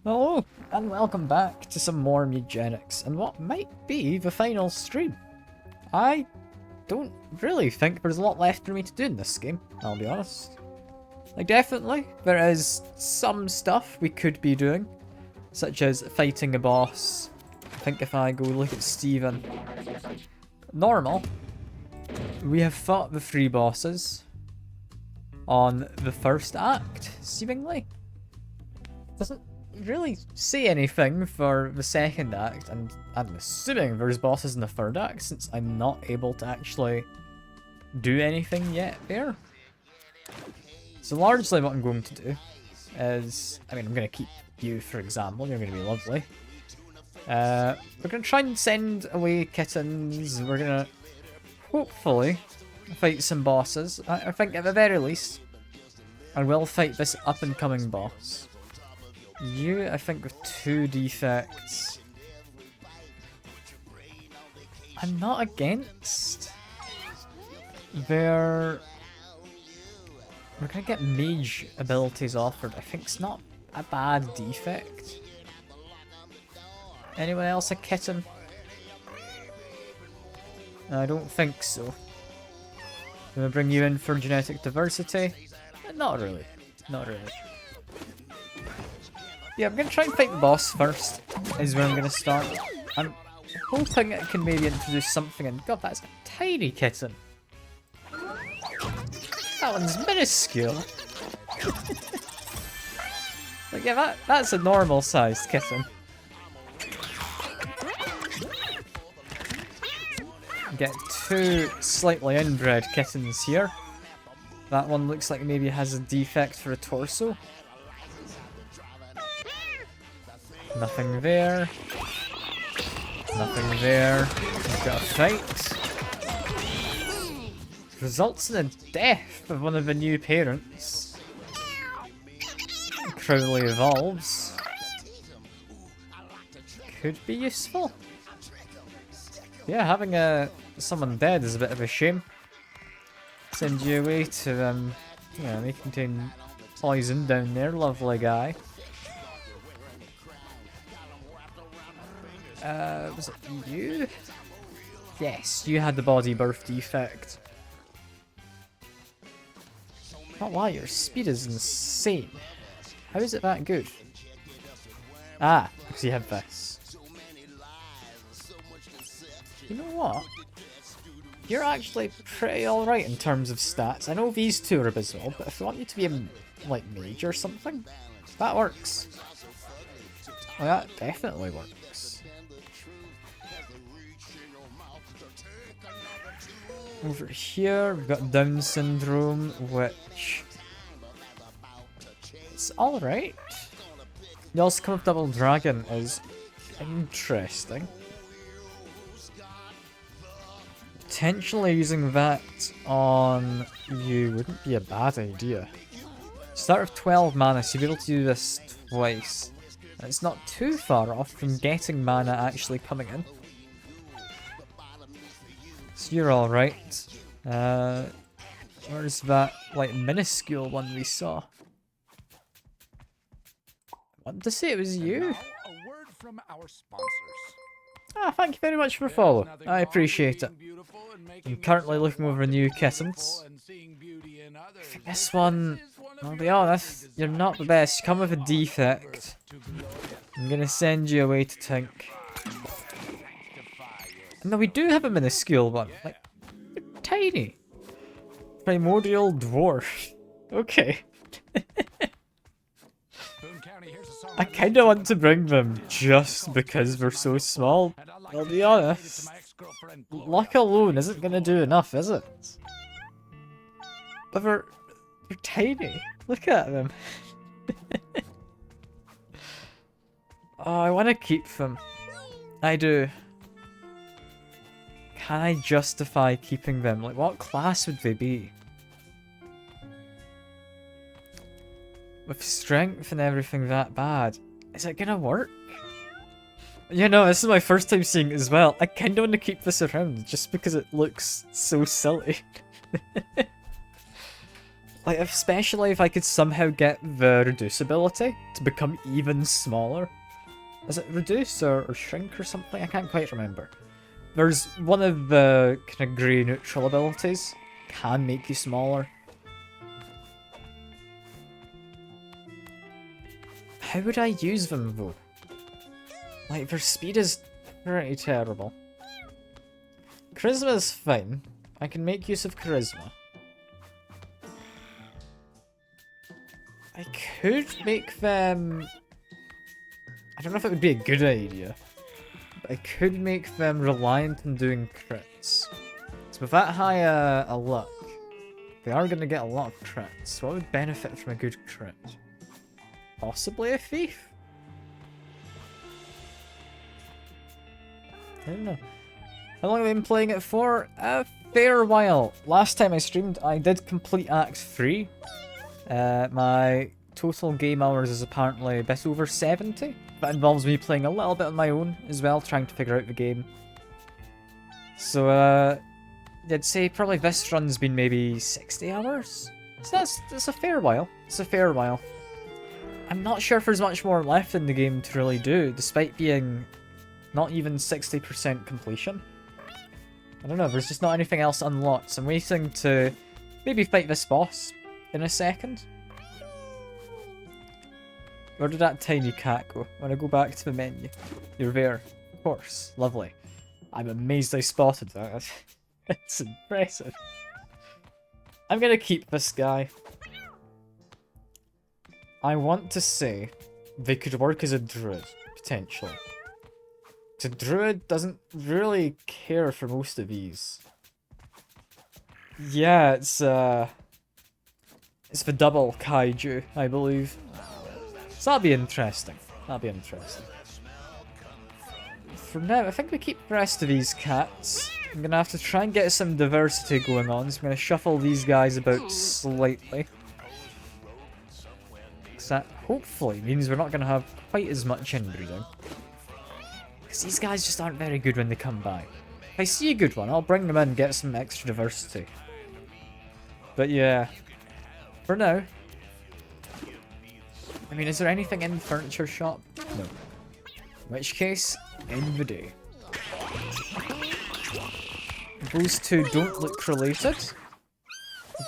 Hello, and welcome back to some more Mewgenics, and what might be the final stream. I don't really think there's a lot left for me to do in this game, I'll be honest. Like, definitely, there is some stuff we could be doing, such as fighting a boss. I think if I go look at Steven. Normal, we have fought the 3 bosses on the first act, seemingly. Doesn't really say anything for the second act, and I'm assuming there's bosses in the third act since I'm not able to actually do anything yet there. So largely what I'm going to do is, I'm going to keep you for example, you're going to be lovely. We're going to try and send away kittens, we're going to hopefully fight some bosses. I think at the very least I will fight this up and coming boss. You, I think, with 2 defects. I'm not against their... We're gonna get mage abilities offered. I think it's not a bad defect. Anyone else a kitten? I don't think so. I'm gonna bring you in for genetic diversity. Not really. Not really. Yeah, I'm going to try and fight the boss first, is where I'm going to start. I'm hoping it can maybe introduce something, and god, that's a tiny kitten. That one's minuscule. Like, yeah, that's a normal sized kitten. Get 2 slightly inbred kittens here. That one looks like maybe has a defect for a torso. Nothing there. Nothing there. We've got a fight. Results in the death of one of the new parents. Crowley evolves. Could be useful. Yeah, having someone dead is a bit of a shame. Send you away to yeah, they contain poison down there, lovely guy. Was it you? Yes, you had the body birth defect. Not why, your speed is insane. How is it that good? Ah, because you have this. You know what? You're actually pretty alright in terms of stats. I know these 2 are abysmal, but if I want you to be a, like, mage or something, that works. Well, that definitely works. Over here, we've got Down syndrome, which is alright. You also come with Double Dragon is interesting. Potentially using that on you wouldn't be a bad idea. Start with 12 mana, so you'll be able to do this twice. And it's not too far off from getting mana actually coming in. So you're alright. Where's that, like, minuscule one we saw? I wanted to say it was you. Ah, thank you very much for the follow. I appreciate it. I'm currently looking over new kittens. I think this one, I'll be honest, you're not the best. You come with a defect. I'm gonna send you away to Tink. No, we do have a minuscule one. Like, you're tiny. Primordial dwarf. Okay. I kinda want to bring them just because they're so small. I'll be honest. Luck alone isn't gonna do enough, is it? But they're tiny. Look at them. Oh, I want to keep them. I do. Can I justify keeping them? Like, what class would they be? With strength and everything that bad, is it gonna work? You know, this is my first time seeing it as well. I kinda want to keep this around just because it looks so silly. Like, especially if I could somehow get the reducibility to become even smaller. Is it reduce or shrink or something? I can't quite remember. There's one of the kind of grey neutral abilities can make you smaller. How would I use them though? Like, their speed is pretty terrible. Charisma is fine. I can make use of charisma. I could make them... I don't know if it would be a good idea, but I could make them reliant on doing crits. So with that high a luck, they are going to get a lot of crits. What would benefit from a good crit? Possibly a thief? I don't know. How long have I been playing it for? A fair while. Last time I streamed, I did complete Act 3. My total game hours is apparently a bit over 70. That involves me playing a little bit on my own as well, trying to figure out the game. So, I'd say probably this run's been maybe 60 hours? So that's a fair while. It's a fair while. I'm not sure if there's much more left in the game to really do, despite being not even 60% completion. I don't know, there's just not anything else unlocked, so I'm waiting to maybe fight this boss in a second. Where did that tiny cat go? When I go back to the menu. You're there. Of course. Lovely. I'm amazed I spotted that. It's impressive. I'm gonna keep this guy. I want to say they could work as a druid, potentially. The druid doesn't really care for most of these. Yeah, it's the double kaiju, I believe. So that'll be interesting. That'll be interesting. For now, I think we keep the rest of these cats. I'm gonna have to try and get some diversity going on, so I'm gonna shuffle these guys about slightly. Because that hopefully means we're not gonna have quite as much inbreeding. Because these guys just aren't very good when they come by. If I see a good one, I'll bring them in and get some extra diversity. But yeah, for now. I mean, is there anything in the furniture shop? No. In which case, end the day. Those two don't look related.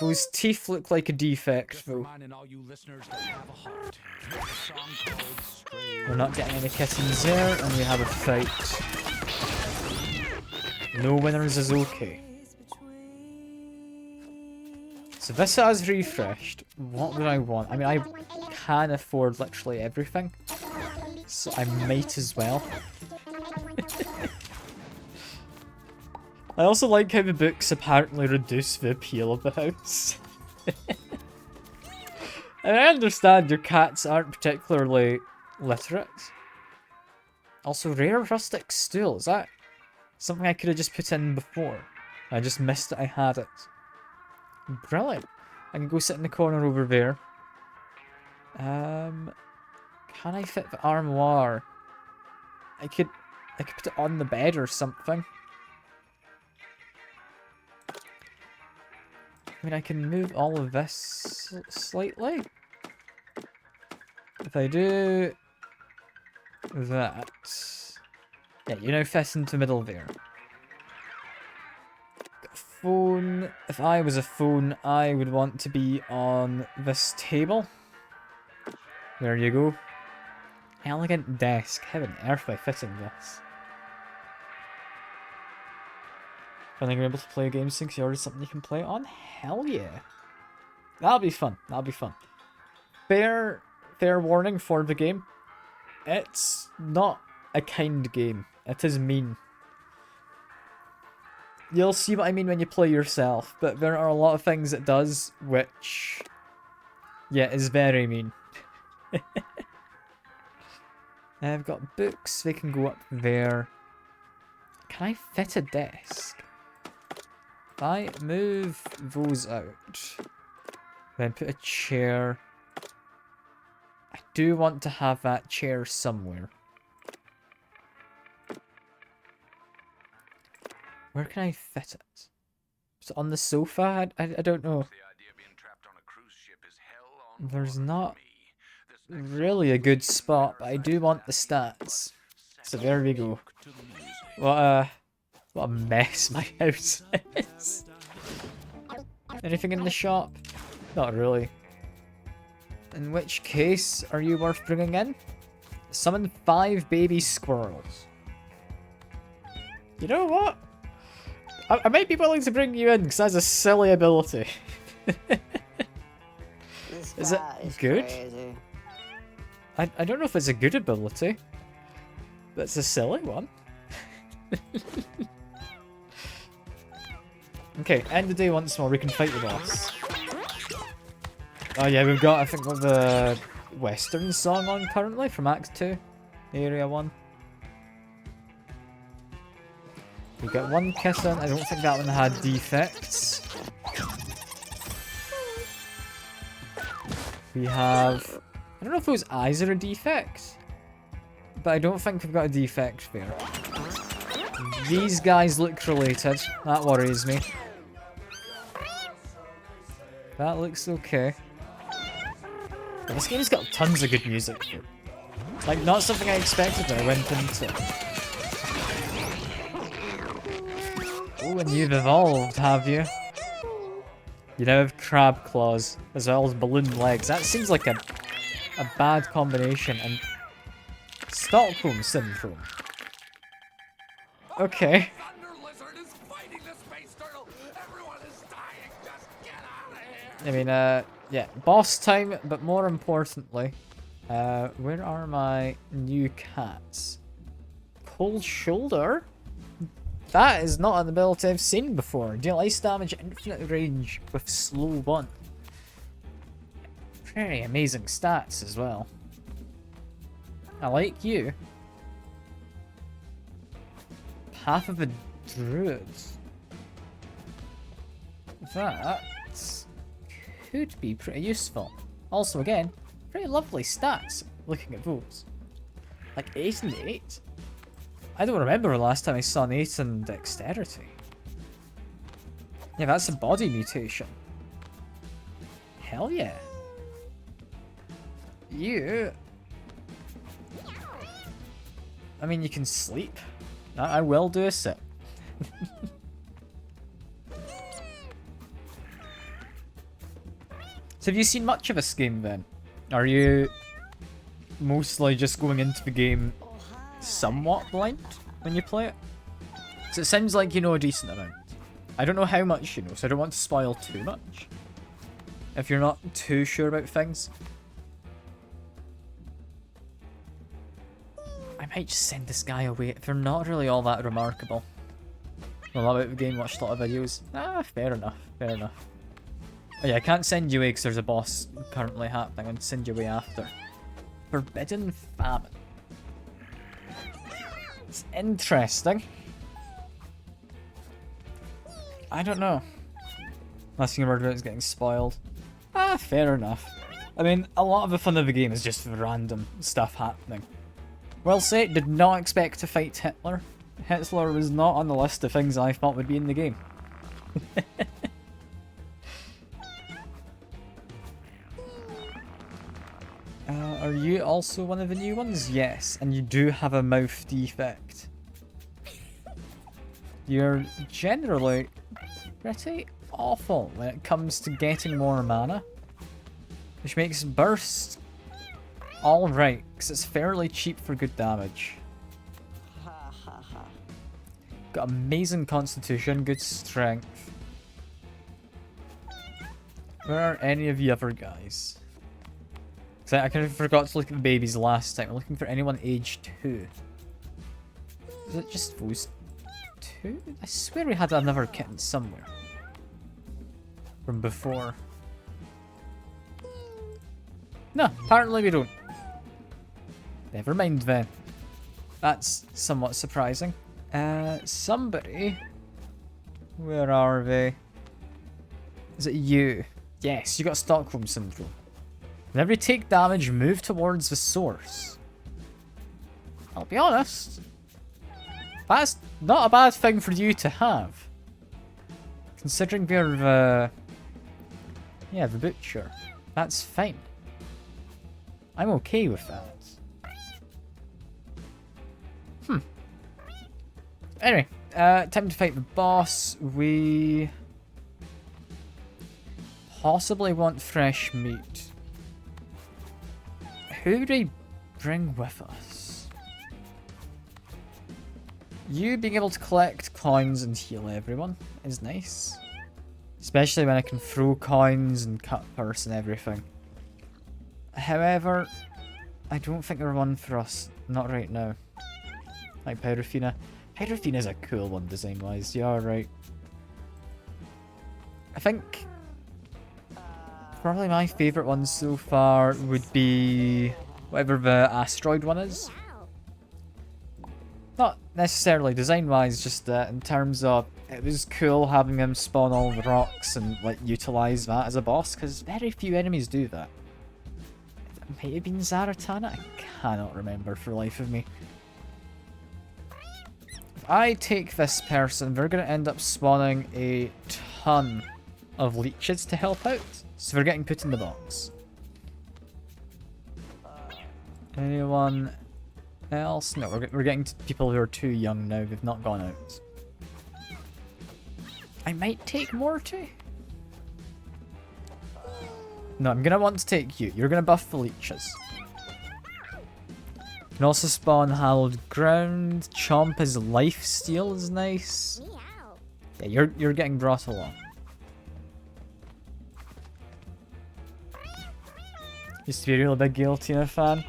Those teeth look like a defect, though. We're not getting any kittens there, and we have a fight. No winners is okay. So this has refreshed. What would I want? I mean, I can afford literally everything. So I might as well. I also like how the books apparently reduce the appeal of the house. And I understand your cats aren't particularly literate. Also, rare rustic stool. Is that something I could have just put in before? I just missed that I had it. Brilliant. I can go sit in the corner over there. Can I fit the armoire? I could put it on the bed or something. I mean, I can move all of this slightly. If I do that, yeah, you now fit into the middle there. Phone. If I was a phone, I would want to be on this table. There you go. Elegant desk. How on earth am I fitting this? I think we're able to play games since you ordered something you can play on? Hell yeah. That'll be fun. That'll be fun. Fair warning for the game. It's not a kind game. It is mean. You'll see what I mean when you play yourself, but there are a lot of things it does which, yeah, is very mean. I've got books, they can go up there. Can I fit a desk? If I move those out, then put a chair. I do want to have that chair somewhere. Where can I fit it? Is it on the sofa? I don't know. There's not really a good spot, but I do want the stats. So there we go. What a mess my house is. Anything in the shop? Not really. In which case, are you worth bringing in? Summon 5 baby squirrels. You know what? I might be willing to bring you in, because that's a silly ability. Is it good? Crazy. I don't know if it's a good ability, but it's a silly one. Okay, end the day once more, we can fight the boss. Oh yeah, we've got, I think, the Western song on currently from Act 2, Area 1. We got one kiss in, I don't think that one had defects. We have... I don't know if those eyes are a defect, but I don't think we've got a defect there. These guys look related, that worries me. That looks okay. But this game's got tons of good music. Like, not something I expected when I went into it. Oh, and you've evolved, have you? You now have crab claws, as well as balloon legs. That seems like a bad combination. And Stockholm Syndrome. Okay. I mean, yeah, boss time, but more importantly, where are my new cats? Cold Shoulder? That is not an ability I've seen before. Deal ice damage, infinite range with slow 1. Very amazing stats as well. I like you. Path of the Druids. That could be pretty useful. Also, again, pretty lovely stats looking at those. Like 8 and 8. I don't remember the last time I saw an 8 in dexterity. Yeah, that's a body mutation. Hell yeah. You... I mean, you can sleep. I will do a sit. So have you seen much of this game then? Are you mostly just going into the game somewhat blind when you play it? So it sounds like you know a decent amount. I don't know how much you know, so I don't want to spoil too much. If you're not too sure about things. I might just send this guy away if they're not really all that remarkable. Well, about the game, watched a lot of videos. Ah, fair enough, fair enough. Oh yeah, I can't send you away because there's a boss currently happening. I'm going to send you away after. Forbidden Famine. It's interesting. I don't know. Unless you're worried about it's getting spoiled. Ah, fair enough. I mean, a lot of the fun of the game is just random stuff happening. Well said, did not expect to fight Hitler. Hitler was not on the list of things I thought would be in the game. Are you also one of the new ones? Yes, and you do have a mouth defect. You're generally pretty awful when it comes to getting more mana. Which makes burst alright, because it's fairly cheap for good damage. Got amazing constitution, good strength. Where are any of the other guys? Because I kind of forgot to look at the babies last time. I'm looking for anyone age 2. Is it just those 2? I swear we had another kitten somewhere. From before. No, apparently we don't. Never mind then. That's somewhat surprising. Somebody... Where are they? Is it you? Yes, you got Stockholm Syndrome. Whenever you take damage, move towards the source. I'll be honest. That's not a bad thing for you to have. Considering you're the... Yeah, the butcher. That's fine. I'm okay with that. Anyway, time to fight the boss. We possibly want fresh meat. Who do we bring with us? You being able to collect coins and heal everyone is nice. Especially when I can throw coins and cut purse and everything. However, I don't think they're one for us. Not right now. Like Pyrofina. Pyrofina's a cool one design-wise. Yeah, right. I think probably my favourite one so far would be whatever the asteroid one is. Not necessarily design-wise, just in terms of it was cool having them spawn all the rocks and like utilise that as a boss, because very few enemies do that. It might have been Zaratana? I cannot remember for the life of me. If I take this person, they're going to end up spawning a ton of leeches to help out, so they're getting put in the box. Anyone else? No, we're getting to people who are too young now, they've not gone out. I might take Morty. No, I'm gonna want to take you. You're gonna buff the leeches. You can also spawn Hallowed Ground. Chomp his life steal is nice. Yeah, you're getting brought along. Used to be a really big Guillotine fan.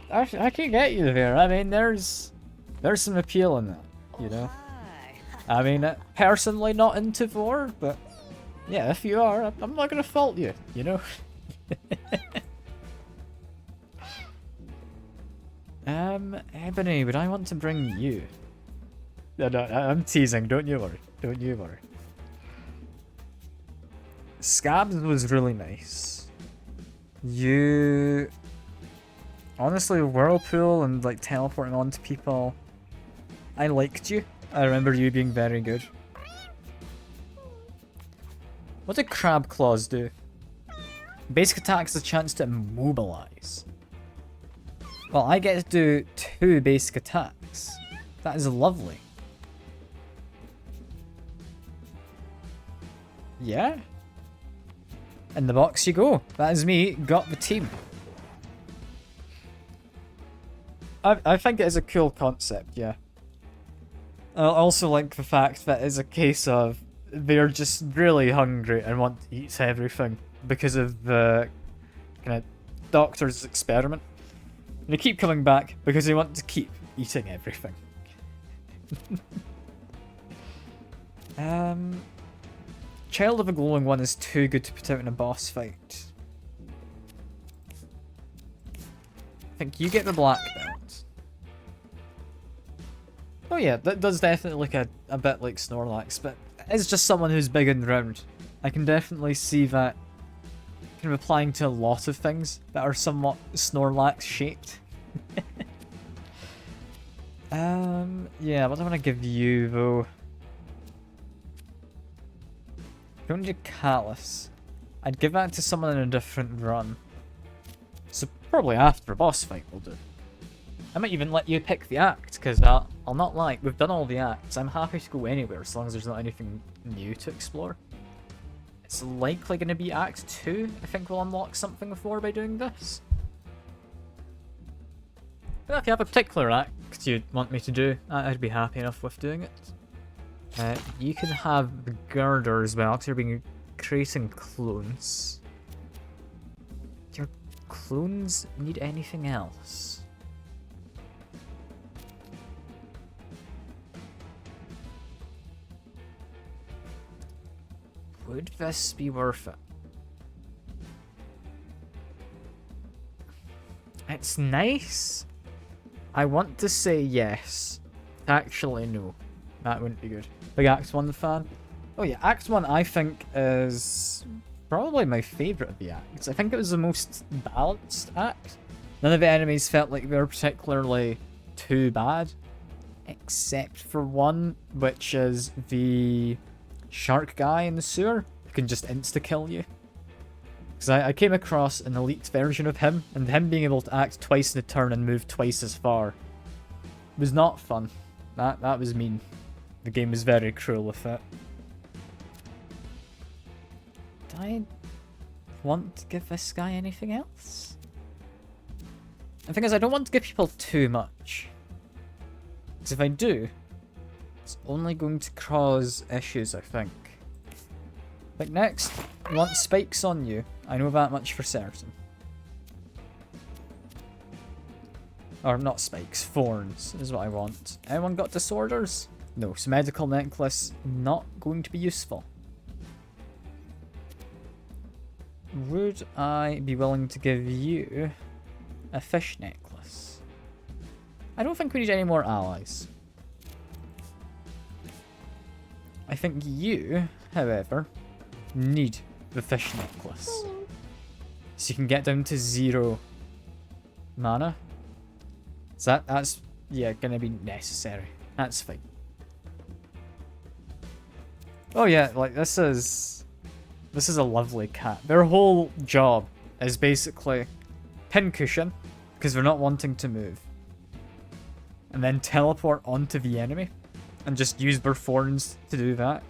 I can get you there. I mean, there's some appeal in that, you know. I mean, personally not into Vor, but yeah, if you are, I'm not gonna fault you, you know. Ebony, would I want to bring you? No, I'm teasing. Don't you worry. Don't you worry. Scabs was really nice. You... Honestly, Whirlpool and like teleporting onto people, I liked you. I remember you being very good. What do Crab Claws do? Basic attack is a chance to immobilize. Well, I get to do 2 basic attacks. That is lovely. Yeah. In the box you go. That is me, got the team. I think it is a cool concept, yeah. I also like the fact that it's a case of they're just really hungry and want to eat everything because of the kind of doctor's experiment. And they keep coming back because they want to keep eating everything. Child of a Glowing One is too good to put out in a boss fight. I think you get the black belt. Oh yeah, that does definitely look a bit like Snorlax, but it's just someone who's big and round. I can definitely see that kind of applying to a lot of things that are somewhat Snorlax shaped. Yeah, what do I want to give you though? Don't need a Callus. I'd give that to someone in a different run. So probably after a boss fight will do. I might even let you pick the act, because I'll not lie, we've done all the acts. I'm happy to go anywhere as long as there's not anything new to explore. It's likely going to be Act 2, I think we'll unlock something before by doing this. But if you have a particular act you'd want me to do, I'd be happy enough with doing it. You can have the girder as well, because you're creating clones. Do your clones need anything else? Would this be worth it? It's nice. I want to say yes. Actually, no. That wouldn't be good. Big Act 1 fan. Oh yeah, Act 1 I think is probably my favourite of the acts. I think it was the most balanced act. None of the enemies felt like they were particularly too bad. Except for one, which is the shark guy in the sewer who can just insta-kill you. Because I came across an elite version of him, and him being able to act twice in a turn and move twice as far was not fun. That was mean. The game was very cruel with it. Do I want to give this guy anything else? The thing is, I don't want to give people too much. Because if I do, it's only going to cause issues, I think. Like next, I want spikes on you. I know that much for certain. Or not spikes, thorns is what I want. Anyone got disorders? No, so medical necklace, not going to be useful. Would I be willing to give you a fish necklace? I don't think we need any more allies. I think you, however, need the fish necklace. So you can get down to 0 mana. So that's, yeah, gonna be necessary. That's fine. Oh yeah, like this is a lovely cat. Their whole job is basically pincushion, because they're not wanting to move. And then teleport onto the enemy, and just use their thorns to do that.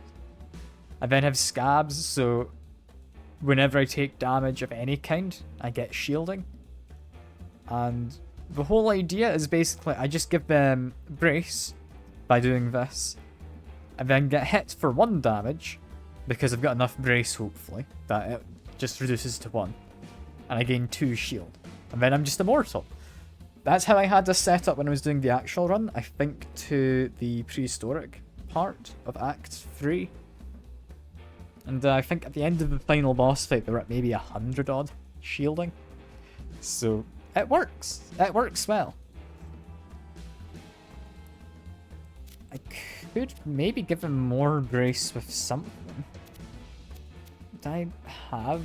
I then have scabs, so whenever I take damage of any kind, I get shielding. And the whole idea is basically I just give them brace by doing this, and then get hit for 1 damage, because I've got enough brace, hopefully, that it just reduces to 1. And I gain 2 shield. And then I'm just immortal. That's how I had this set up when I was doing the actual run, I think to the prehistoric part of Act 3. And I think at the end of the final boss fight, they were at maybe 100 odd shielding. So it works. It works well. I could maybe give him more brace with something. Do I have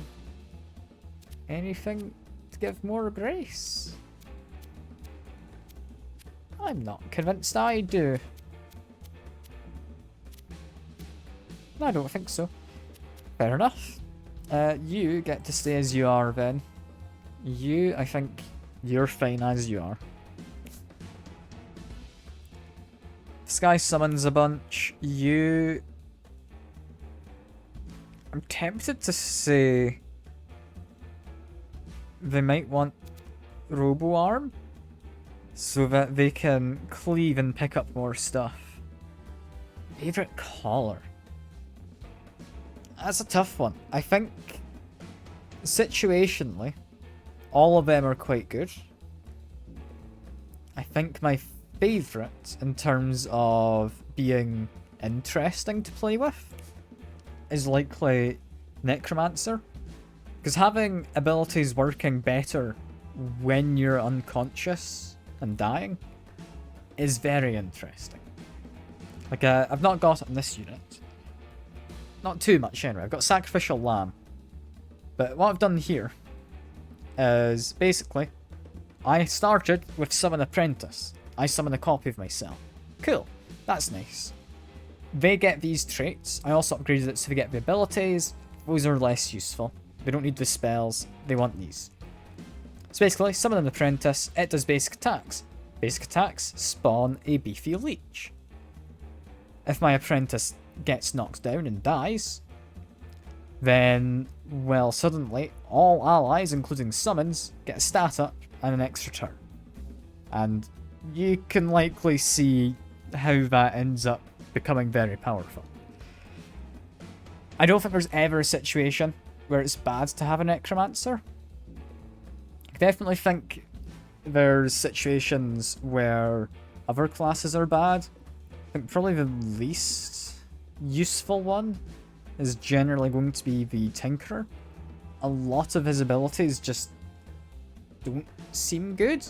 anything to give more brace? I'm not convinced I do. No, I don't think so. Fair enough. You get to stay as you are then. You, I think you're fine as you are. This guy summons a bunch. You... I'm tempted to say they might want Robo Arm so that they can cleave and pick up more stuff. Favorite collar? That's a tough one. I think situationally, all of them are quite good. I think my favourite in terms of being interesting to play with is likely Necromancer. Because having abilities working better when you're unconscious and dying is very interesting. Like, I've not got it in this unit. Not too much anyway. I've got Sacrificial Lamb. But what I've done here is basically I started with Summon Apprentice. I summon a copy of myself. Cool. That's nice. They get these traits. I also upgraded it so they get the abilities. Those are less useful. They don't need the spells. They want these. So basically, Summon an Apprentice. It does basic attacks. Basic attacks spawn a beefy leech. If my apprentice gets knocked down and dies, then, well, suddenly all allies, including summons, get a stat up and an extra turn. And you can likely see how that ends up becoming very powerful. I don't think there's ever a situation where it's bad to have a Necromancer. I definitely think there's situations where other classes are bad. I think probably the least useful one is generally going to be the Tinkerer. A lot of his abilities just don't seem good.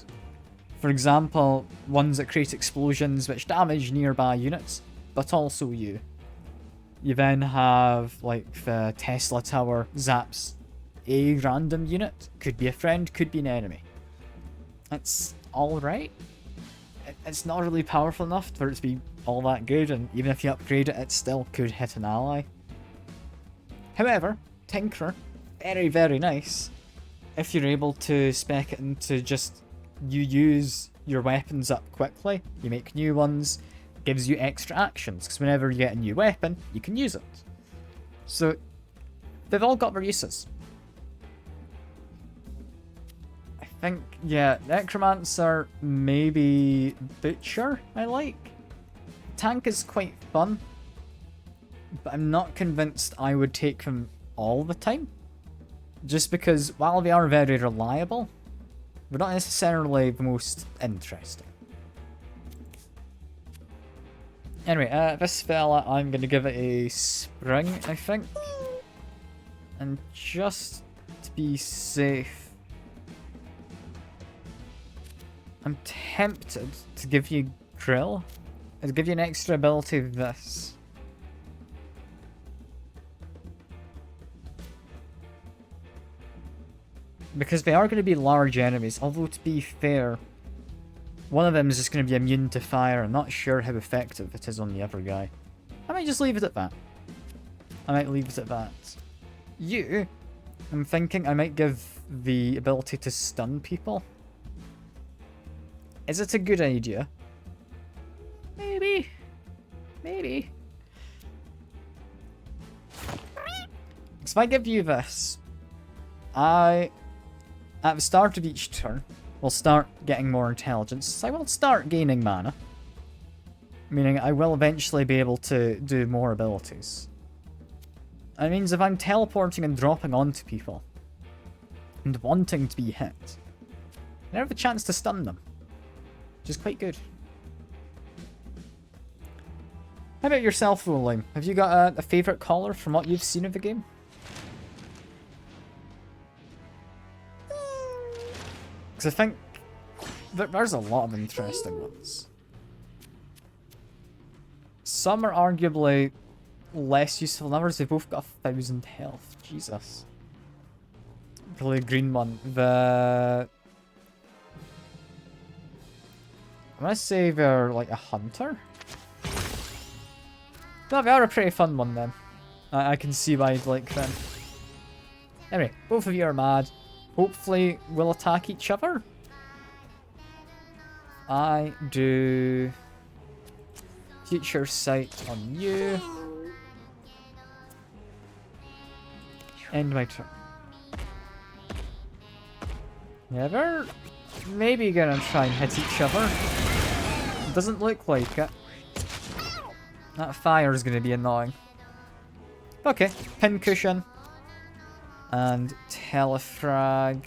For example, ones that create explosions which damage nearby units, but also you. You then have, like, the Tesla Tower zaps a random unit. Could be a friend, could be an enemy. It's alright. It's not really powerful enough for it to be all that good, and even if you upgrade it, it still could hit an ally. However, Tinkerer very, very nice if you're able to spec it into just you use your weapons up quickly, you make new ones, gives you extra actions, because whenever you get a new weapon, you can use it. So, they've all got their uses. I think, yeah, Necromancer, maybe Butcher, I like. Tank is quite fun, but I'm not convinced I would take them all the time. Just because, while they are very reliable, they're not necessarily the most interesting. Anyway, this fella, I'm going to give it a spring, I think. And just to be safe, I'm tempted to give you Grill. I'll give you an extra ability of this. Because they are going to be large enemies, although to be fair, one of them is just going to be immune to fire. I'm not sure how effective it is on the other guy. I might just leave it at that. I might leave it at that. You, I'm thinking I might give the ability to stun people. Is it a good idea? Maybe. Maybe. So if I give you this, at the start of each turn, will start getting more intelligence. So I will start gaining mana. Meaning I will eventually be able to do more abilities. That means if I'm teleporting and dropping onto people, and wanting to be hit, I have a chance to stun them. Which is quite good. How about yourself, though, Lime? Have you got a favourite caller from what you've seen of the game? Because I think there's a lot of interesting ones. Some are arguably less useful than others. They've both got 1,000 health. Jesus. Probably the green one. I'm gonna say they're like a hunter. No, they are a pretty fun one then. I can see why you'd like them. Anyway, both of you are mad. Hopefully we'll attack each other. I do Future Sight on you. End my turn. Yeah, they're maybe gonna try and hit each other. It doesn't look like it. That fire is gonna be annoying. Okay, Pincushion. And Telefrag.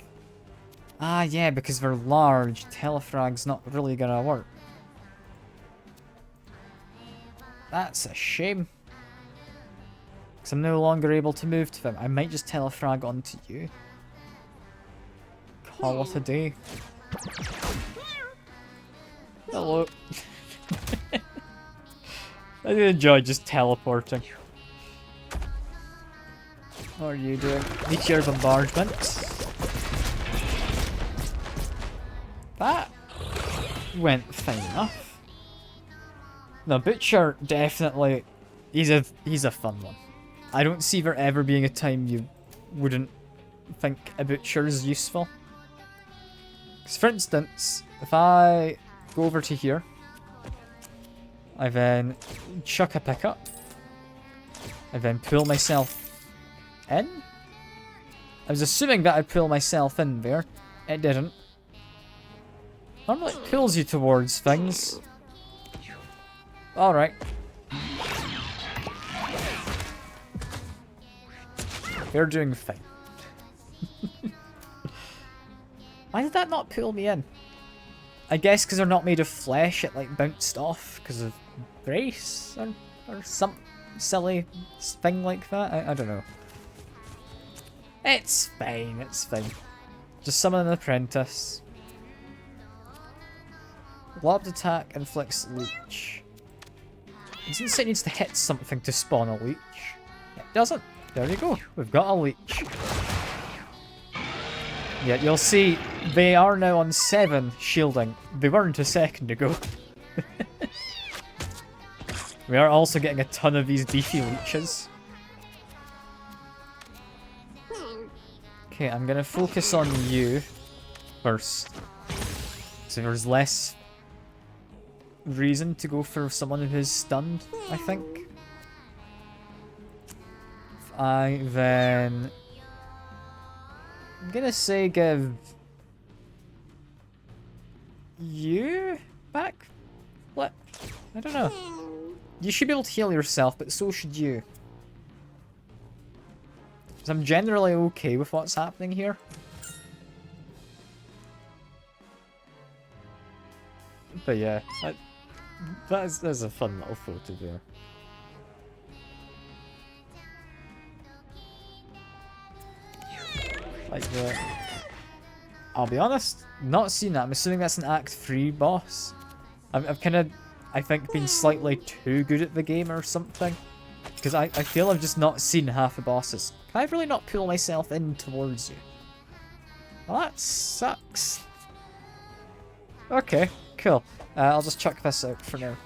Ah, yeah, because they're large, Telefrag's not really gonna work. That's a shame. Because I'm no longer able to move to them. I might just Telefrag onto you. Call it a day. Hello. I do enjoy just teleporting. What are you doing? Meteor bombardment. That went fine enough. No, Butcher definitely. He's a fun one. I don't see there ever being a time you wouldn't think a Butcher is useful. Because for instance, if I go over to here, I then chuck a pickup, I then pull myself in. I was assuming that I'd pull myself in there. It didn't. Normally it pulls you towards things. Alright. They're doing fine. Why did that not pull me in? I guess because they're not made of flesh, it like bounced off because of brace or some silly thing like that. I don't know. It's fine, it's fine. Just summon an apprentice. Lobbed attack inflicts leech. It doesn't say it needs to hit something to spawn a leech. It doesn't. There you go. We've got a leech. Yeah, you'll see they are now on 7 shielding. They weren't a second ago. We are also getting a ton of these beefy leeches. Okay, I'm gonna focus on you first. So there's less reason to go for someone who's stunned, I think. I then... I'm gonna say give... you back? What? I don't know. You should be able to heal yourself, but so should you. So I'm generally okay with what's happening here. But yeah, that's a fun little photo there. Like that. I'll be honest, not seen that. I'm assuming that's an Act 3 boss. I've kind of, I think, been slightly too good at the game or something. Because I feel I've just not seen half the bosses. Can I really not pull myself in towards you? Well, that sucks. Okay, cool. I'll just chuck this out for now.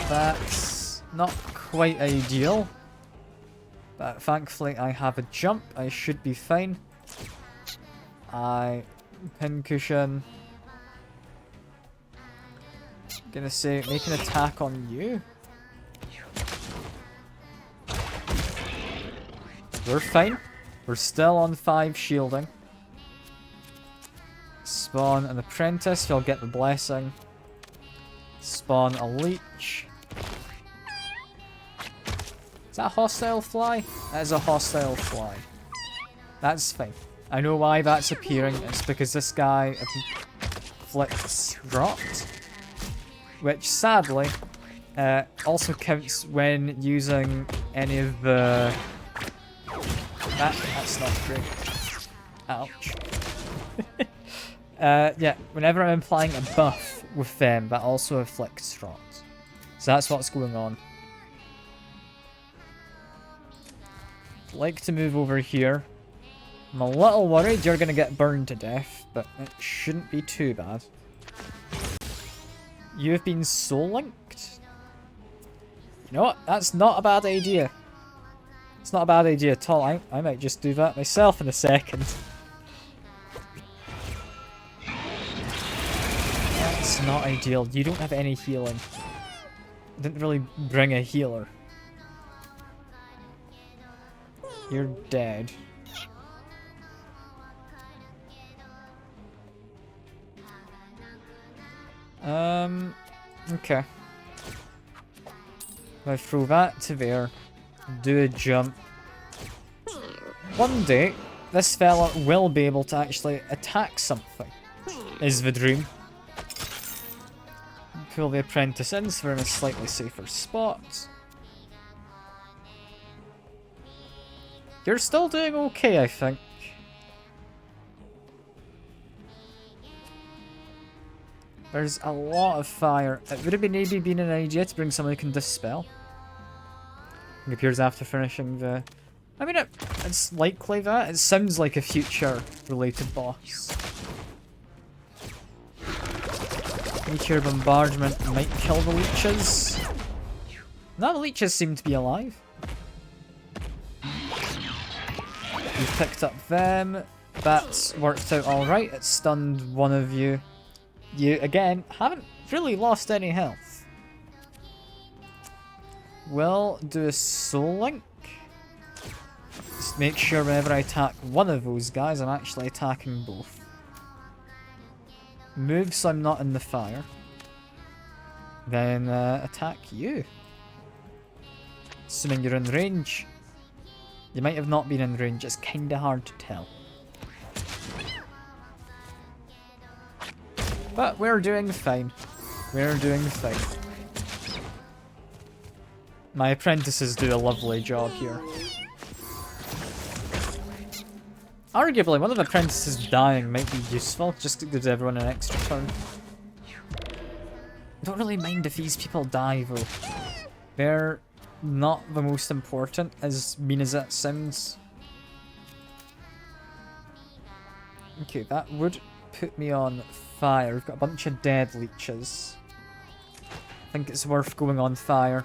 That's not quite ideal. But thankfully I have a jump. I should be fine. Pincushion. Gonna say, make an attack on you. We're fine. We're still on 5 shielding. Spawn an apprentice, you'll get the blessing. Spawn a leech. Is that a hostile fly? That is a hostile fly. That's fine. I know why that's appearing. It's because this guy inflicts rot. Which, sadly, also counts when using any of the... That's not great. Ouch. Yeah, whenever I'm applying a buff with them, that also afflicts rot. So that's what's going on. Like to move over here. I'm a little worried you're going to get burned to death, but it shouldn't be too bad. You've been soul linked? You know what? That's not a bad idea. It's not a bad idea at all. I might just do that myself in a second. That's not ideal. You don't have any healing. I didn't really bring a healer. You're dead. Okay. If I throw that to there, do a jump. One day, this fella will be able to actually attack something, is the dream. Pull the apprentice in so we're in a slightly safer spot. You're still doing okay, I think. There's a lot of fire. It would have maybe been an idea to bring someone who can dispel. It appears after finishing the... I mean, it's likely that. It sounds like a future-related boss. Meteor bombardment might kill the leeches. Now the leeches seem to be alive. We've picked up them. That's worked out alright. It stunned one of you. You, again, haven't really lost any health. We'll do a soul link. Just make sure whenever I attack one of those guys, I'm actually attacking both. Move so I'm not in the fire. Then attack you. Assuming you're in range. You might have not been in range, it's kinda hard to tell. But we're doing fine. We're doing fine. My apprentices do a lovely job here. Arguably, one of the apprentices dying might be useful, just to give everyone an extra turn. I don't really mind if these people die, though. They're not the most important, as mean as that sounds. Okay, that would put me on fire. We've got a bunch of dead leeches. I think it's worth going on fire.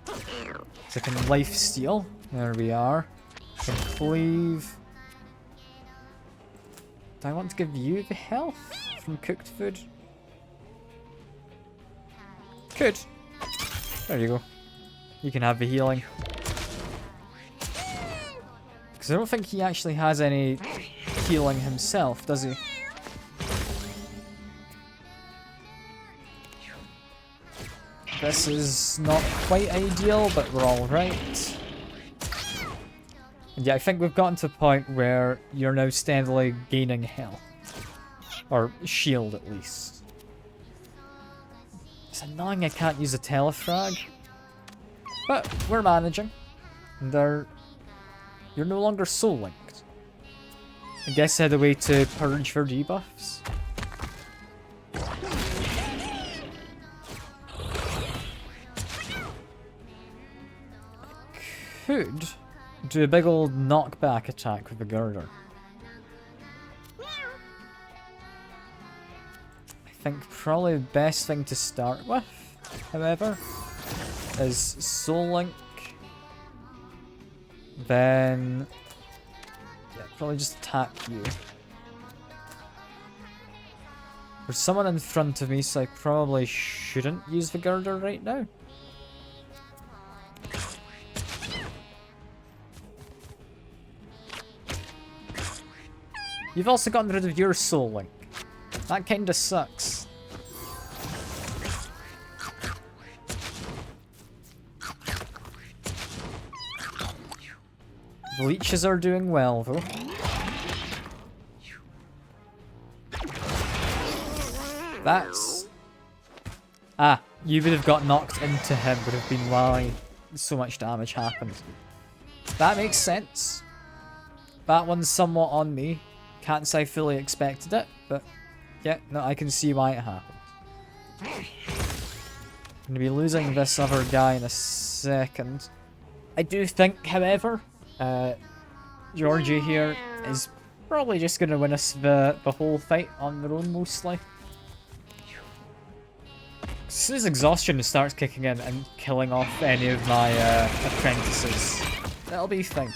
So I can life steal. There we are. Can cleave. Do I want to give you the health from cooked food? Could. There you go. You can have the healing. Because I don't think he actually has any healing himself, does he? This is not quite ideal, but we're alright. And yeah, I think we've gotten to a point where you're now steadily gaining health. Or shield, at least. It's annoying I can't use a telefrag. But we're managing. And you're no longer soul linked. I guess I had a way to purge for debuffs. Could do a big old knockback attack with the girder. I think probably the best thing to start with, however, is Soul Link. Then yeah, probably just attack you. There's someone in front of me, so I probably shouldn't use the girder right now. You've also gotten rid of your Soul Link. That kinda sucks. The leeches are doing well, though. That's... Ah, you would have got knocked into him, would have been why so much damage happened. That makes sense. That one's somewhat on me. Can't say I fully expected it, but yeah, no, I can see why it happened. I'm going to be losing this other guy in a second. I do think, however, Georgie here is probably just going to win us the whole fight on their own, mostly. As soon as exhaustion starts kicking in and killing off any of my apprentices, that'll be fine.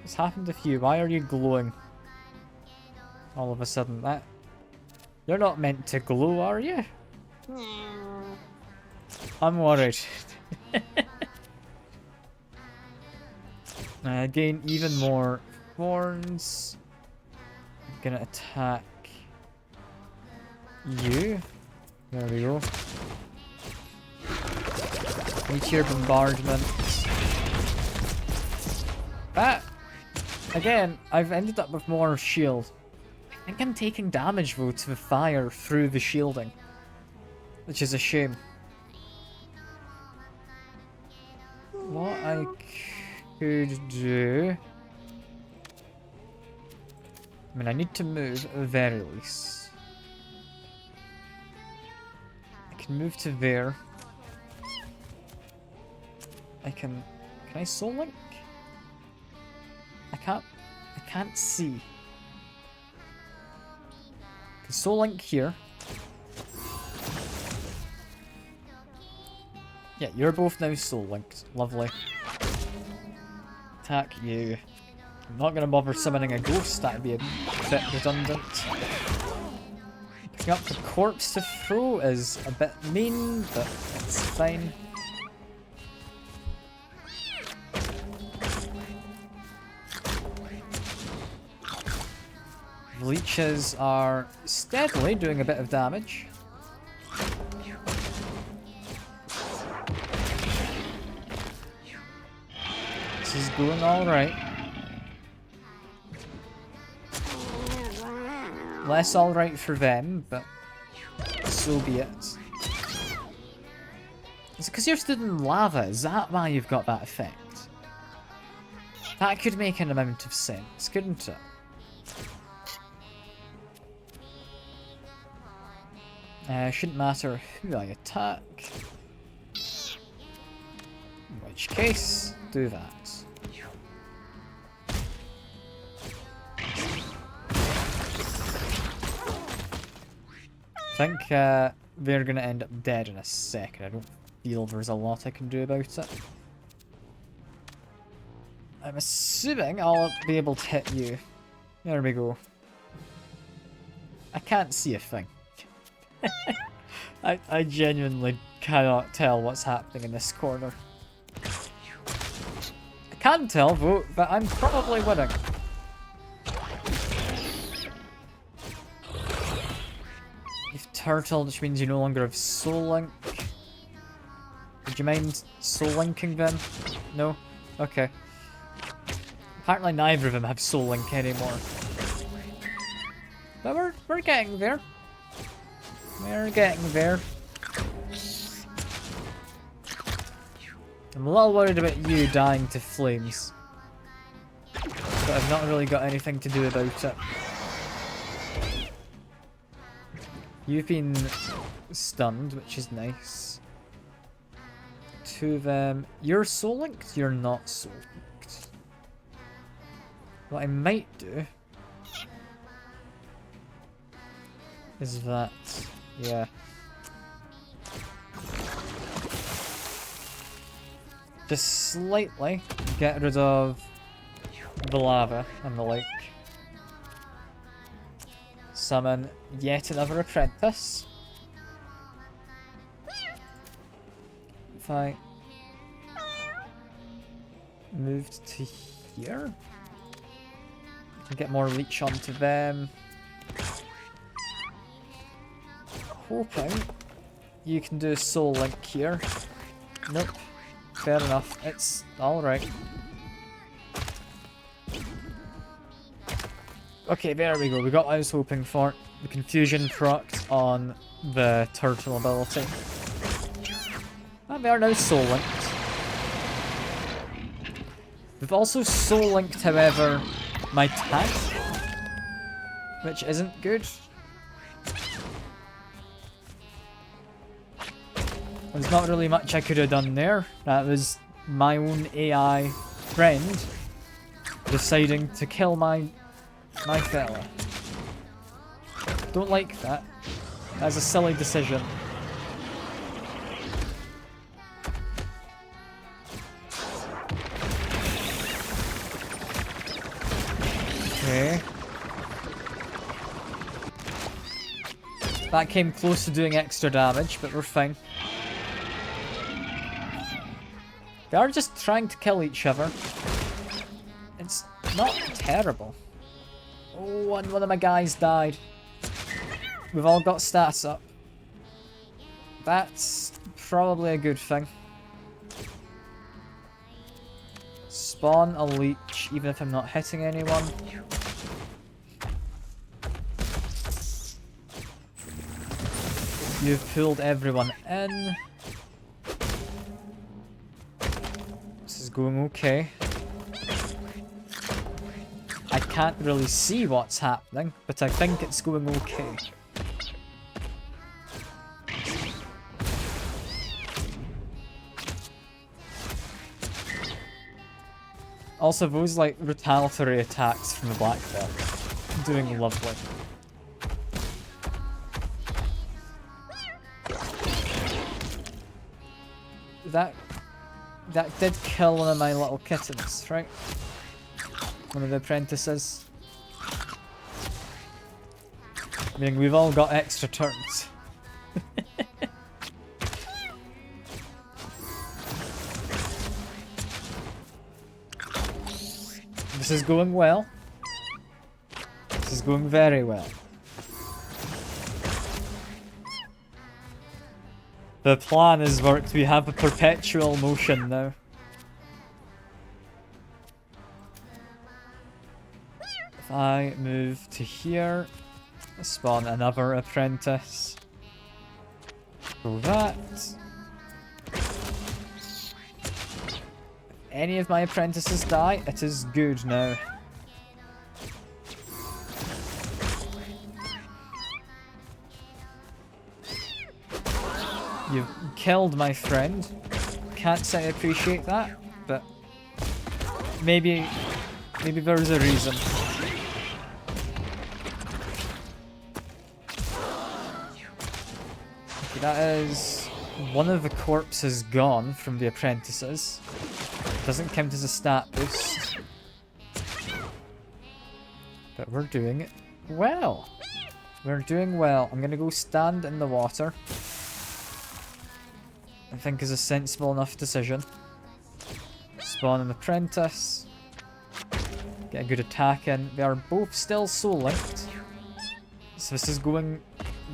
What's happened with you? Why are you glowing? All of a sudden, that... You're not meant to glow, are you? I'm worried. Gain even more thorns. I'm gonna attack you. There we go. Meteor bombardment. That! Again, I've ended up with more shield. I think I'm taking damage though to the fire through the shielding. Which is a shame. What I could do... I mean, I need to move at the very least. I can move to there. Can I Soul Link? I can't see. I can Soul Link here. Yeah, you're both now Soul Linked. Lovely. Attack you. I'm not gonna bother summoning a ghost, that'd be a bit redundant. Picking up the corpse to throw is a bit mean, but it's fine. Leeches are steadily doing a bit of damage. This is going alright. Less alright for them, but so be it. Is it because you're stood in lava? Is that why you've got that effect? That could make an amount of sense, couldn't it? Shouldn't matter who I attack. In which case, do that. I think they're going to end up dead in a second. I don't feel there's a lot I can do about it. I'm assuming I'll be able to hit you. There we go. I can't see a thing. I genuinely cannot tell what's happening in this corner. I can tell, though, that I'm probably winning. You've turtled, which means you no longer have Soul Link. Would you mind Soul Linking then? No? Okay. Apparently neither of them have Soul Link anymore. But we're getting there. We're getting there. I'm a little worried about you dying to flames. But I've not really got anything to do about it. You've been stunned, which is nice. Two of them. You're soul linked? You're not soul linked. What I might do is that, yeah. Just slightly get rid of the lava and the lake. Summon yet another apprentice. If I moved to here, I can get more leech onto them. Hoping you can do a soul link here. Nope. Fair enough. It's alright. Okay, there we go. We got what I was hoping for. The confusion procced on the turtle ability. And we are now soul linked. We've also soul linked, however, my tank, which isn't good. There's not really much I could have done there. That was my own AI friend deciding to kill my fella. Don't like that. That's a silly decision. Okay. That came close to doing extra damage, but we're fine. They are just trying to kill each other. It's not terrible. Oh, and one of my guys died. We've all got stats up. That's probably a good thing. Spawn a leech, even if I'm not hitting anyone. You've pulled everyone in. This is going okay. I can't really see what's happening, but I think it's going okay. Also, those like retaliatory attacks from the black belt, doing lovely. That did kill one of my little kittens, right? One of the apprentices. I mean, we've all got extra turns. This is going well. This is going very well. The plan has worked. We have a perpetual motion now. If I move to here, spawn another apprentice. Go that. If any of my apprentices die, it is good now. You've killed my friend. Can't say I appreciate that, but maybe there's a reason. Okay, that is one of the corpses gone from the apprentices. Doesn't count as a stat boost. But we're doing it well. We're doing well. I'm gonna go stand in the water. I think is a sensible enough decision. Spawn an apprentice. Get a good attack in. They are both still soul linked. So this is going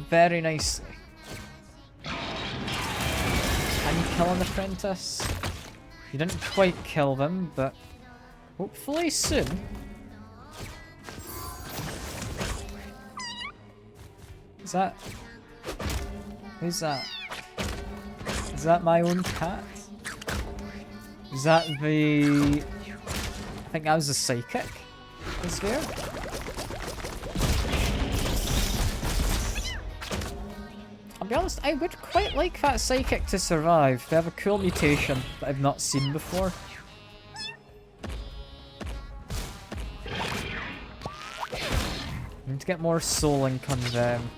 very nicely. Can you kill an apprentice? You didn't quite kill them, but hopefully soon. Is that... Who's that? Is that my own cat? Is that the... I think that was a psychic. Is there? I'll be honest, I would quite like that psychic to survive. They have a cool mutation that I've not seen before. I need to get more soul link on them.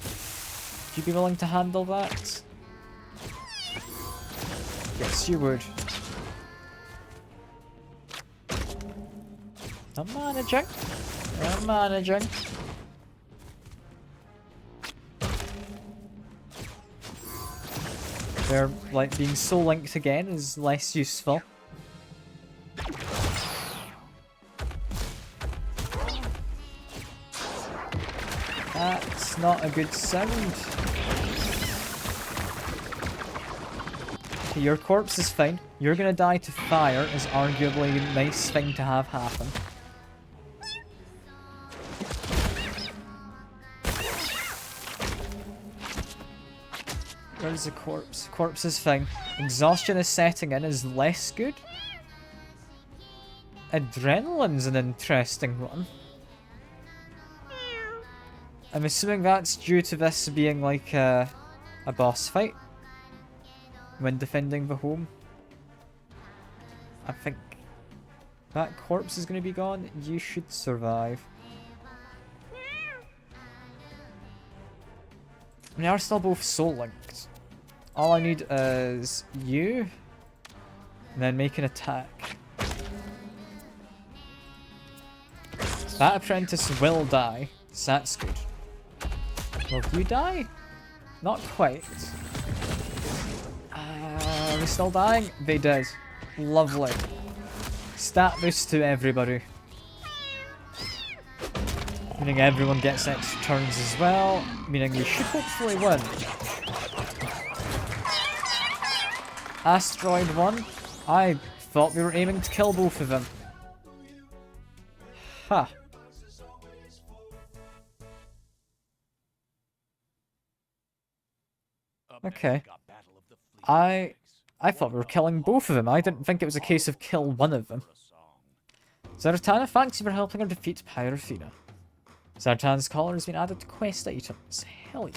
Would you be willing to handle that? Yes, you would. I'm managing. I'm managing. They're, like, being soul linked again is less useful. That's not a good sound. Okay, your corpse is fine. You're gonna die to fire is arguably a nice thing to have happen. Where's the corpse? Corpse is fine. Exhaustion is setting in is less good. Adrenaline's an interesting one. I'm assuming that's due to this being like a boss fight when defending the home. I think that corpse is going to be gone. You should survive. We are still both soul linked. All I need is you, and then make an attack. That apprentice will die, so that's good. Will you die? Not quite. Are they still dying? They did. Lovely. Stat boost to everybody. Meaning everyone gets extra turns as well. Meaning we should hopefully win. Asteroid 1. I thought we were aiming to kill both of them. Ha. Huh. Okay. I thought we were killing both of them. I didn't think it was a case of kill one of them. Zaratana, thanks for helping her defeat Pyrothena. Zaratana's collar has been added to quest items. Hell yeah.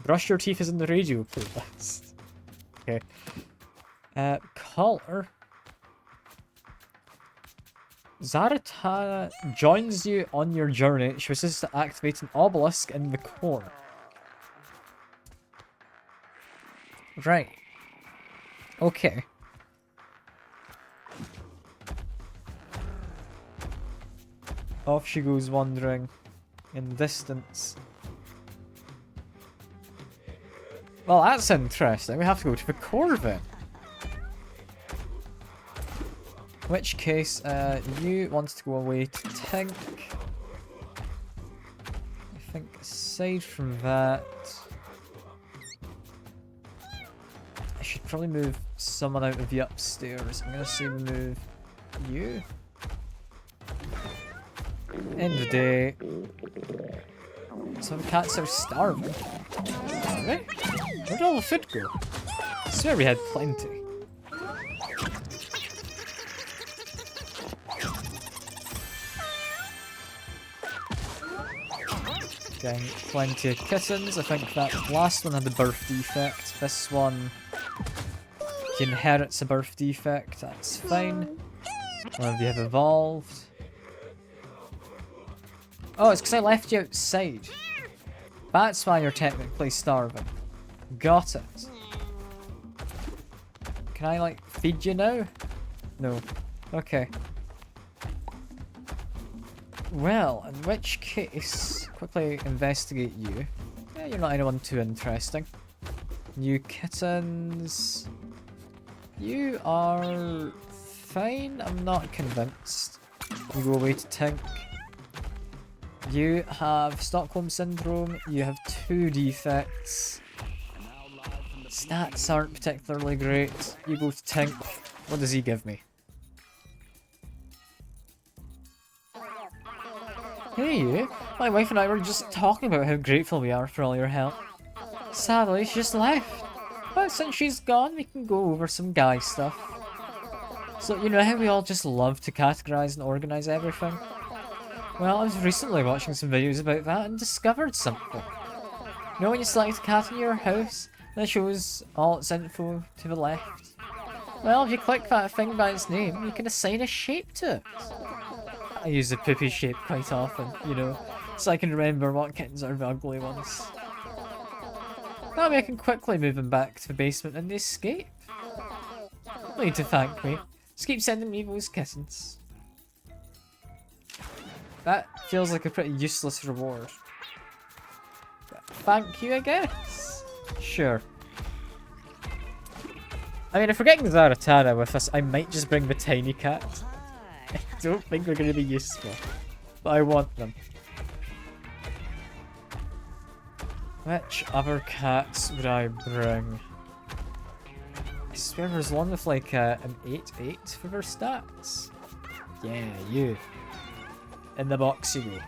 Brush your teeth is in the radio playlist. Okay. Collar. Zaratana joins you on your journey. She wishes to activate an obelisk in the core. Right. Okay. Off she goes wandering in the distance. Well, that's interesting. We have to go to the core then. In which case, you want to go away to Tink. I think aside from that... I should probably move someone out of the upstairs. I'm gonna say move you. End of the day. Some cats are starving. Are they? Where did all the food go? I swear we had plenty. Getting plenty of kittens. I think that last one had the birth defect. This one... he inherits a birth defect, that's fine. One of you have evolved. Oh, it's because I left you outside. That's why you're technically starving. Got it. Can I, like, feed you now? No. Okay. Well, in which case, quickly investigate you. Yeah, you're not anyone too interesting. New kittens. You are fine. I'm not convinced. You go away to Tink. You have Stockholm Syndrome. You have 2 defects. Stats aren't particularly great. You go to Tink. What does he give me? Hey you! My wife and I were just talking about how grateful we are for all your help. Sadly, she just left. But since she's gone, we can go over some guy stuff. So, you know how we all just love to categorize and organize everything? Well, I was recently watching some videos about that and discovered something. You know when you select a cat in your house, and it shows all its info to the left? Well, if you click that thing by its name, you can assign a shape to it. I use the poopy shape quite often, you know, so I can remember what kittens are the ugly ones. That way I can quickly move them back to the basement and escape. No need to thank me. Just keep sending me those kittens. That feels like a pretty useless reward. But thank you, I guess? Sure. I mean, if we're getting Zaratana with us, I might just bring the tiny cat. I don't think they're going to be useful, but I want them. Which other cats would I bring? I swear there's one with like an 8-8 for their stats. Yeah, you. In the box you go.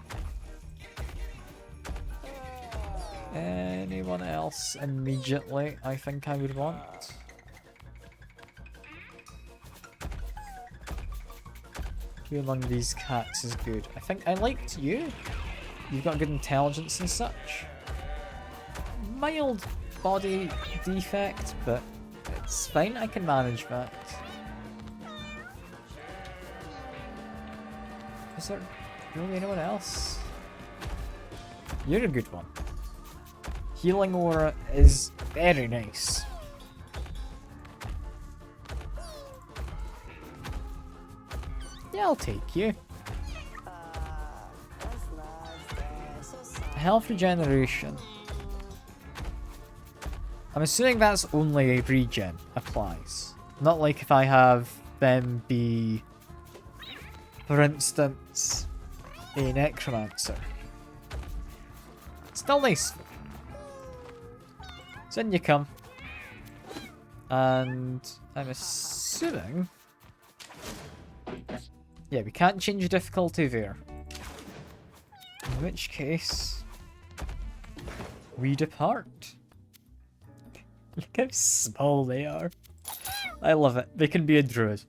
Anyone else immediately I think I would want? Who among these cats is good? I think I liked you. You've got good intelligence and such. Mild body defect, but it's fine. I can manage that. Is there really anyone else? You're a good one. Healing aura is very nice. Yeah, I'll take you. Health regeneration. I'm assuming that's only a regen applies. Not like if I have them be, for instance, a necromancer. Still nice. So in you come. And I'm assuming... Yeah, we can't change the difficulty there. In which case... we depart. Look how small they are. I love it. They can be a druid.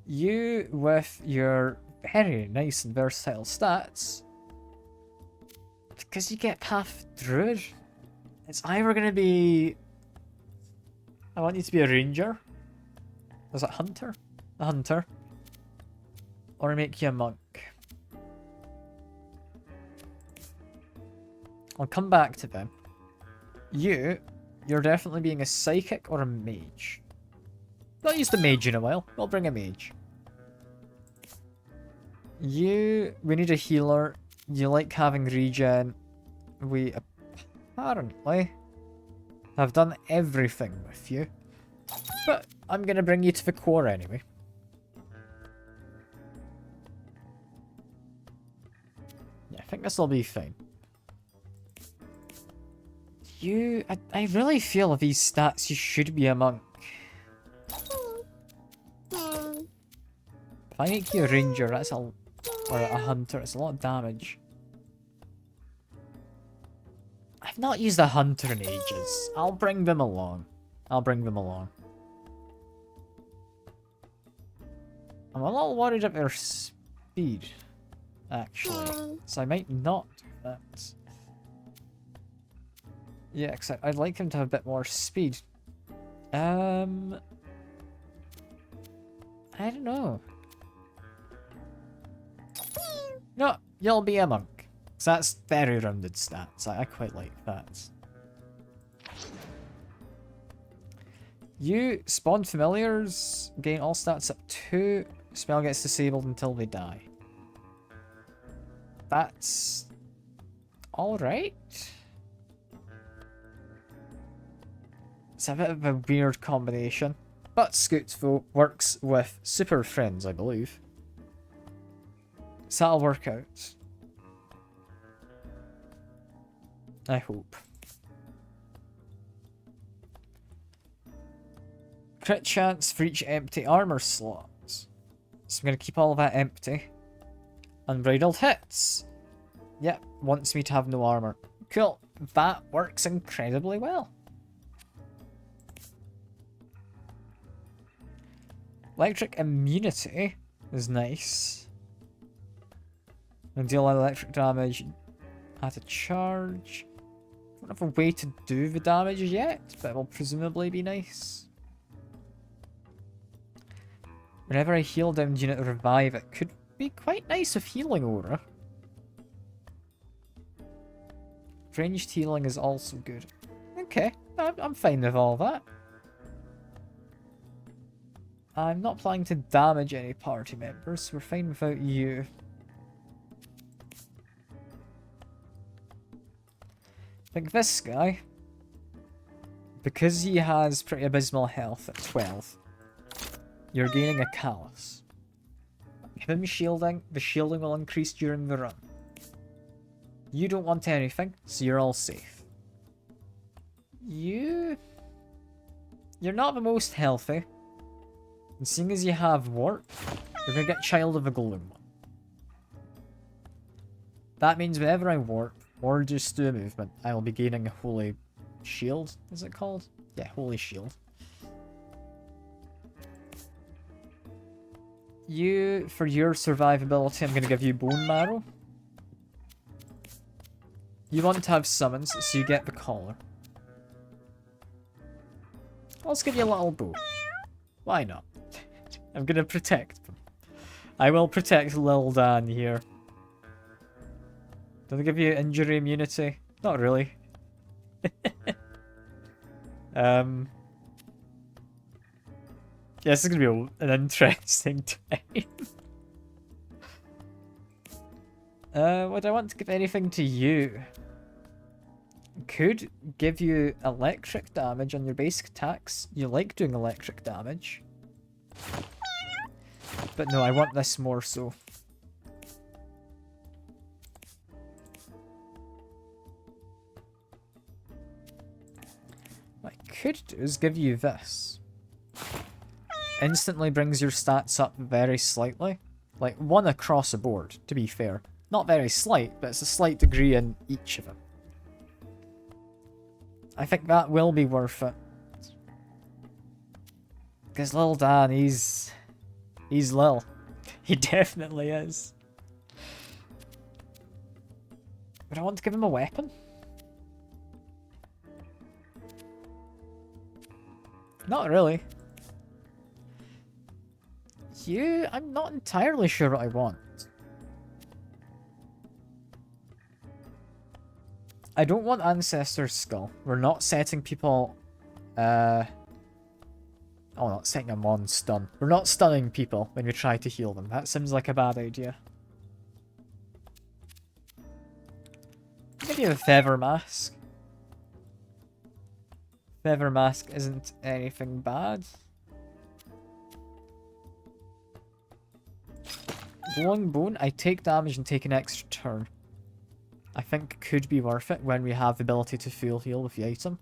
You, with your very nice and versatile stats, because you get path druid, it's either going to be... I want you to be a ranger. Was it hunter? A hunter. Or make you a monk. I'll come back to them. You're definitely being a psychic or a mage. Not used a mage in a while. We'll bring a mage. We need a healer. You like having regen. We apparently have done everything with you. But I'm going to bring you to the core anyway. Yeah, I think this will be fine. I really feel with these stats you should be a monk. If I make you a ranger, that's or a hunter, it's a lot of damage. I've not used a hunter in ages. I'll bring them along. I'm a little worried about their speed, actually. So I might not do that. Yeah, except I'd like him to have a bit more speed. I don't know. No, you'll be a monk. So that's very rounded stats. I quite like that. You spawn familiars, gain all stats up 2. Spell gets disabled until they die. That's alright. It's a bit of a weird combination. But Scootsville works with super friends, I believe. So that'll work out. I hope. Crit chance for each empty armor slot. So I'm going to keep all of that empty. Unbridled hits. Yep, wants me to have no armor. Cool. That works incredibly well. Electric immunity is nice. And deal electric damage at a charge. I don't have a way to do the damage yet, but it will presumably be nice. Whenever I heal down unit or revive, it could be quite nice with healing aura. Ranged healing is also good. Okay, I'm fine with all that. I'm not planning to damage any party members, so we're fine without you. Like this guy, because he has pretty abysmal health at 12, you're gaining a callus. Him shielding, the shielding will increase during the run. You don't want anything, so you're all safe. You're not the most healthy. And seeing as you have warp, you're gonna get Child of the Gloom. That means whenever I warp, or just do a movement, I will be gaining a Holy Shield, is it called? Yeah, Holy Shield. You, for your survivability, I'm going to give you Bone Marrow. You want to have summons, so you get the collar. Let's give you a little bow. Why not? I'm going to protect them. I will protect Lil Dan here. Don't they give you injury immunity? Not really. Yeah, this is going to be an interesting time. Would I want to give anything to you? Could give you electric damage on your basic attacks. You like doing electric damage. But no, I want this more so. What I could do is give you this. Instantly brings your stats up very slightly. Like, 1 across the board, to be fair. Not very slight, but it's a slight degree in each of them. I think that will be worth it. Because Lil Dan, he's Lil. He definitely is. Would I want to give him a weapon? Not really. You, I'm not entirely sure what I want. I don't want Ancestor's Skull. We're not setting people... Oh, not setting them on stun. We're not stunning people when we try to heal them. That seems like a bad idea. Maybe a Feather Mask. Feather Mask isn't anything bad. Glowing Bone, I take damage and take an extra turn. I think could be worth it when we have the ability to full heal with the item.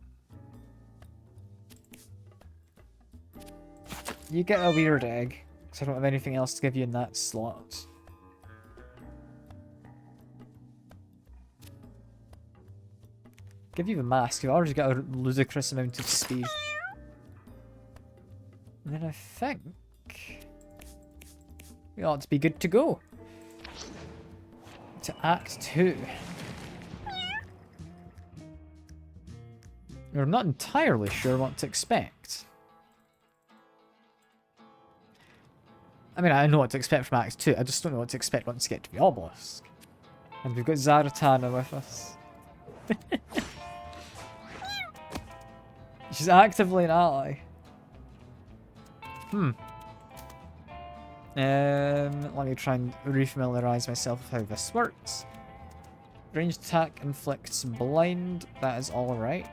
You get a weird egg, because I don't have anything else to give you in that slot. Give you the mask, you've already got a ludicrous amount of speed. And then I think we ought to be good to go. To Act 2. I'm not entirely sure what to expect. I mean, I know what to expect from Act 2, I just don't know what to expect once you get to the obelisk. And we've got Zaratana with us. She's actively an ally. Let me try and refamiliarize myself with how this works. Ranged attack inflicts blind. That is alright.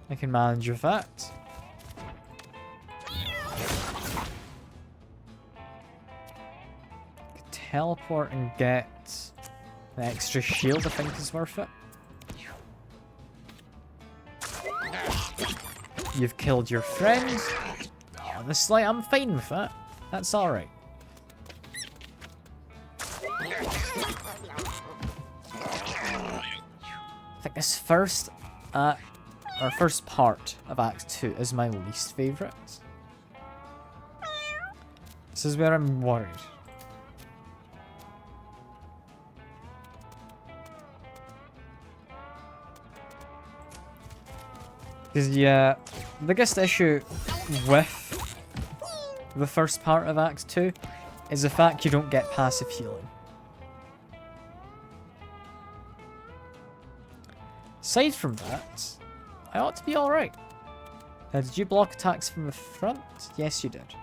I can manage with that. Teleport and get the extra shield, I think is worth it. You've killed your friend. Honestly, I'm fine with that. That's alright. I think this first part of Act 2 is my least favourite. This is where I'm worried. Because, yeah, the biggest issue with the first part of Act 2 is the fact you don't get passive healing. Aside from that, I ought to be alright. Did you block attacks from the front? Yes, you did.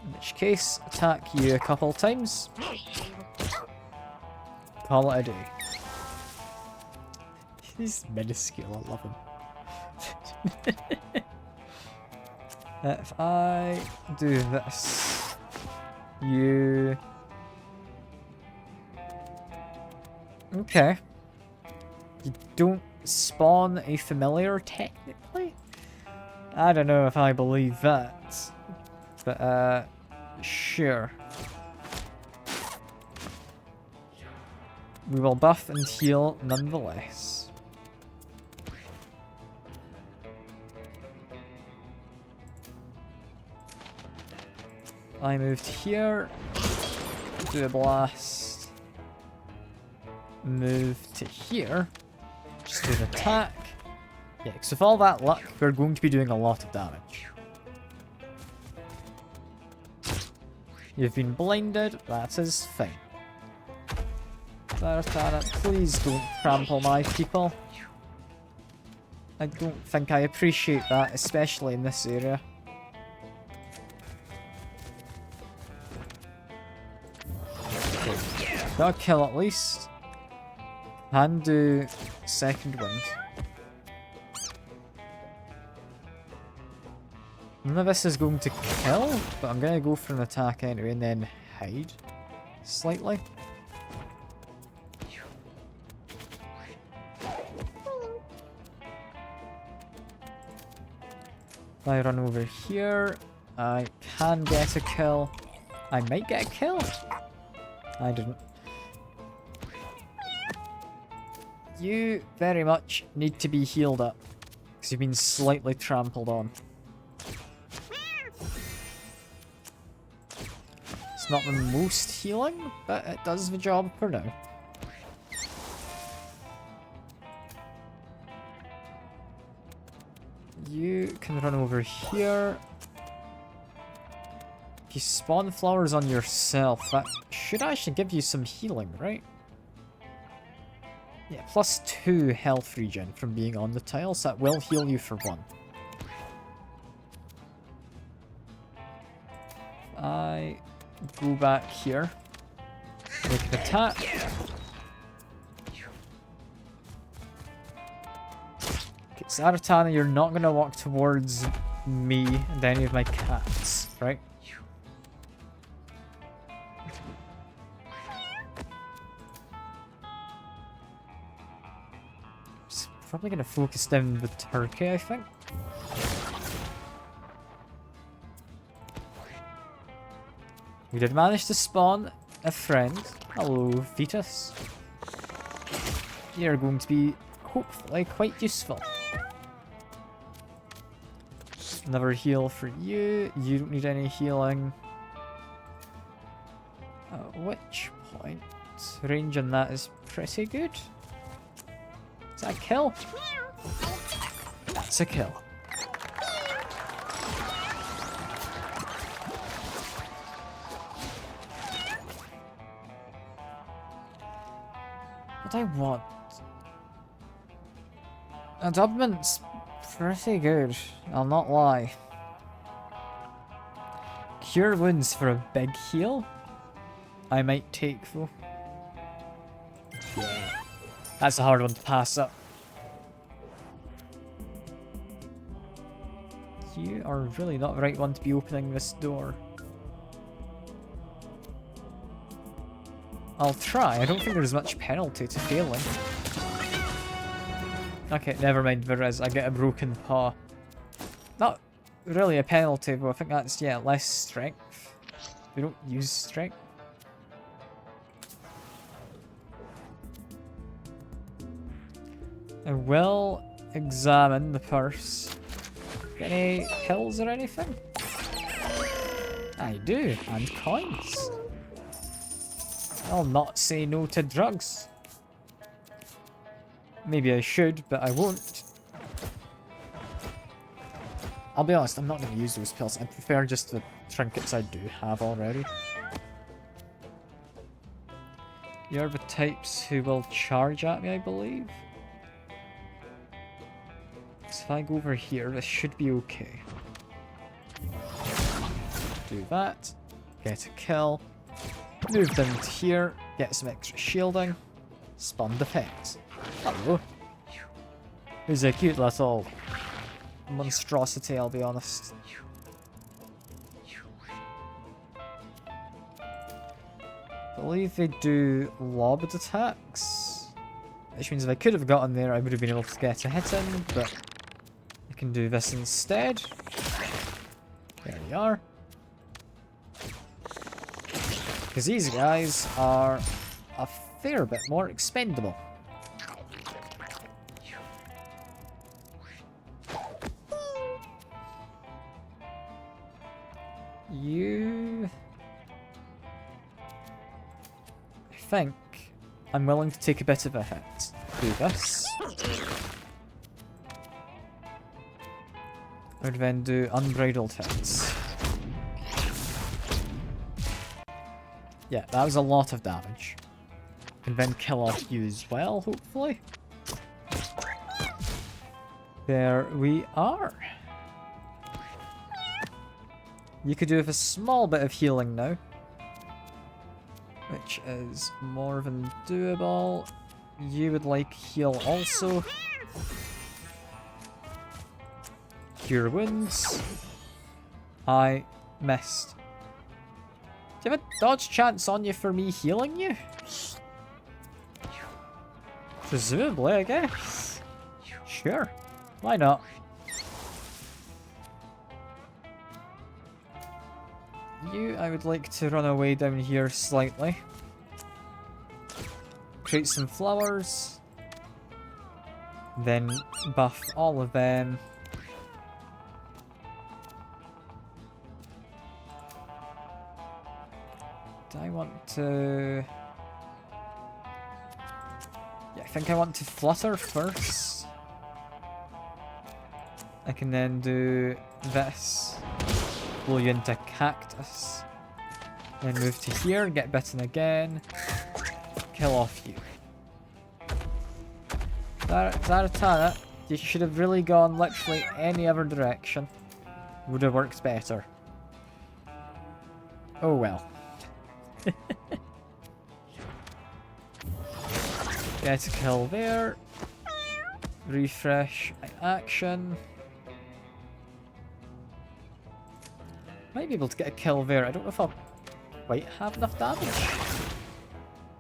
In which case, attack you a couple times. Call it a day. He's minuscule, I love him. If I do this, you... Okay. You don't spawn a familiar, technically? I don't know if I believe that. But, sure. We will buff and heal nonetheless. I moved here, do a blast, move to here, just do an attack. Yeah, because with all that luck, we're going to be doing a lot of damage. You've been blinded, that is fine. Zaratana, please don't trample my people. I don't think I appreciate that, especially in this area. Got a kill at least. And do second wind. None of this is going to kill, but I'm going to go for an attack anyway and then hide slightly. If I run over here, I can get a kill. I might get a kill. I didn't. You very much need to be healed up, because you've been slightly trampled on. It's not the most healing, but it does the job for now. You can run over here. If you spawn flowers on yourself, that should actually give you some healing, right? Yeah, +2 health regen from being on the tiles. That will heal you for 1. I go back here. Make an attack. Okay, Zaratana, you're not going to walk towards me and any of my cats, right? Probably going to focus down the turkey, I think. We did manage to spawn a friend. Hello, Fetus. You're going to be, hopefully, quite useful. Another heal for you. You don't need any healing. At which point, range on that is pretty good. Is that a kill? That's a kill. What I want? Adubment's pretty good, I'll not lie. Cure wounds for a big heal? I might take though. Yeah. That's a hard one to pass up. You are really not the right one to be opening this door. I'll try. I don't think there's much penalty to failing. Okay, never mind, there is. I get a broken paw. Not really a penalty, but I think that's, yeah, less strength. We don't use strength. I will examine the purse. Got any pills or anything? I do, and coins. I'll not say no to drugs. Maybe I should, but I won't. I'll be honest, I'm not going to use those pills. I prefer just the trinkets I do have already. You're the types who will charge at me, I believe. So if I go over here, this should be okay. Do that. Get a kill. Move down to here. Get some extra shielding. Spawn the pet. Hello. Who's a cute little monstrosity, I'll be honest. I believe they do lobbed attacks. Which means if I could have gotten there, I would have been able to get a hit in, but I can do this instead. There we are. Because these guys are a fair bit more expendable. You... I think I'm willing to take a bit of a hit. Do this. I would then do unbridled hits. Yeah, that was a lot of damage. And then kill off you as well, hopefully. There we are. You could do with a small bit of healing now. Which is more than doable. You would like heal also. Cure wounds. I missed. Do you have a dodge chance on you for me healing you? Presumably, I guess. Sure. Why not? You, I would like to run away down here slightly. Create some flowers. Then buff all of them. Do I want to... Yeah, I think I want to flutter first. I can then do this. Blow you into cactus. Then move to here, get bitten again. Kill off you. Zaratana, you should have really gone literally any other direction. Would have worked better. Oh well. Get a kill there. Refresh my action. Might be able to get a kill there. I don't know if I'll quite have enough damage.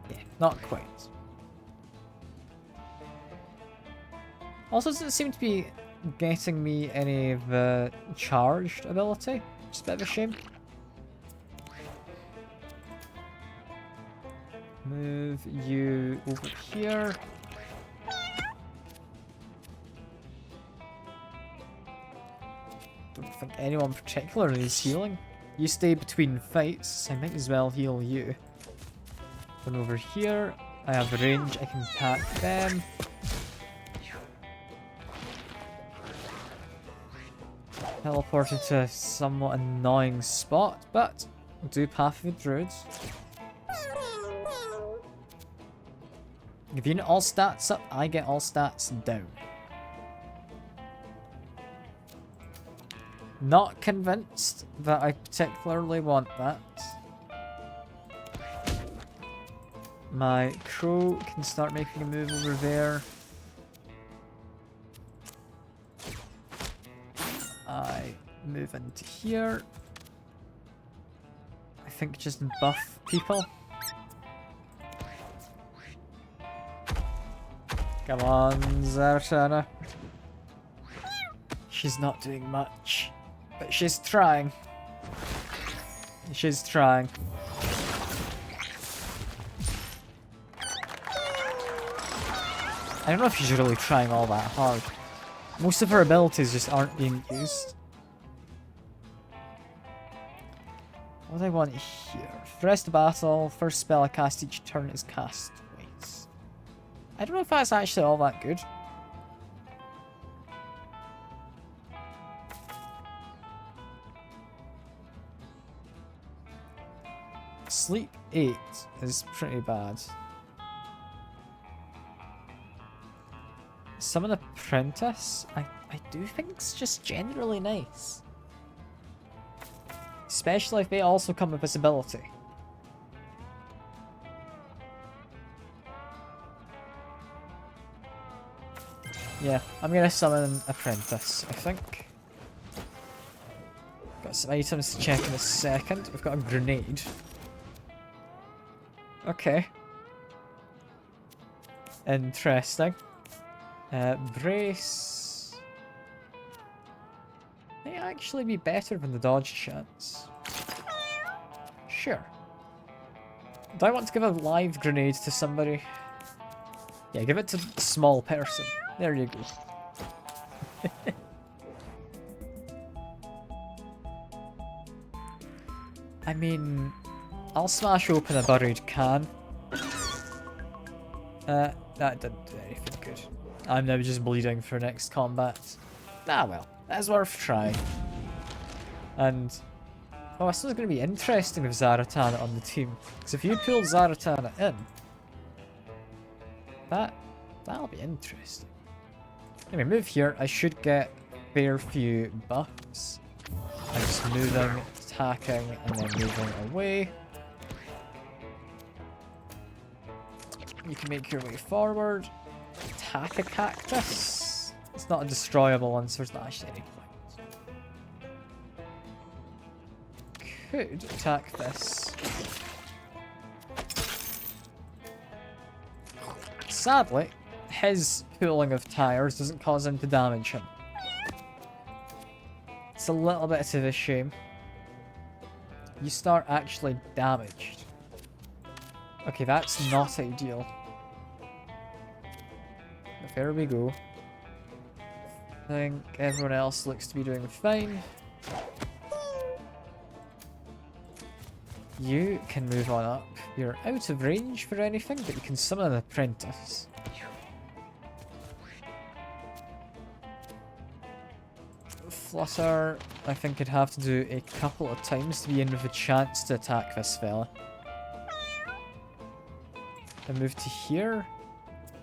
Yeah, not quite. Also, doesn't seem to be getting me any of the charged ability. Just a bit of a shame. Move you over here. Don't think anyone particular is healing. You stay between fights, I might as well heal you. Then over here, I have range, I can attack them. Teleported to a somewhat annoying spot, but we'll do Path of the Druids. If unit all stats up, I get all stats down. Not convinced that I particularly want that. My crow can start making a move over there. I move into here. I think just buff people. Come on, Zaratana. She's not doing much, but she's trying. She's trying. I don't know if she's really trying all that hard. Most of her abilities just aren't being used. What do I want here? For the rest of the battle, first spell I cast each turn is cast twice. I don't know if that's actually all that good. Sleep 8 is pretty bad. Summon Apprentice, I do think it's just generally nice. Especially if they also come with this ability. Yeah, I'm gonna summon Apprentice, I think. Got some items to check in a second. We've got a grenade. Okay. Interesting. Brace. May actually be better than the dodge chance. Sure. Do I want to give a live grenade to somebody? Yeah, give it to a small person. There you go. I mean, I'll smash open a buried can. That didn't do anything good. I'm now just bleeding for next combat. Ah well, that's worth trying. And oh, this is going to be interesting with Zaratana on the team. Because if you pull Zaratana in, that'll be interesting. Anyway, move here. I should get a fair few buffs. I'm just moving, attacking, and then moving away. You can make your way forward. Attack a cactus. It's not a destroyable one, so there's not actually any point. Could attack this. Sadly, his pulling of tires doesn't cause him to damage him. It's a little bit of a shame. You start actually damaged. Okay, that's not ideal. But there we go. I think everyone else looks to be doing fine. You can move on up. You're out of range for anything, but you can summon an apprentice. Flutter, I think I'd have to do a couple of times to be in with a chance to attack this fella. I move to here,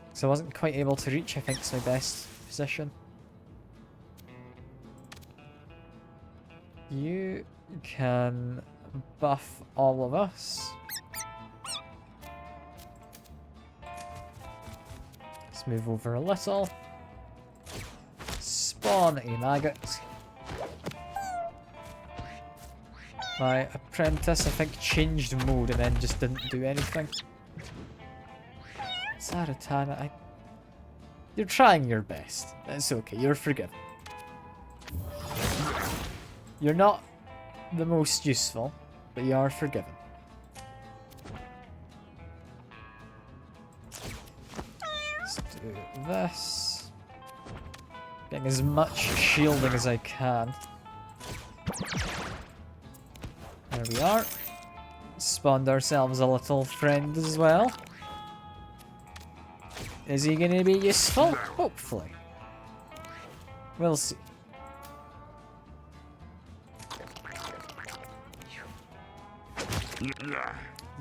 because I wasn't quite able to reach, I think it's my best position. You can buff all of us. Let's move over a little. Spawn a maggot. My apprentice, I think, changed mode and then just didn't do anything. Zaratana, you're trying your best. It's okay, you're forgiven. You're not the most useful, but you are forgiven. Let's do this. Getting as much shielding as I can. There we are. Spawned ourselves a little friend as well. Is he going to be useful? Hopefully. We'll see.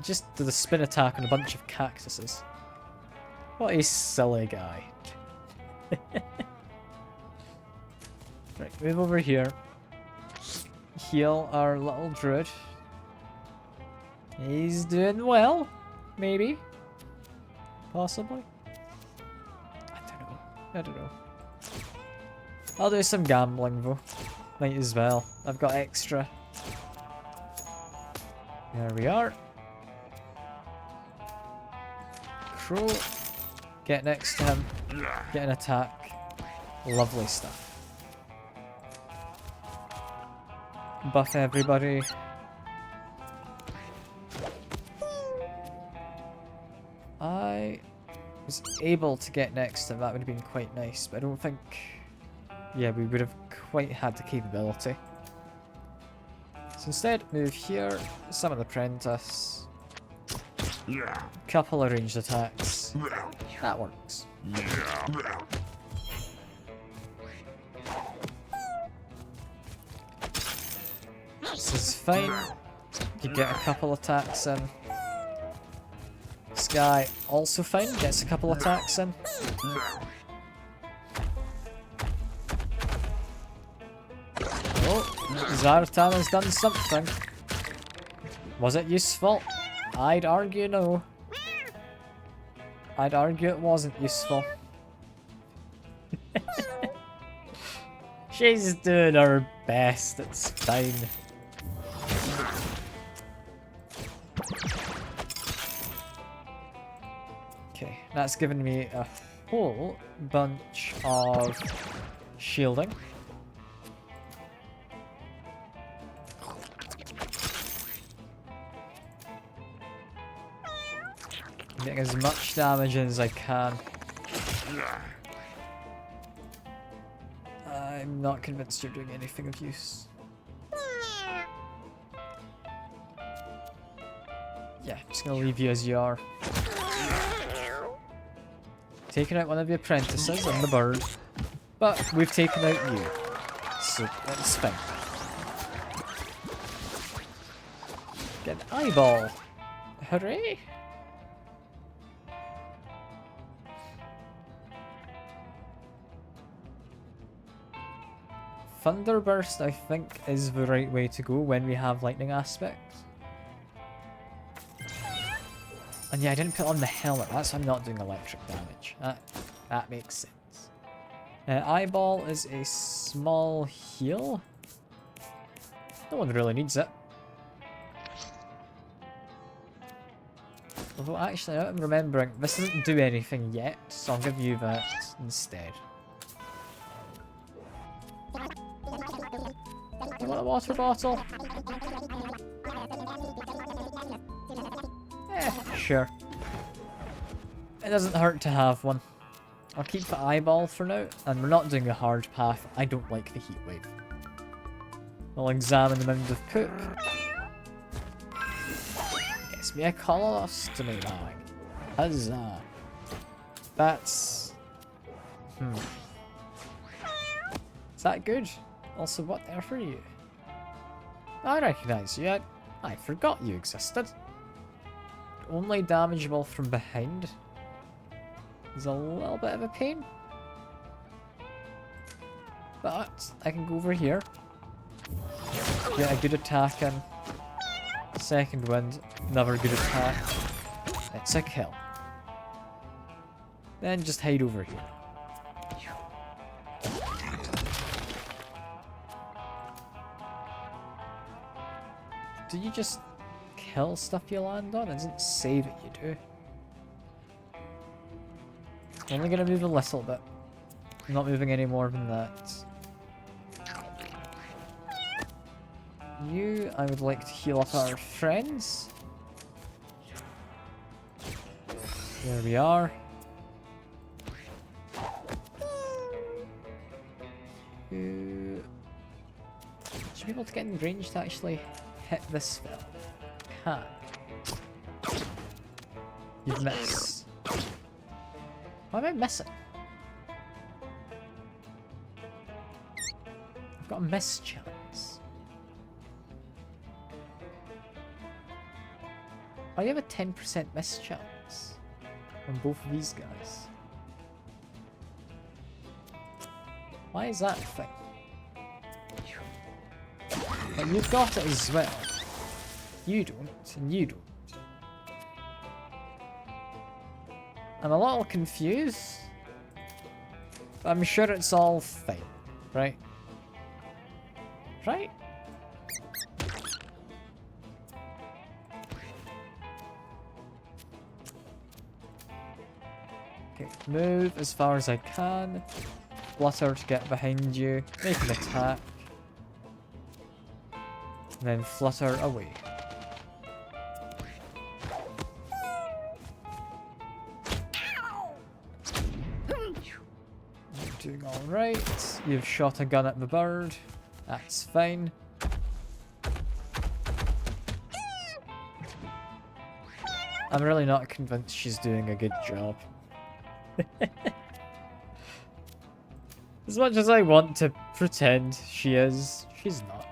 Just do the spin attack on a bunch of cactuses. What a silly guy. Right, move over here. Heal our little druid. He's doing well. Maybe. Possibly. I don't know. I'll do some gambling though. Might as well. I've got extra. There we are. Crow. Get next to him. Get an attack. Lovely stuff. Buff everybody. I was able to get next to him. That would have been quite nice, but I don't think... Yeah, we would have quite had the capability. So instead, move here, summon the apprentice. Couple of ranged attacks. That works. This is fine. You get a couple attacks in. This guy also fine, gets a couple attacks in. Oh, Zaratana's done something. Was it useful? I'd argue no. I'd argue it wasn't useful. She's doing her best, it's fine. Okay, that's given me a whole bunch of shielding. Getting as much damage in as I can. I'm not convinced you're doing anything of use. Yeah, just gonna leave you as you are. Taken out one of the apprentices and the bird, but we've taken out you, so that's fine. Get an eyeball. Hooray! Thunderburst, I think, is the right way to go when we have lightning aspects. And yeah, I didn't put on the helmet, that's why I'm not doing electric damage. That makes sense. Eyeball is a small heal. No one really needs it. Although actually, now I'm remembering, this doesn't do anything yet, so I'll give you that instead. You want a water bottle? Sure. It doesn't hurt to have one. I'll keep the eyeball for now, and we're not doing a hard path. I don't like the heat wave. We'll examine the mound of poop. Gets me a colostomy bag. Huzzah. That's... Is that good? Also, what there for you? I recognise you. I forgot you existed. Only damageable from behind is a little bit of a pain. But I can go over here. Get a good attack in. Second wind, another good attack. It's a kill. Then just hide over here. Do you just kill stuff you land on? It doesn't say that you do. I'm only gonna move a little bit. I'm not moving any more than that. You, I would like to heal up our friends. There we are. You should be able to get in range to actually hit this spell. Can't. You've missed. Why am I missing? I've got a miss chance. Oh, you have a 10% miss chance. on both of these guys. Why is that a thing? But you've got it as well. You don't, and you don't. I'm a little confused. But I'm sure it's all fine, right? Right? Okay, move as far as I can. Flutter to get behind you. Make an attack. And then flutter away. You're doing alright. You've shot a gun at the bird. That's fine. I'm really not convinced she's doing a good job. As much as I want to pretend she is, she's not.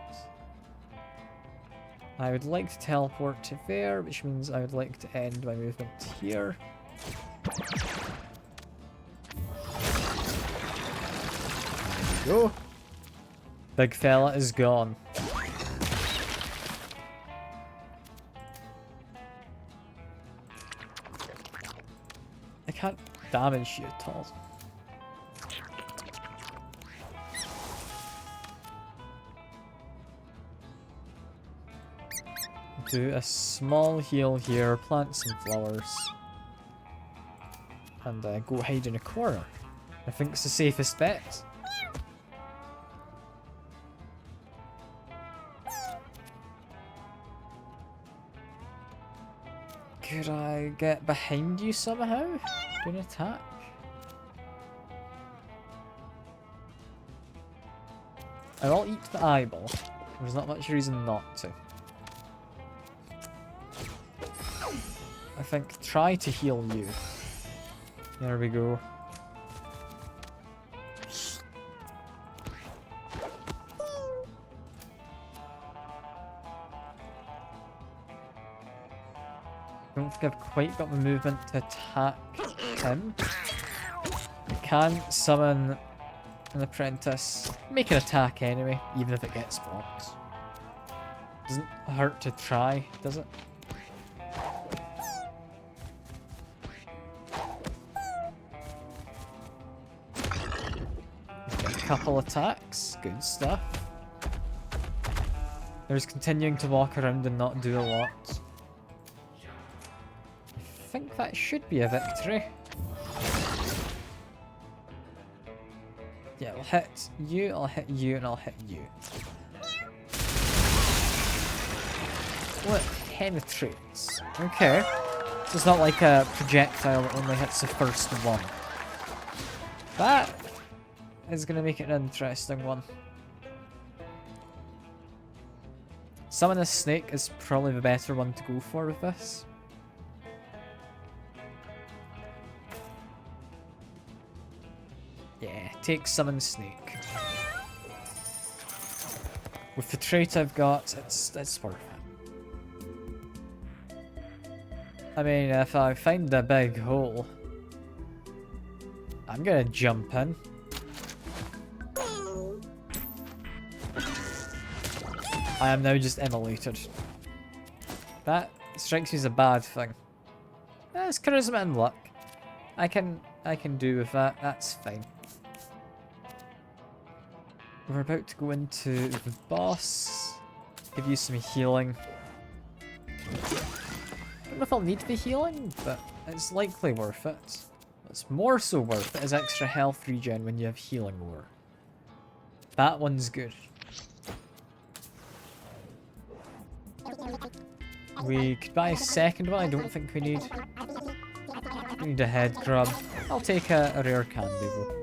I would like to teleport to there, which means I would like to end my movement here. There we go. Big fella is gone. I can't damage you at all. Do a small heal here, plant some flowers, and go hide in a corner. I think it's the safest bet. Could I get behind you somehow? Do an attack? I will eat the eyeball. There's not much reason not to. I think try to heal you. There we go. I don't think I've quite got the movement to attack him. I can summon an apprentice. Make an attack anyway, even if it gets blocked. Doesn't hurt to try, does it? Couple attacks, good stuff. There's continuing to walk around and not do a lot. I think that should be a victory. Yeah, I'll hit you, and I'll hit you. What penetrates? Okay. So it's not like a projectile that only hits the first one. That is going to make it an interesting one. Summon a snake is probably the better one to go for with this. Yeah, take summon snake. With the trait I've got, it's worth it. I mean, if I find a big hole, I'm gonna jump in. I am now just immolated. That strikes me as a bad thing. It's charisma and luck. I can do with that. That's fine. We're about to go into the boss. Give you some healing. I don't know if I'll need the healing, but it's likely worth it. What's more so worth it is extra health regen when you have healing lore. That one's good. We could buy a second one. I don't think we need. We need a head grub. I'll take a rare candy though.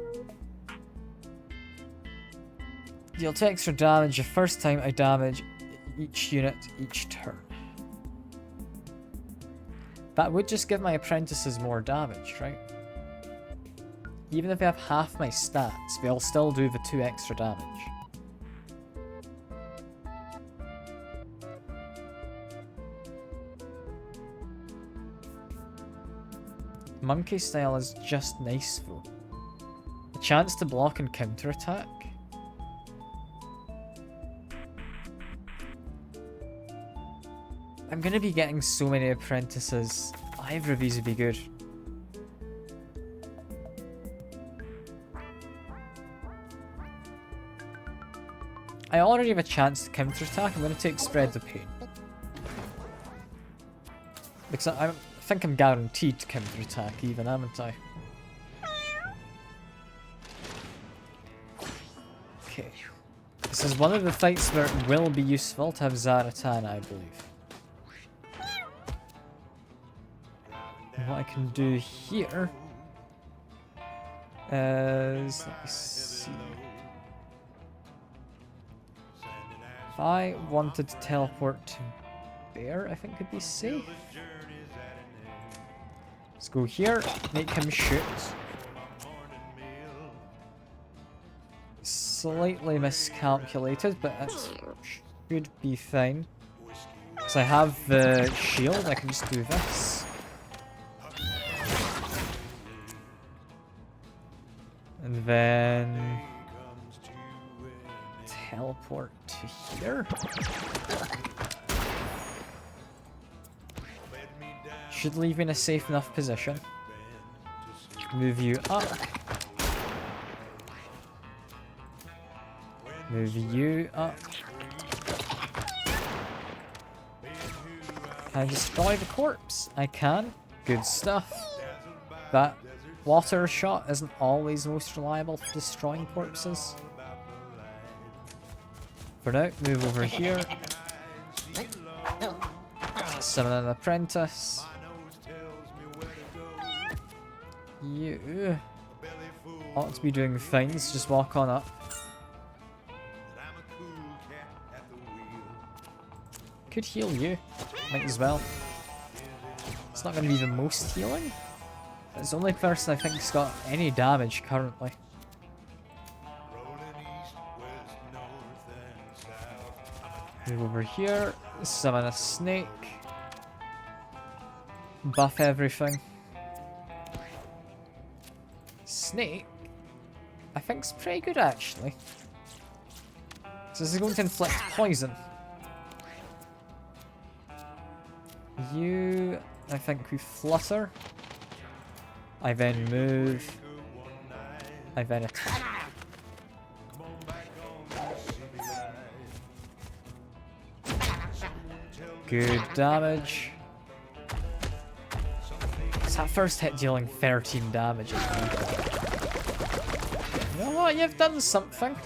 Deal 2 extra damage the first time I damage each unit each turn. That would just give my apprentices more damage, right? Even if they have half my stats, they'll still do the 2 extra damage. Monkey style is just nice though. A chance to block and counter attack. I'm gonna be getting so many apprentices. Either of these would be good. I already have a chance to counter attack. I'm gonna take Spread the Pain. Because I think I'm guaranteed to counter attack even, haven't I? Okay. This is one of the fights where it will be useful to have Zaratan, I believe. And what I can do here is, let me see. If I wanted to teleport to Bear, I think would be safe. Let's go here, make him shoot. Slightly miscalculated, but it should be fine. Because I have the shield, I can just do this. And then teleport to here. Should leave me in a safe enough position. Move you up. Move you up. Can I destroy the corpse? I can. Good stuff. That water shot isn't always most reliable for destroying corpses. For now, move over here. Summon an apprentice. You ought to be doing things, just walk on up. Could heal you, might as well. It's not going to be the most healing. It's the only person I think's got any damage currently. Move over here, summon a snake. Buff everything. Snake, I think's pretty good actually. So this is going to inflict poison. You, I think we flutter. I then move. I then attack. Good damage. So that first hit dealing 13 damage. You know what? You've done something.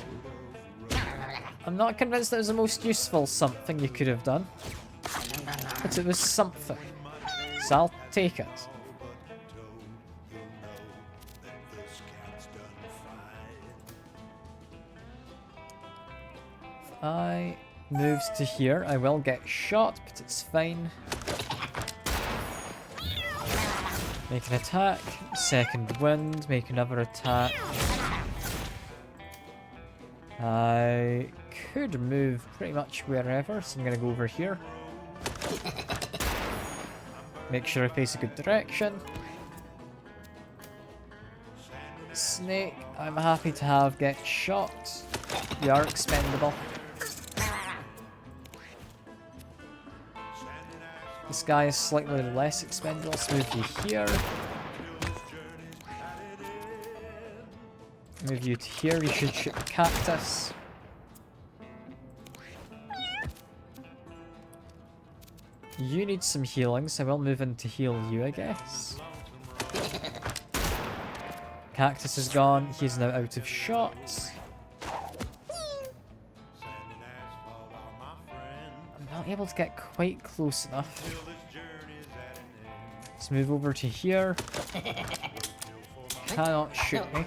I'm not convinced that was the most useful something you could have done. But it was something. So I'll take it. If I move to here, I will get shot, but it's fine. Make an attack, second wind, make another attack. I could move pretty much wherever, so I'm going to go over here. Make sure I face a good direction. Snake, I'm happy to have get shot. You are expendable. This guy is slightly less expendable. Let's move you here. Move you to here. You should shoot the cactus. You need some healing, so I will move in to heal you, I guess. Cactus is gone. He's now out of shots. I'm not able to get quite close enough. Let's move over to here. Cannot shoot me.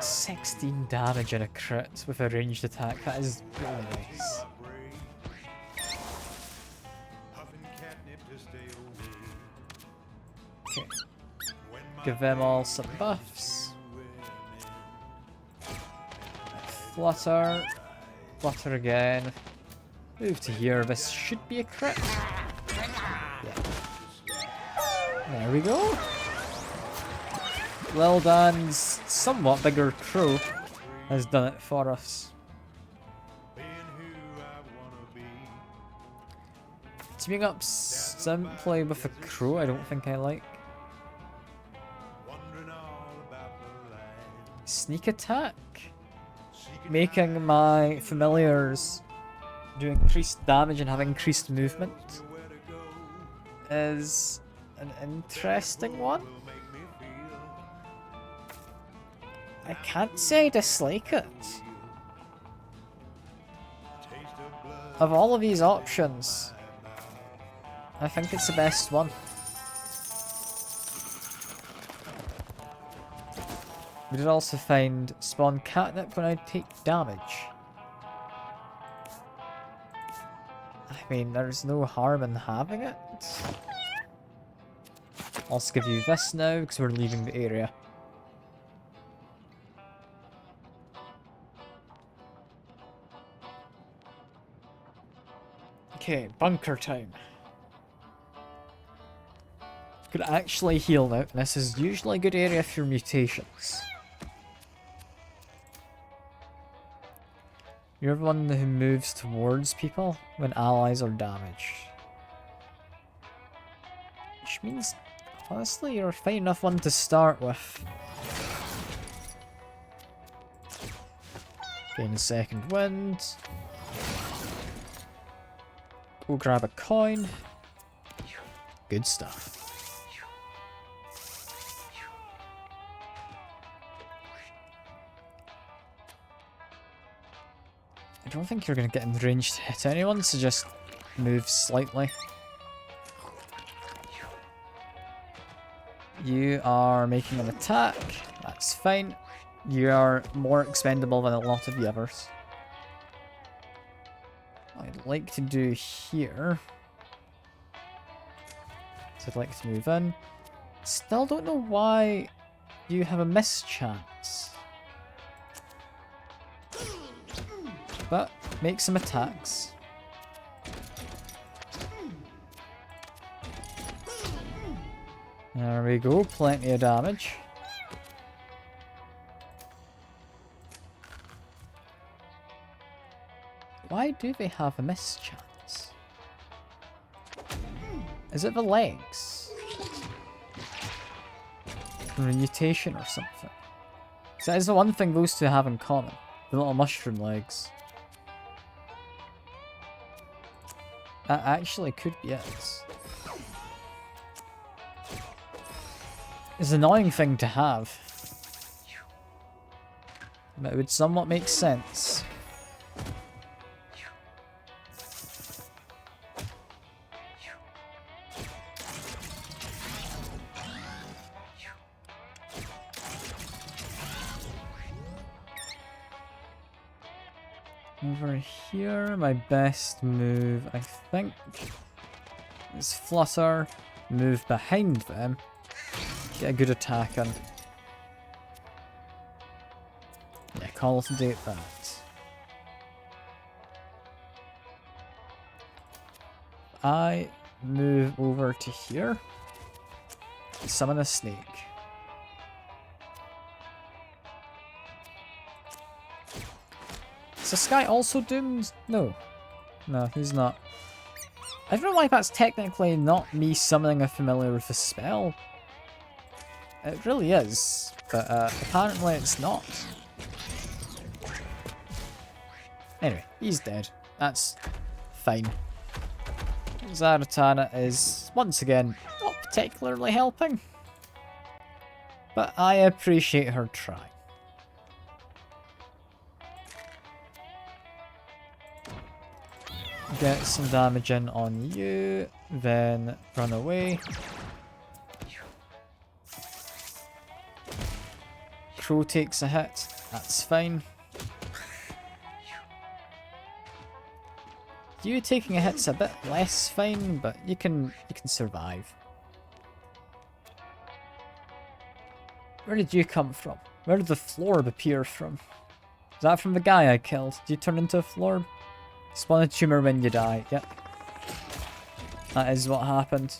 16 damage and a crit with a ranged attack. That is really nice. Okay. Give them all some buffs. Flutter. Flutter again. Move to here. This should be a crit. Yeah. There we go. Lil Dan's somewhat bigger crew has done it for us. Teaming up simply with a crew, I don't think I like. Sneak attack. Making my familiars do increased damage and have increased movement is an interesting one. I can't say I dislike it. Of all of these options, I think it's the best one. We did also find spawn catnip when I take damage. I mean, there's no harm in having it. I'll just give you this now because we're leaving the area. Okay, bunker time. Could actually heal now. This is usually a good area for mutations. You're the one who moves towards people when allies are damaged. Which means, honestly, you're a fine enough one to start with. Gain a second wind. Go grab a coin. Good stuff. I don't think you're going to get in range to hit anyone, so just move slightly. You are making an attack. That's fine. You are more expendable than a lot of the others. What I'd like to do here... So I'd like to move in. Still don't know why you have a mischance. But make some attacks. There we go, plenty of damage. Why do they have a mischance? Is it the legs? Or a mutation or something? Because that is the one thing those two have in common. The little mushroom legs. That actually could be it. It's an annoying thing to have. But it would somewhat make sense. Over here, my best move, I think, is flutter, move behind them, get a good attack on. Yeah, call to date that. I move over to here, summon a snake. Is this guy also doomed? No. No, he's not. I don't know why that's technically not me summoning a familiar with a spell. It really is, but apparently it's not. Anyway, he's dead. That's fine. Zaratana is, once again, not particularly helping. But I appreciate her try. Get some damage in on you, then run away. Crow takes a hit, that's fine. You taking a hit's a bit less fine, but you can survive. Where did you come from? Where did the florb appear from? Is that from the guy I killed? Did you turn into a florb? Spawn a tumor when you die, yep. That is what happened.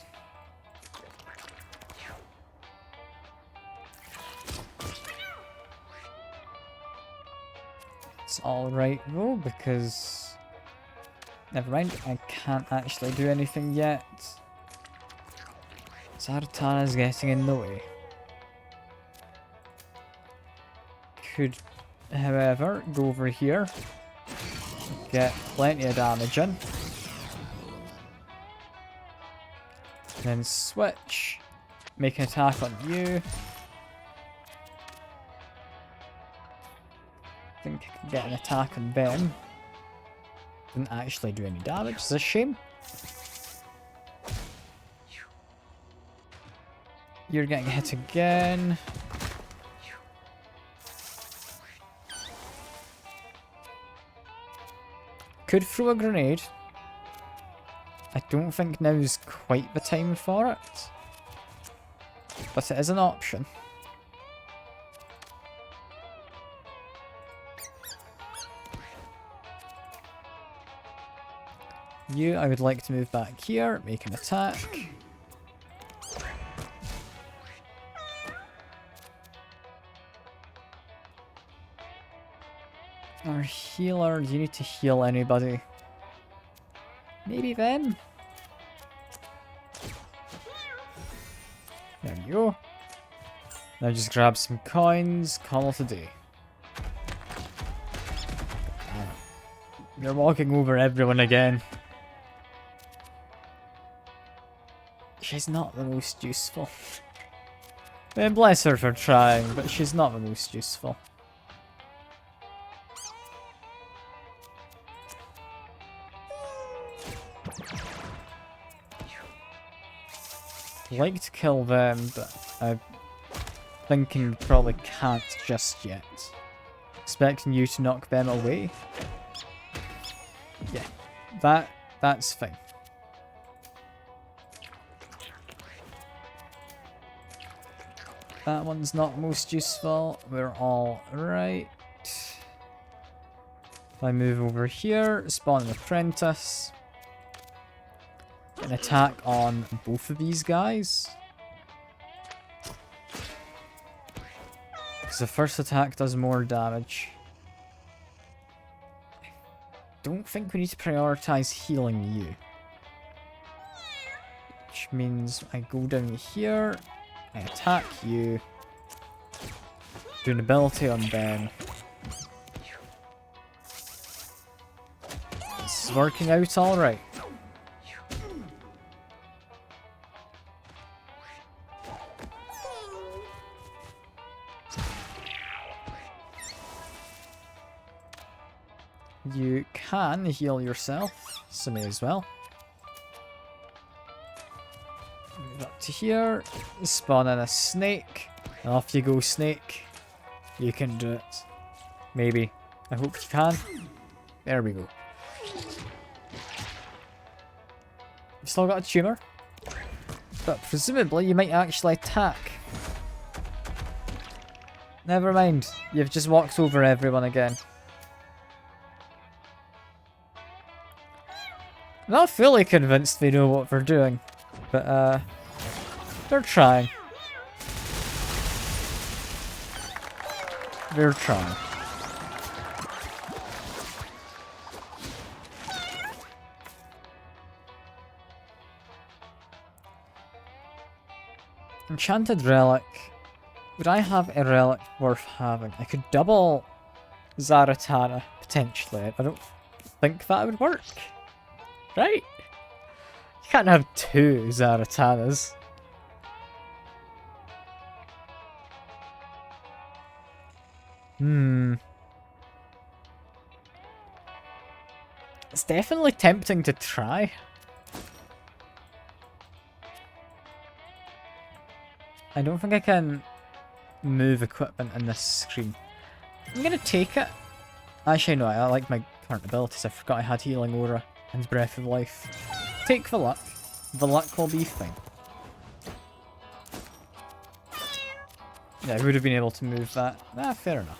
alright though, because... Never mind, I can't actually do anything yet. Zaratana's getting in the way. Could, however, go over here. Get plenty of damage in. Then switch. Make an attack on you. I think I can get an attack on them. Didn't actually do any damage. It's a shame. You're getting hit again. Could throw a grenade. I don't think now's quite the time for it. But it is an option. You, I would like to move back here, make an attack. Our healer, do you need to heal anybody? Maybe them? There you go. Now just grab some coins, call it a day. You're walking over everyone again. She's not the most useful. And bless her for trying, but she's not the most useful. I'd like to kill them, but I'm thinking you probably can't just yet. Expecting you to knock them away. Yeah, that's fine. That one's not most useful. We're all right. If I move over here, spawn an apprentice. An attack on both of these guys. Because the first attack does more damage. Don't think we need to prioritize healing you. Which means I go down here, I attack you, do an ability on them. This is working out alright. You can heal yourself, so may as well. Move up to here, spawn in a snake, and off you go, snake. You can do it. Maybe. I hope you can. There we go. You've still got a tumour, but presumably you might actually attack. Never mind, you've just walked over everyone again. Not fully convinced they know what they're doing, but they're trying. They're trying. Enchanted relic. Would I have a relic worth having? I could double Zaratana, potentially. I don't think that would work. Right? You can't have two Zaratanas. It's definitely tempting to try. I don't think I can move equipment in this screen. I'm gonna take it. Actually, no, I like my current abilities. I forgot I had Healing Aura and Breath of Life. Take the luck. The luck will be fine. Yeah, I would have been able to move that. Ah, fair enough.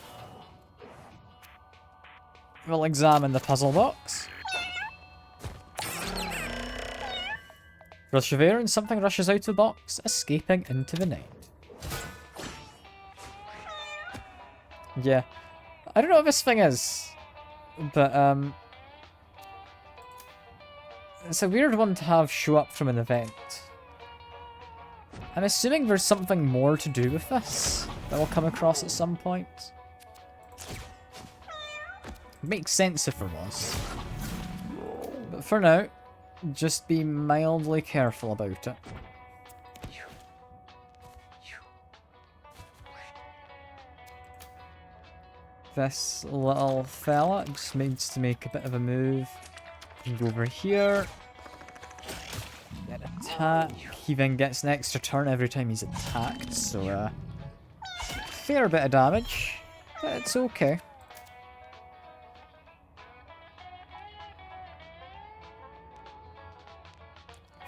We'll examine the puzzle box. Rush of air and something rushes out of the box, escaping into the night. Yeah. I don't know what this thing is. But, it's a weird one to have show up from an event. I'm assuming there's something more to do with this that we'll come across at some point. Makes sense if there was. But for now, just be mildly careful about it. This little fella just needs to make a bit of a move. You can go over here. Get attack. He then gets an extra turn every time he's attacked, so fair bit of damage, but it's okay.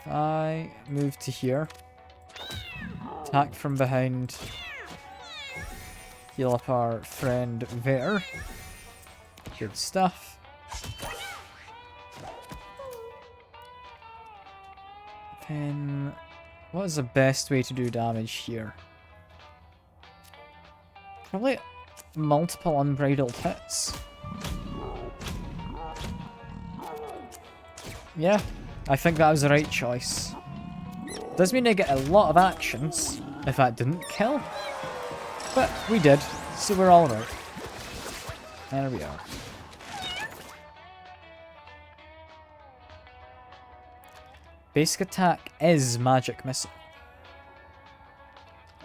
If I move to here, attack from behind, heal up our friend there. Good stuff. Then, what is the best way to do damage here? Probably multiple unbridled hits. Yeah, I think that was the right choice. Does mean I get a lot of actions if that didn't kill. But we did, so we're alright. There we are. Basic attack is magic missile.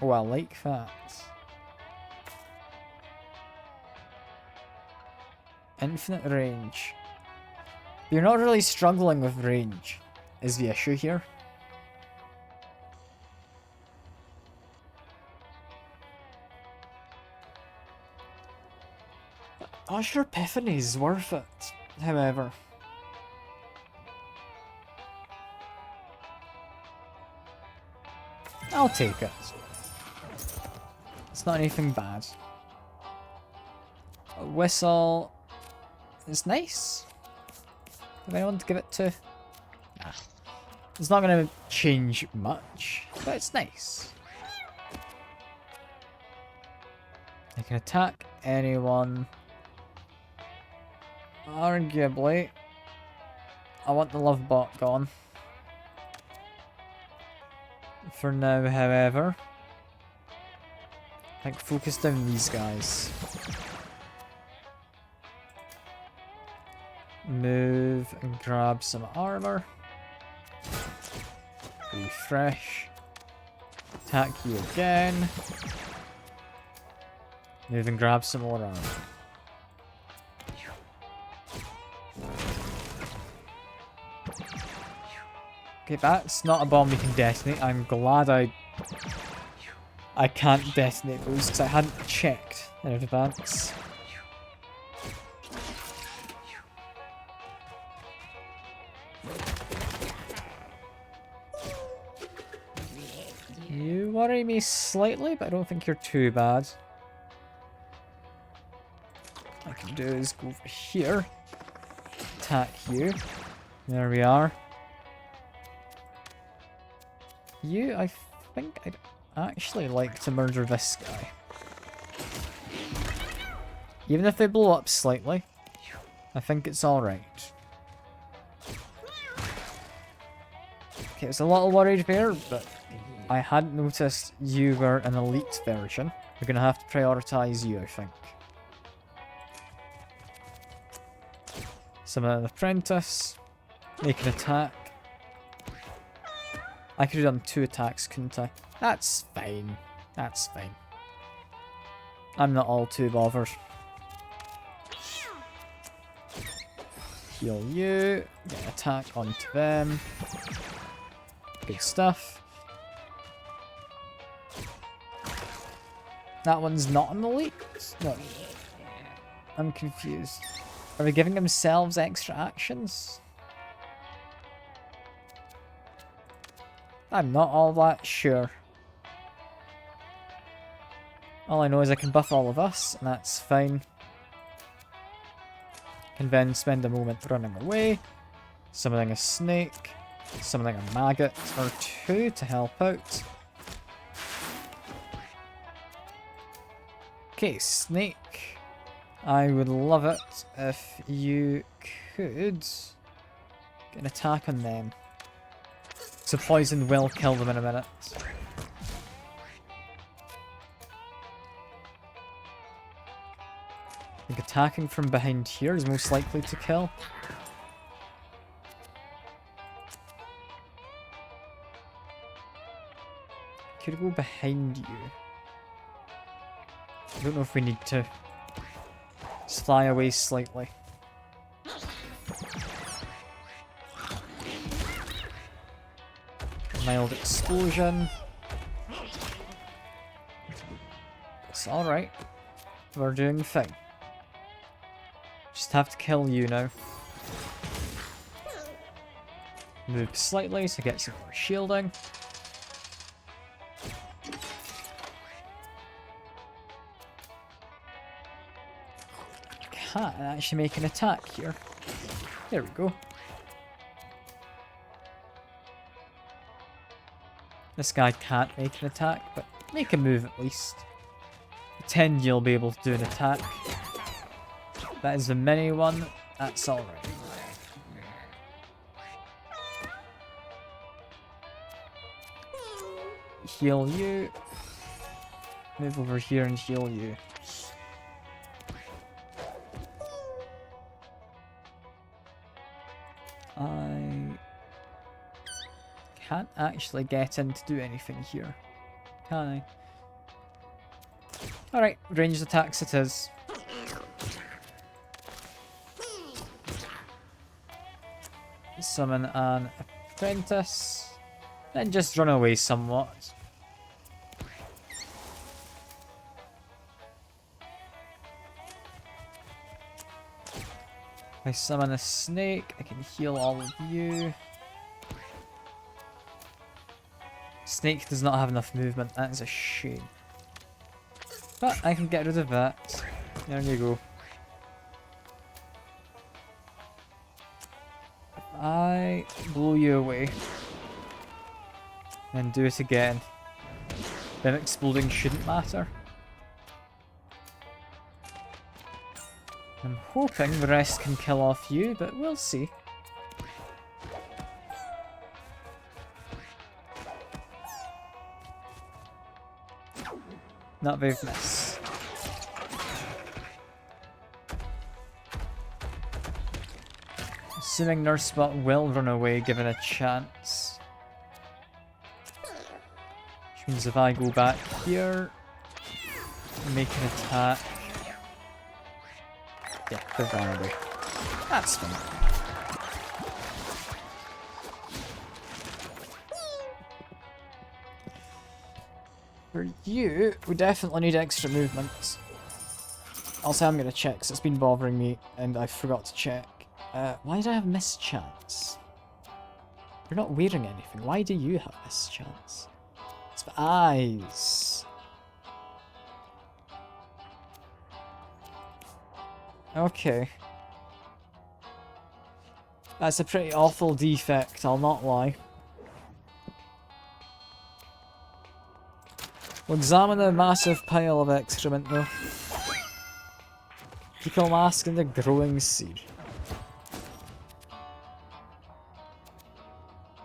Oh, I like that. Infinite range. You're not really struggling with range, is the issue here. Usher Epiphany is worth it, however. I'll take it. It's not anything bad. A whistle is nice. Do I want to give it to? Nah. It's not going to change much, but it's nice. I can attack anyone. Arguably, I want the love bot gone. For now, however, I think focus down these guys. Move and grab some armor. Refresh. Attack you again. Move and grab some more armor. Okay, that's not a bomb we can detonate. I'm glad I can't detonate those because I hadn't checked in advance. You worry me slightly, but I don't think you're too bad. What I can do is go over here, attack you. There we are. You, I think I'd actually like to murder this guy. Even if they blow up slightly, I think it's alright. Okay, I was a little worried there, but I hadn't noticed you were an elite version. We're gonna have to prioritize you, I think. Summon an apprentice. Make an attack. I could have done 2 attacks, couldn't I? That's fine. That's fine. I'm not all too bothered. Heal you. Get an attack onto them. Good stuff. That one's not an elite? No. I'm confused. Are they giving themselves extra actions? I'm not all that sure. All I know is I can buff all of us, and that's fine. Can then spend a moment running away, summoning a snake, summoning a maggot or 2 to help out. Okay, snake. I would love it if you could get an attack on them. So poison will kill them in a minute. I think attacking from behind here is most likely to kill. Could go behind you. I don't know if we need to. Just fly away slightly. Mild explosion. It's alright. We're doing fine. Just have to kill you now. Move slightly to get some more shielding. Can't actually make an attack here. There we go. This guy can't make an attack, but make a move at least. Pretend you'll be able to do an attack. That is the mini one. That's alright. Heal you. Move over here and heal you. I can't actually get in to do anything here, can I? Alright, ranged attacks it is. Summon an apprentice. Then just run away somewhat. If I summon a snake, I can heal all of you. Snake does not have enough movement, that is a shame. But I can get rid of that. There you go. If I blow you away, and do it again, then exploding shouldn't matter. I'm hoping the rest can kill off you, but we'll see. Not very nice. Assuming Nursebot will run away given a chance. Which means if I go back here, make an attack. Yeah, they've run away. That's fine. For you, we definitely need extra movement. Also, I'm going to check, because it's been bothering me, and I forgot to check. Why do I have mischance? You're not wearing anything. Why do you have mischance? It's for eyes. Okay. That's a pretty awful defect, I'll not lie. We'll examine the massive pile of excrement though. Fecal mask and the growing seed.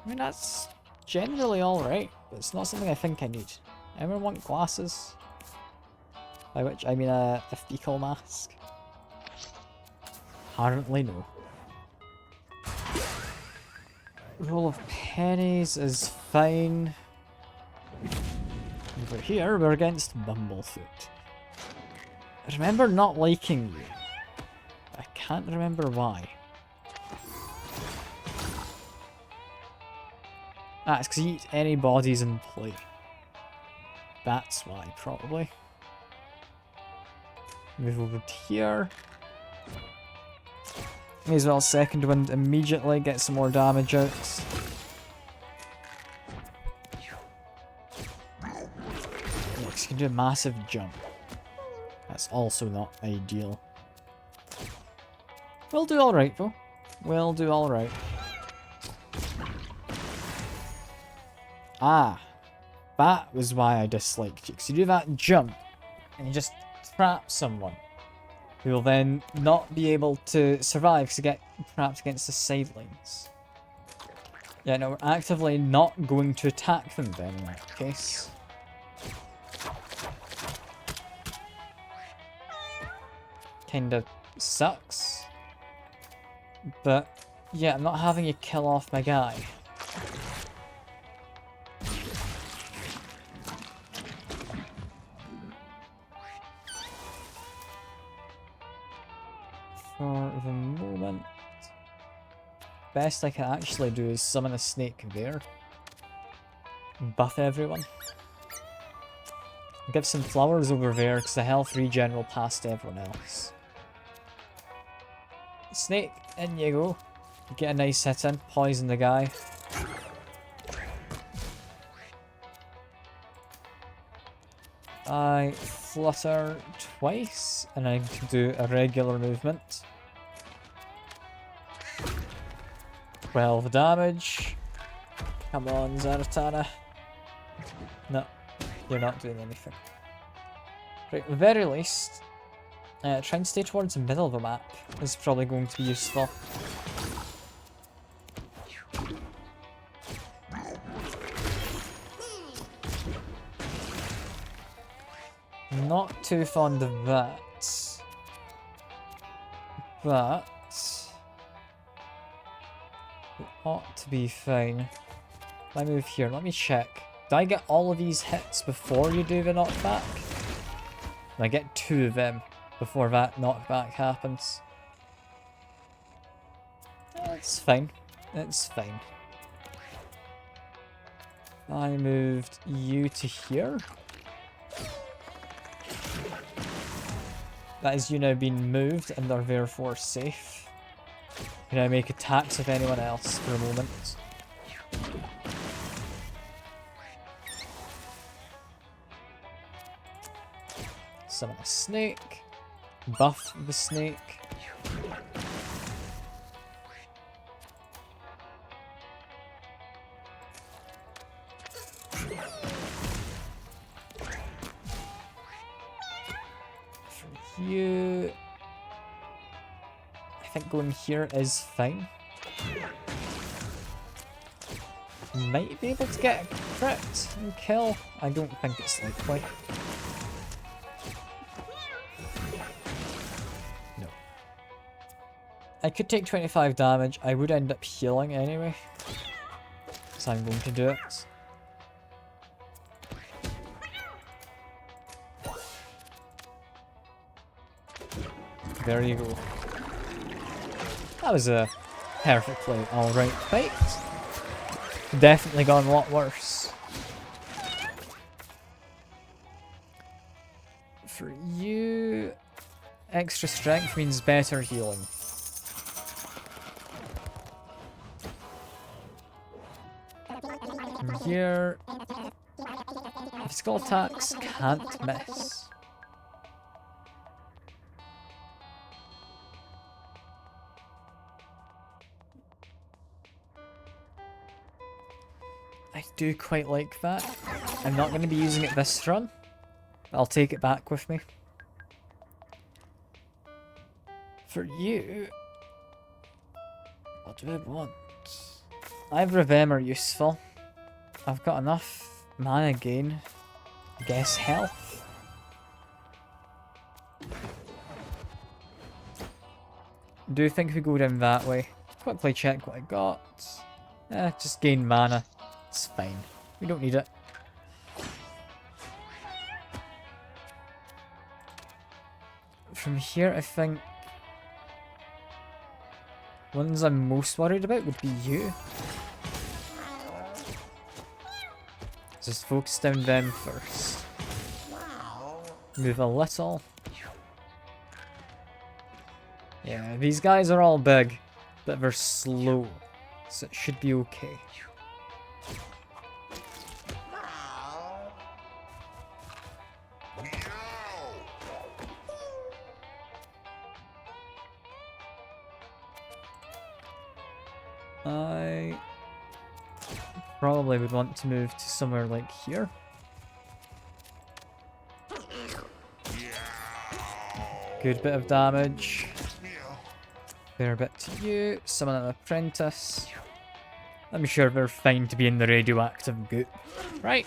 I mean, that's generally alright, but it's not something I think I need. Anyone want glasses? By which I mean a fecal mask. Apparently no. Roll of pennies is fine. Over here, we're against Bumblefoot. I remember not liking you. I can't remember why. Ah, it's because you eat any bodies in play. That's why, probably. Move over to here. May as well second wind immediately, get some more damage out. Next, you can do a massive jump. That's also not ideal. We'll do alright though. We'll do alright. Ah, that was why I disliked you. Because you do that jump, and you just trap someone. We will then not be able to survive because we get trapped against the sidelines. Yeah, no, we're actively not going to attack them then in that case. Kinda sucks. But, yeah, I'm not having you kill off my guy. For the moment, best I can actually do is summon a snake there. Buff everyone. Give some flowers over there because the health regen will pass to everyone else. Snake, in you go. Get a nice hit in, poison the guy. I flutter twice, and I can do a regular movement. 12 damage. Come on, Zaratana. No, you're not doing anything. Right, at the very least, try and stay towards the middle of the map is probably going to be useful. Not too fond of that. But it ought to be fine. Let me move here, let me check. Do I get all of these hits before you do the knockback? I get 2 of them before that knockback happens. It's fine. It's fine. I moved you to here. That is you now being moved and are therefore safe. Can I make attacks with anyone else for a moment? Summon a snake. Buff the snake. For you, I think going here is fine. Might be able to get a crit and kill. I don't think it's likely. No. I could take 25 damage. I would end up healing anyway. So I'm going to do it. There you go. That was a perfectly alright fight. Definitely gone a lot worse. For you, extra strength means better healing. From here, physical attacks can't miss. I do quite like that. I'm not going to be using it this run. I'll take it back with me. For you, what do I want? Either of them are useful. I've got enough mana gain. I guess health. Do think we go down that way. Quickly check what I got. Just gain mana. It's fine. We don't need it. From here, I think ones I'm most worried about would be you. Just focus down them first. Move a little. Yeah, these guys are all big, but they're slow, so it should be okay. I probably would want to move to somewhere like here. Good bit of damage. Fair bit to you. Summon an apprentice. I'm sure we're fine to be in the radioactive goop. Right.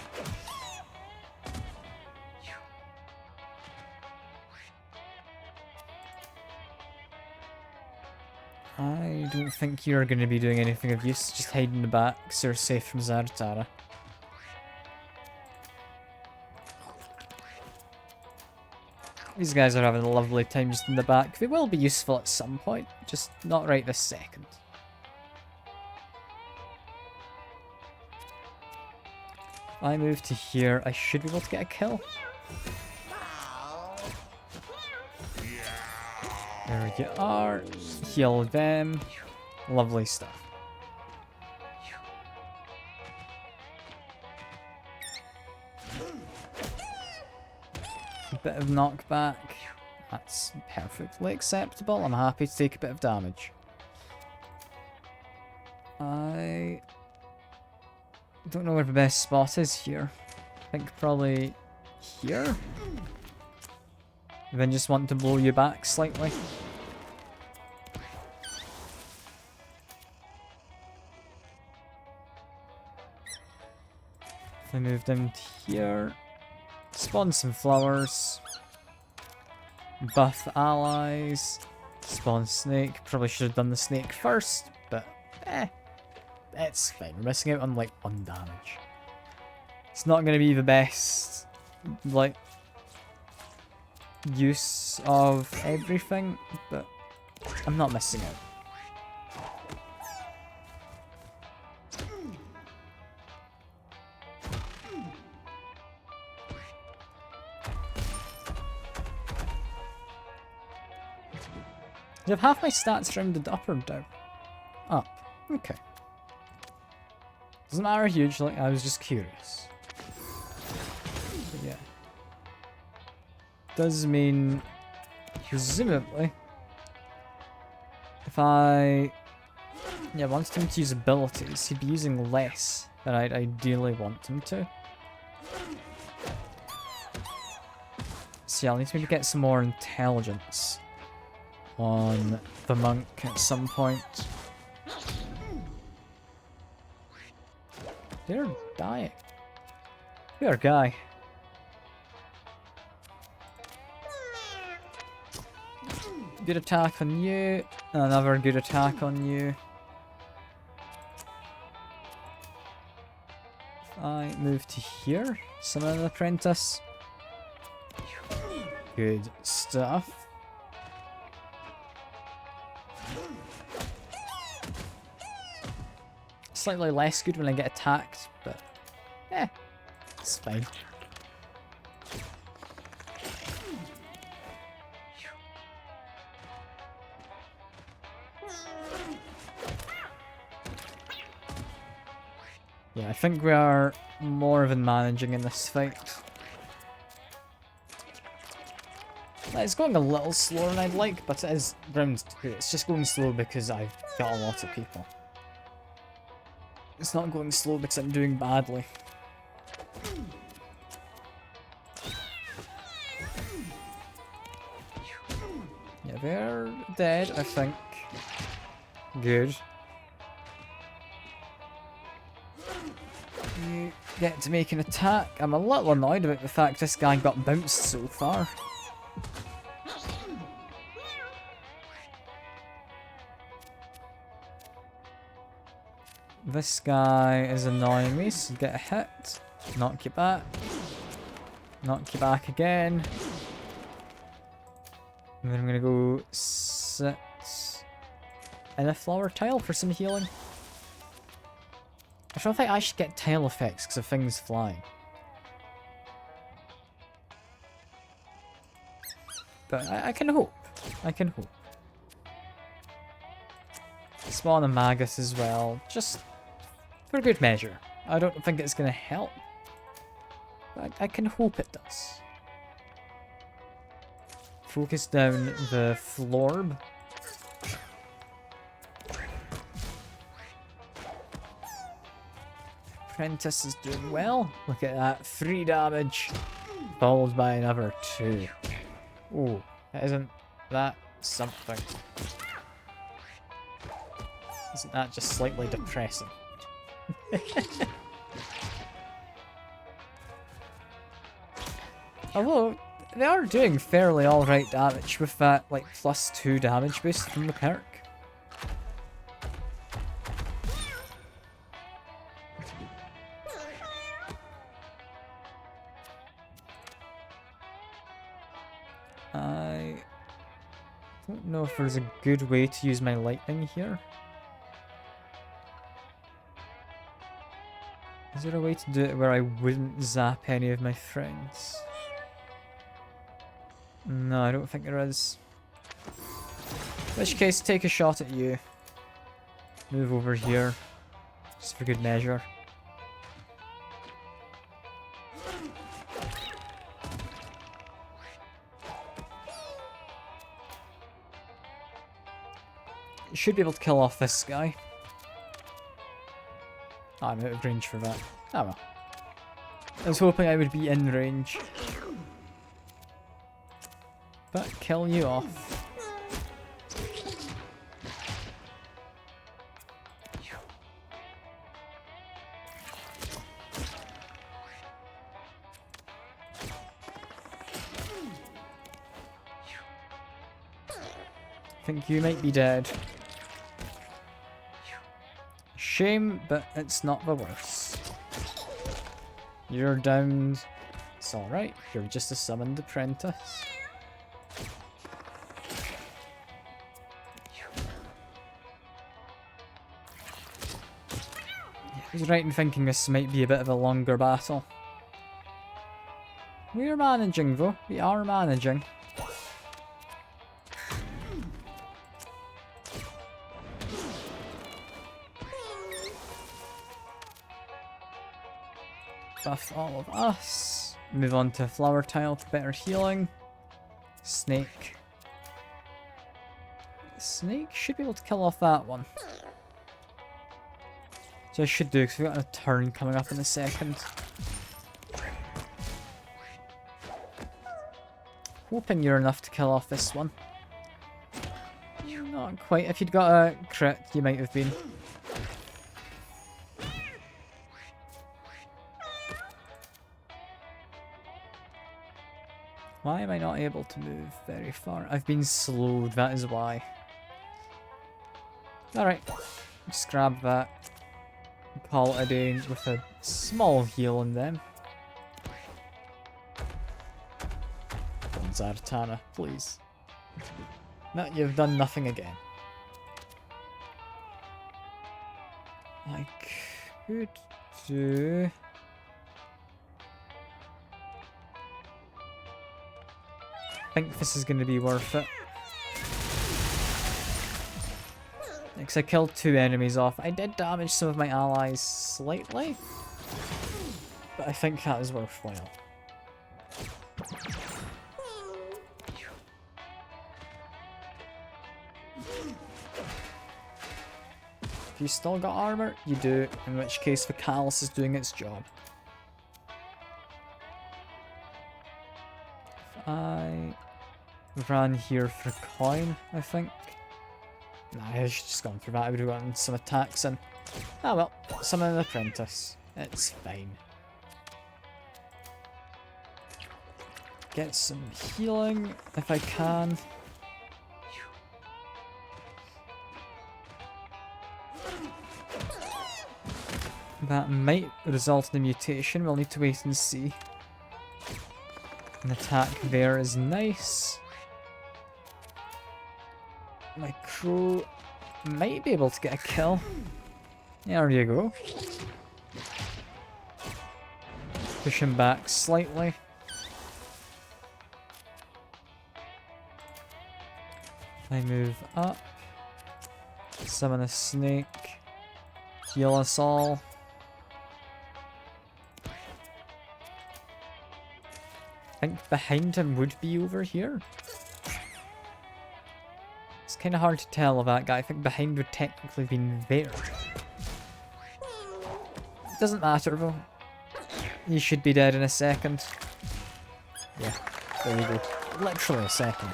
I don't think you're going to be doing anything of use. Just hide in the back so you're safe from Zaratara. These guys are having a lovely time just in the back. They will be useful at some point, just not right this second. If I move to here, I should be able to get a kill. There you are. Heal them. Lovely stuff. A bit of knockback. That's perfectly acceptable. I'm happy to take a bit of damage. I don't know where the best spot is here. I think probably here? Then just want to blow you back slightly. If I move down to here, spawn some flowers, buff allies, spawn snake. Probably should have done the snake first, but it's fine. We're missing out on like 1 damage. It's not going to be the best, like, use of everything, but I'm not missing out. Do you have half my stats rounded up or down? Up. Okay. Doesn't matter hugely, I was just curious. But yeah. Does mean, presumably, if I wanted him to use abilities, he'd be using less than I'd ideally want him to. So yeah, I'll need to maybe get some more intelligence on the monk at some point. They're dying. Poor guy. Good attack on you, and another good attack on you. I move to here, summon an apprentice. Good stuff. Slightly less good when I get attacked, but it's fine. Yeah, I think we are more than managing in this fight. It's going a little slower than I'd like, but it is round 2. It's just going slow because I've got a lot of people. It's not going slow because I'm doing badly. Yeah, they're dead, I think. Good. You get to make an attack. I'm a little annoyed about the fact this guy got bounced so far. This guy is annoying me, so get a hit. Knock you back. Knock you back again. And then I'm gonna go sit in a flower tile for some healing. I don't think I should get tile effects because of things flying. But I can hope. I can hope. Spawn a Magus as well, just for good measure. I don't think it's going to help, but I can hope it does. Focus down the Florb. Apprentice is doing well. Look at that, 3 damage, followed by another 2. Oh, that isn't that something? Isn't that just slightly depressing? Although, they are doing fairly alright damage with that, like, +2 damage boost from the perk. I don't know if there's a good way to use my lightning here. Is there a way to do it where I wouldn't zap any of my friends? No, I don't think there is. In which case, take a shot at you. Move over here. Just for good measure. You should be able to kill off this guy. Oh, I'm out of range for that. Oh well. I was hoping I would be in range. But kill you off. I think you might be dead. Shame, but it's not the worst. You're downed. It's alright, you're just a summoned apprentice. I was right in thinking this might be a bit of a longer battle. We're managing though, we are managing. Buff all of us. Move on to flower tile for better healing. Snake. Snake should be able to kill off that one. So I should do, because we've got a turn coming up in a second. Hoping you're enough to kill off this one. Not quite. If you'd got a crit, you might have been. Why am I not able to move very far? I've been slowed, that is why. Alright, just grab that. Call it a day with a small heal on them. Zartana, please. No, you've done nothing again. I could do... I think this is going to be worth it. Because I killed 2 enemies off. I did damage some of my allies slightly, but I think that is worthwhile. If you still got armor, you do, in which case the callus is doing its job. If I ran here for coin, I think. Nah, I should just gone for that. I would have gotten some attacks in. Ah well, summon an apprentice. It's fine. Get some healing if I can. That might result in a mutation. We'll need to wait and see. An attack there is nice. My crow might be able to get a kill. There you go. Push him back slightly. I move up. Summon a snake. Heal us all. I think behind him would be over here. It's kind of hard to tell of that guy. I think behind would technically be there. It doesn't matter though. He should be dead in a second. Yeah, there you go. Literally a second.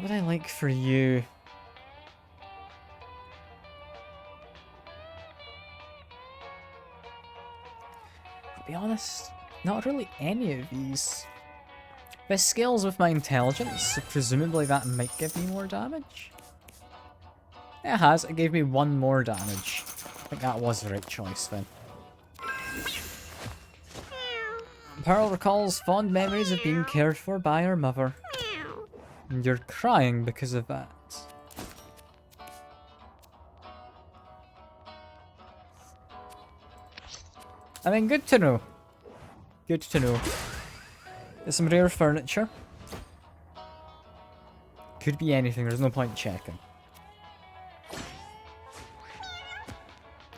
would I like for you? I'll be honest, not really any of these. This scales with my intelligence, so presumably that might give me more damage. It has, it gave me 1 more damage. I think that was the right choice then. Pearl recalls fond memories of being cared for by her mother. And you're crying because of that. I mean, good to know. Good to know. There's some rare furniture. Could be anything, there's no point checking.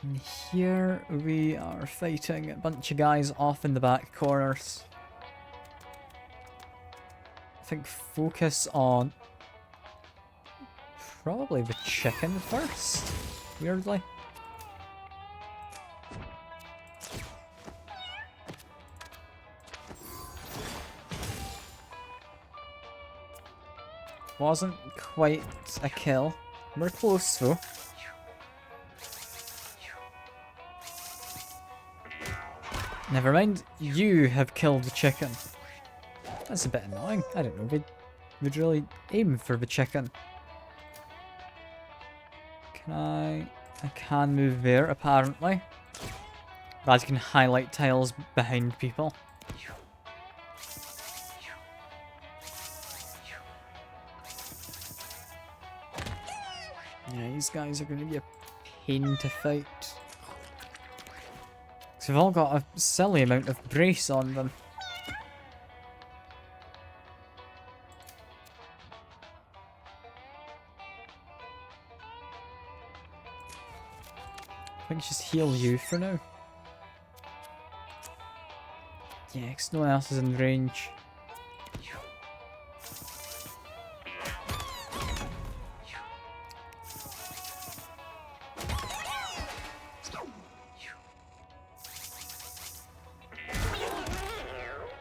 And here we are fighting a bunch of guys off in the back corners. I think focus on probably the chicken first, weirdly. Wasn't quite a kill. We're close though. Never mind, you have killed the chicken. That's a bit annoying. I don't know, we'd really aim for the chicken. Can I can move there apparently. But I can highlight tiles behind people. Yeah, these guys are going to be a pain to fight. Because they've all got a silly amount of brace on them. I think just heal you for now. Yeah, because no one else is in range.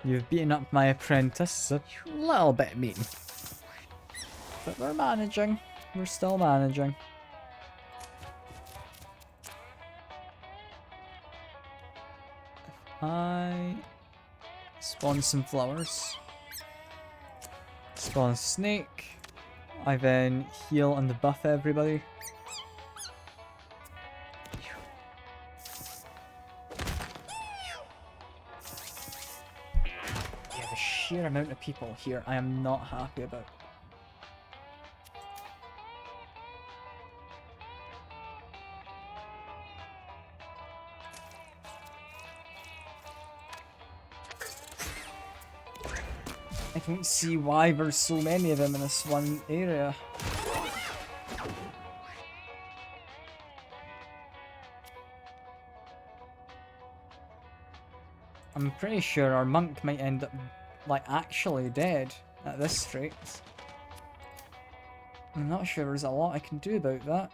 You've beaten up my apprentice, a little bit mean. But we're managing. We're still managing. I spawn some flowers. Spawn a snake. I then heal and buff everybody. Sheer amount of people here I am not happy about. I don't see why there's so many of them in this one area. I'm pretty sure our monk might end up like actually dead at this rate. I'm not sure there's a lot I can do about that.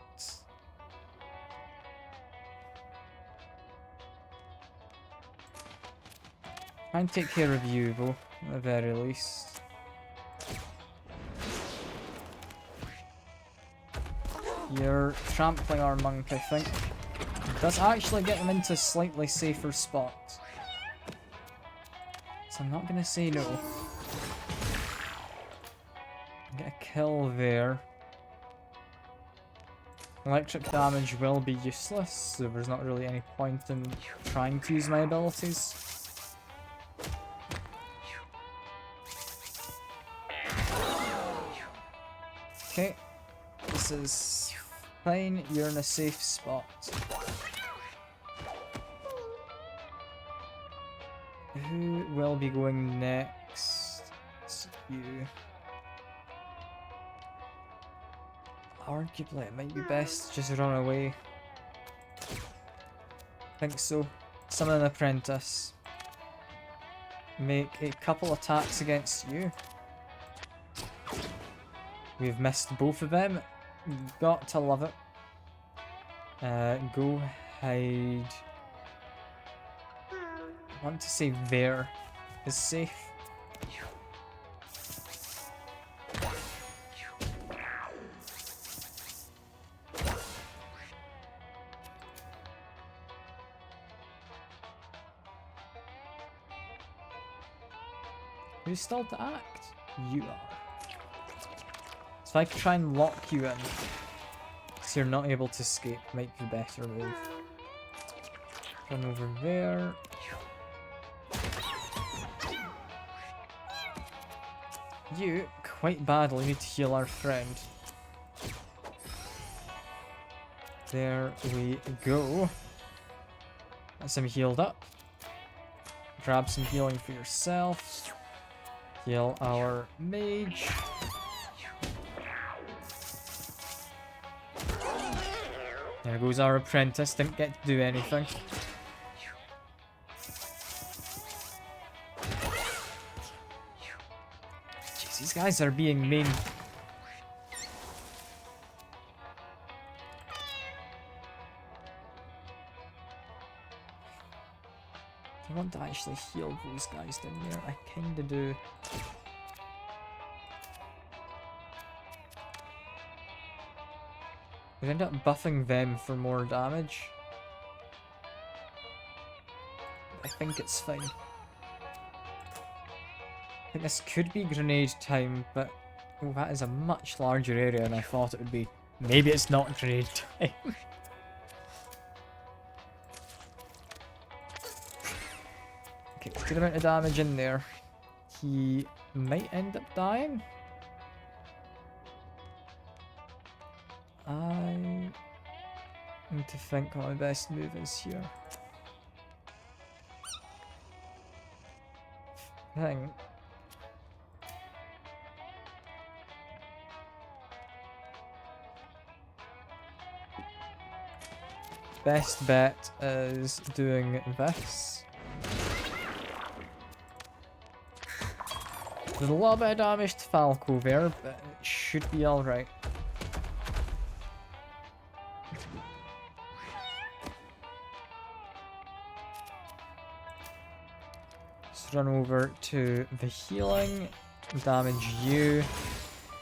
Try and take care of you though, at the very least. You're trampling our monk, I think. Does actually get them into a slightly safer spot. So I'm not gonna say no. Get a kill there. Electric damage will be useless, so there's not really any point in trying to use my abilities. Okay, this is fine, you're in a safe spot. Who will be going next? It's you. Arguably, it might be best to just run away. I think so. Summon an apprentice. Make a couple attacks against you. We've missed both of them. Got to love it. Go hide. I want to say there is safe. who's still to act? You are. So if I could try and lock you in, so you're not able to escape, might be the better move. One over there. You, quite badly, need to heal our friend. There we go. That's him healed up. Grab some healing for yourself. Heal our mage. There goes our apprentice. Didn't get to do anything. Jeez, these guys are being mean. I want to actually heal those guys down there. I kinda do. We end up buffing them for more damage. I think it's fine. I think this could be grenade time, but oh, that is a much larger area than I thought it would be. Maybe it's not grenade time. Okay, good amount of damage in there. He might end up dying. I need to think what my best move is here. Best bet is doing this. There's a little bit of damage to Falco there, but it should be alright. Let's run over to the healing. Damage you.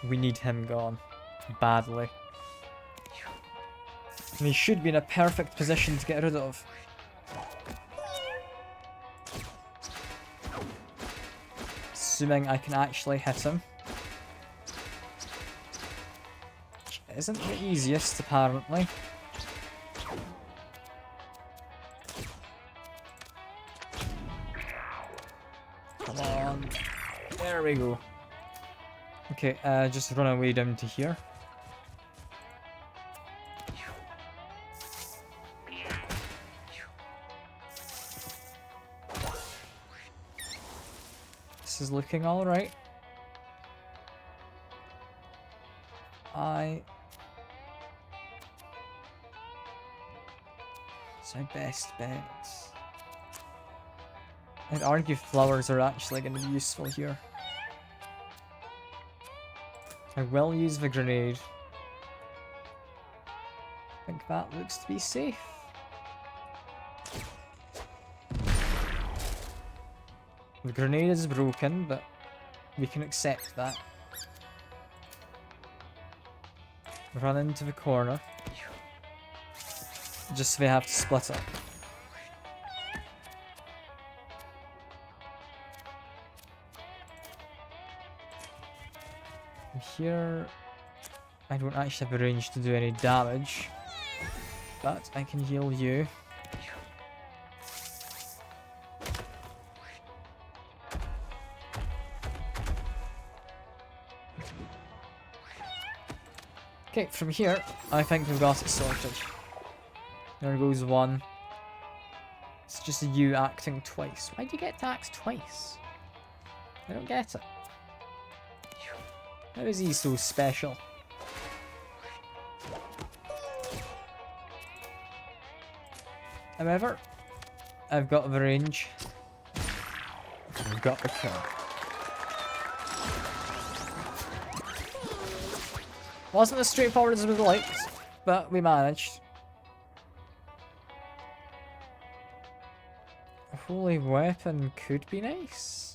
We need him gone. Badly. And he should be in a perfect position to get rid of. Assuming I can actually hit him. Which isn't the easiest, apparently. Come on. There we go. Okay, just run away down to here. This is looking alright. It's my best bet. I'd argue flowers are actually going to be useful here. I will use the grenade. I think that looks to be safe. The grenade is broken, but we can accept that. Run into the corner. Just so they have to split up. Here, I don't actually have a range to do any damage, but I can heal you. Okay, from here, I think we've got it sorted. There goes one. It's just you acting twice. Why do you get to act twice? I don't get it. How is he so special? However, I've got the range. I've got the kill. Wasn't as straightforward as we'd liked, but we managed. A holy weapon could be nice.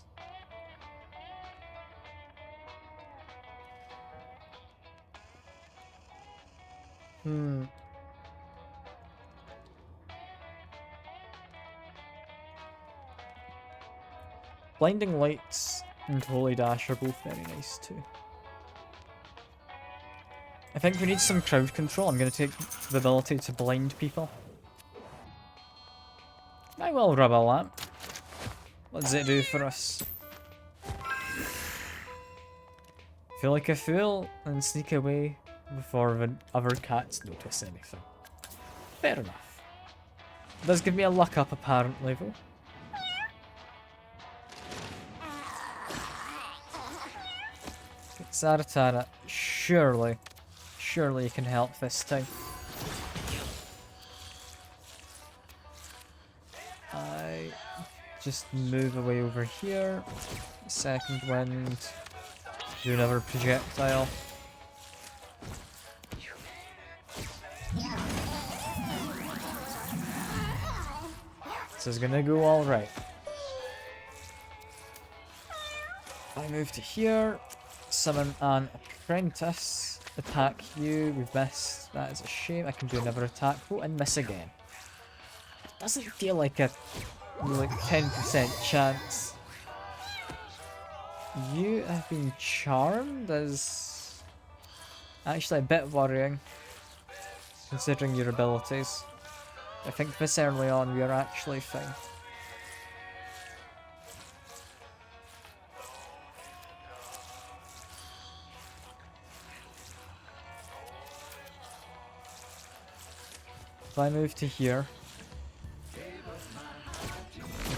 Blinding lights and Holy Dash are both very nice too. I think we need some crowd control. I'm going to take the ability to blind people. I will rub a lamp. What does it do for us? Feel like a fool and sneak away before the other cats notice anything. Fair enough. It does give me a luck up apparently though. Zaratara, surely you can help this time. I just move away over here. Second wind. Do another projectile. This is gonna go alright. I move to here. Summon an apprentice. Attack you. We've missed. That is a shame. I can do another attack. Oh, and miss again. Doesn't feel like a 10% chance. You have been charmed is actually a bit worrying, considering your abilities. I think this early on we are actually fine. If I move to here,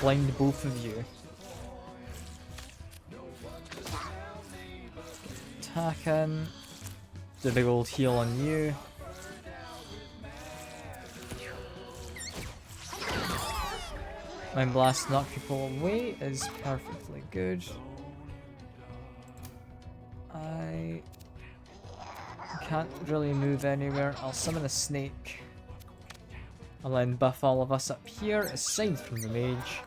blind both of you. Attack in. The big old heal on you. Mind Blast knock people away is perfectly good. I can't really move anywhere. I'll summon a snake. I'll then buff all of us up here, aside from the mage.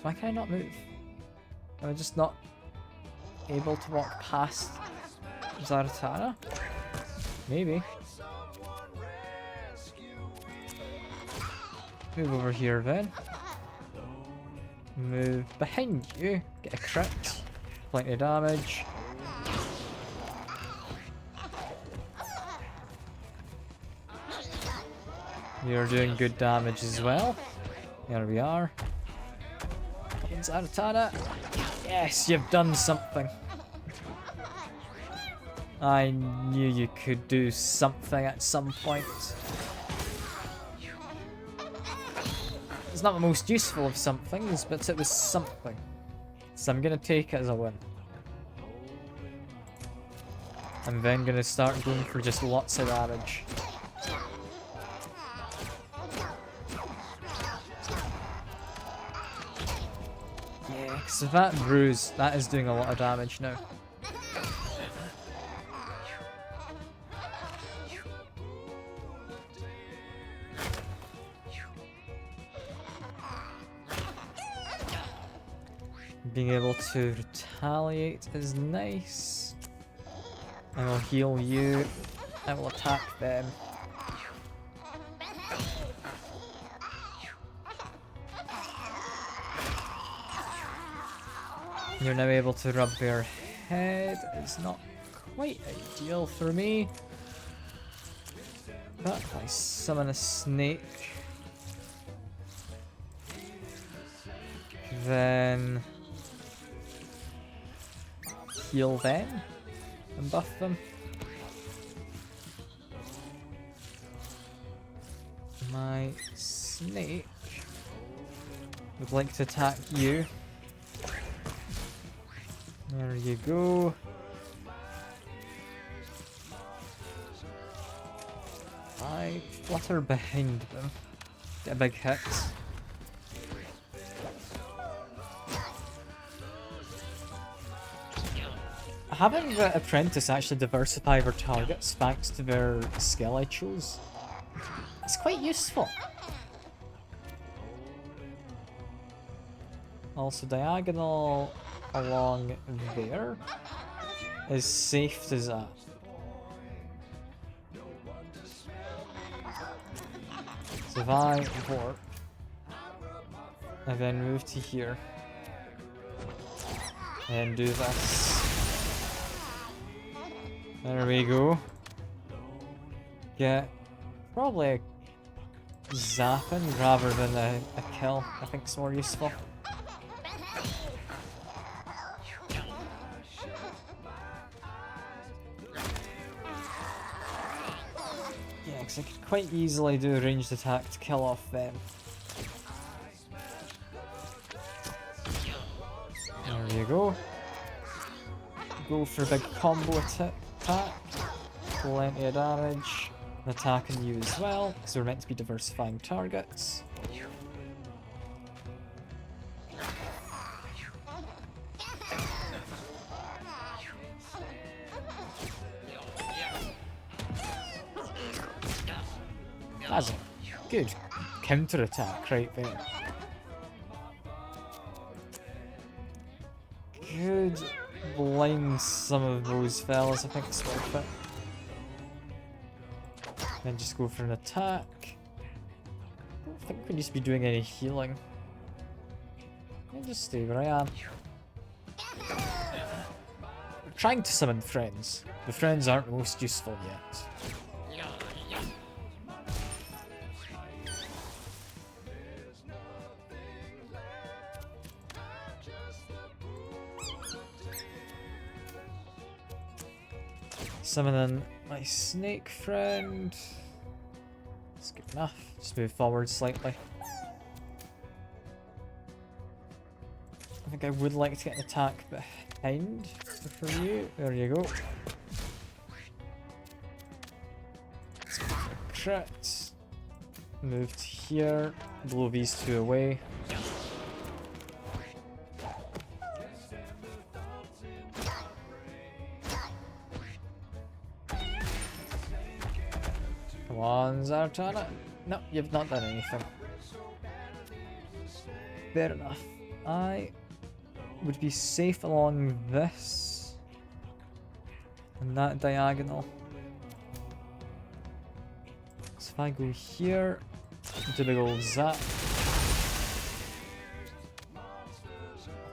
Why can I not move? Am I just not able to walk past Zaratara? Maybe. Move over here then. Move behind you. Get a crit. Plenty of damage. You're doing good damage as well. Here we are. Zaratara. Yes, you've done something. I knew you could do something at some point. It's not the most useful of somethings, but it was something. So I'm gonna take it as a win. I'm then gonna start going for just lots of damage. Yeah, so that bruise, that is doing a lot of damage now. Being able to retaliate is nice. I will heal you. I will attack them. You're now able to rub their head. It's not quite ideal for me. But if I summon a snake, then heal them and buff them. My snake would like to attack you. There you go. I flutter behind them. Get a big hit. Having the apprentice actually diversify their targets thanks to their skill I chose, it's quite useful. Also, diagonal along there is safe as that. So if I warp, And then move to here. And do this. There we go. Get probably a zapping rather than a kill. I think it's more useful. Yeah, because I could quite easily do a ranged attack to kill off them. There you go. Go for a big combo attack. Plenty of damage. And attacking you as well, because we're meant to be diversifying targets. That's a good counter attack right there. Could blind some of those fellas, I think it's worth it. Then just go for an attack. I don't think we need to be doing any healing. I'll just stay where I am. We're trying to summon friends. The friends aren't the most useful yet. Summoning my snake friend. That's good enough. Just move forward slightly. I think I would like to get an attack behind for you. There you go. Let's go for a crit. Move to here. Blow these two away. Come on, Zartana. No, you've not done anything. Fair enough. I would be safe along this and that diagonal. So if I go here, do a big old zap.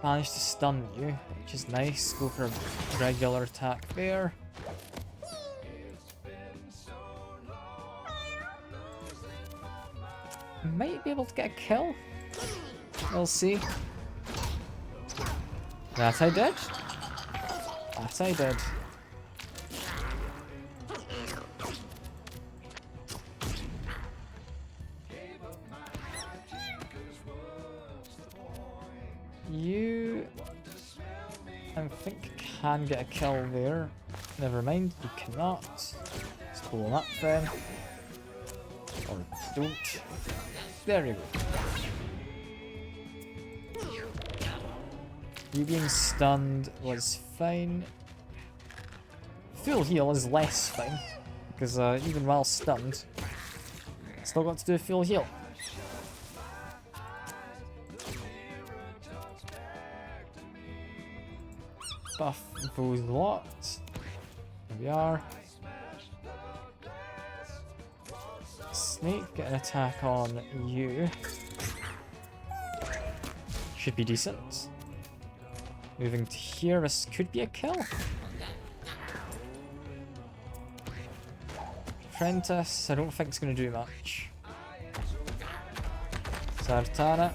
Managed to stun you, which is nice. Go for a regular attack there. Might be able to get a kill. We'll see. That I did. That I did. You, I think, can get a kill there. Never mind, you cannot. Let's pull him up then. Or don't. There you go. You being stunned was fine. Full heal is less fine, because even while stunned, still got to do a full heal. Buff those lots. There we are. Snake, get an attack on you. Should be decent. Moving to here, this could be a kill. Apprentice, I don't think it's going to do much. Zartana,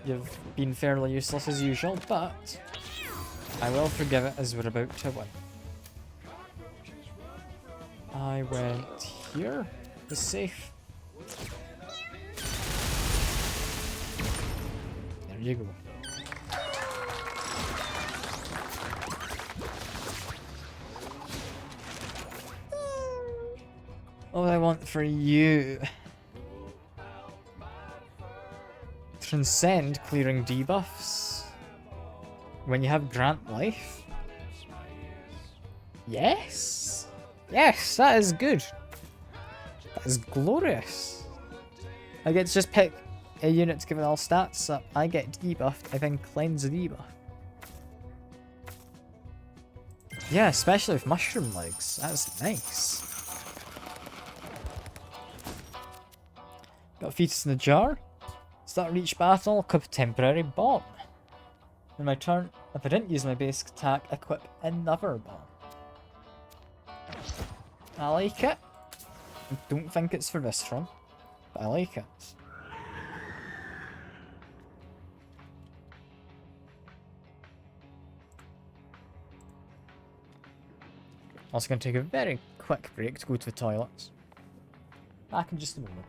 you've been fairly useless as usual, but I will forgive it as we're about to win. I went here. It's safe. There you go. What I want for you. Transcend clearing debuffs. When you have Grant Life. Yes. Yes, that is good. That is glorious. I get to just pick a unit to give it all stats up. I get debuffed, I then cleanse a debuff. Yeah, especially with mushroom legs. That's nice. Got fetus in the jar. Let's Start of each battle, equip a temporary bomb. In my turn, if I didn't use my basic attack, equip another bomb. I like it. I don't think it's for this run, but I like it. Also going to take a very quick break to go to the toilets. Back in just a moment.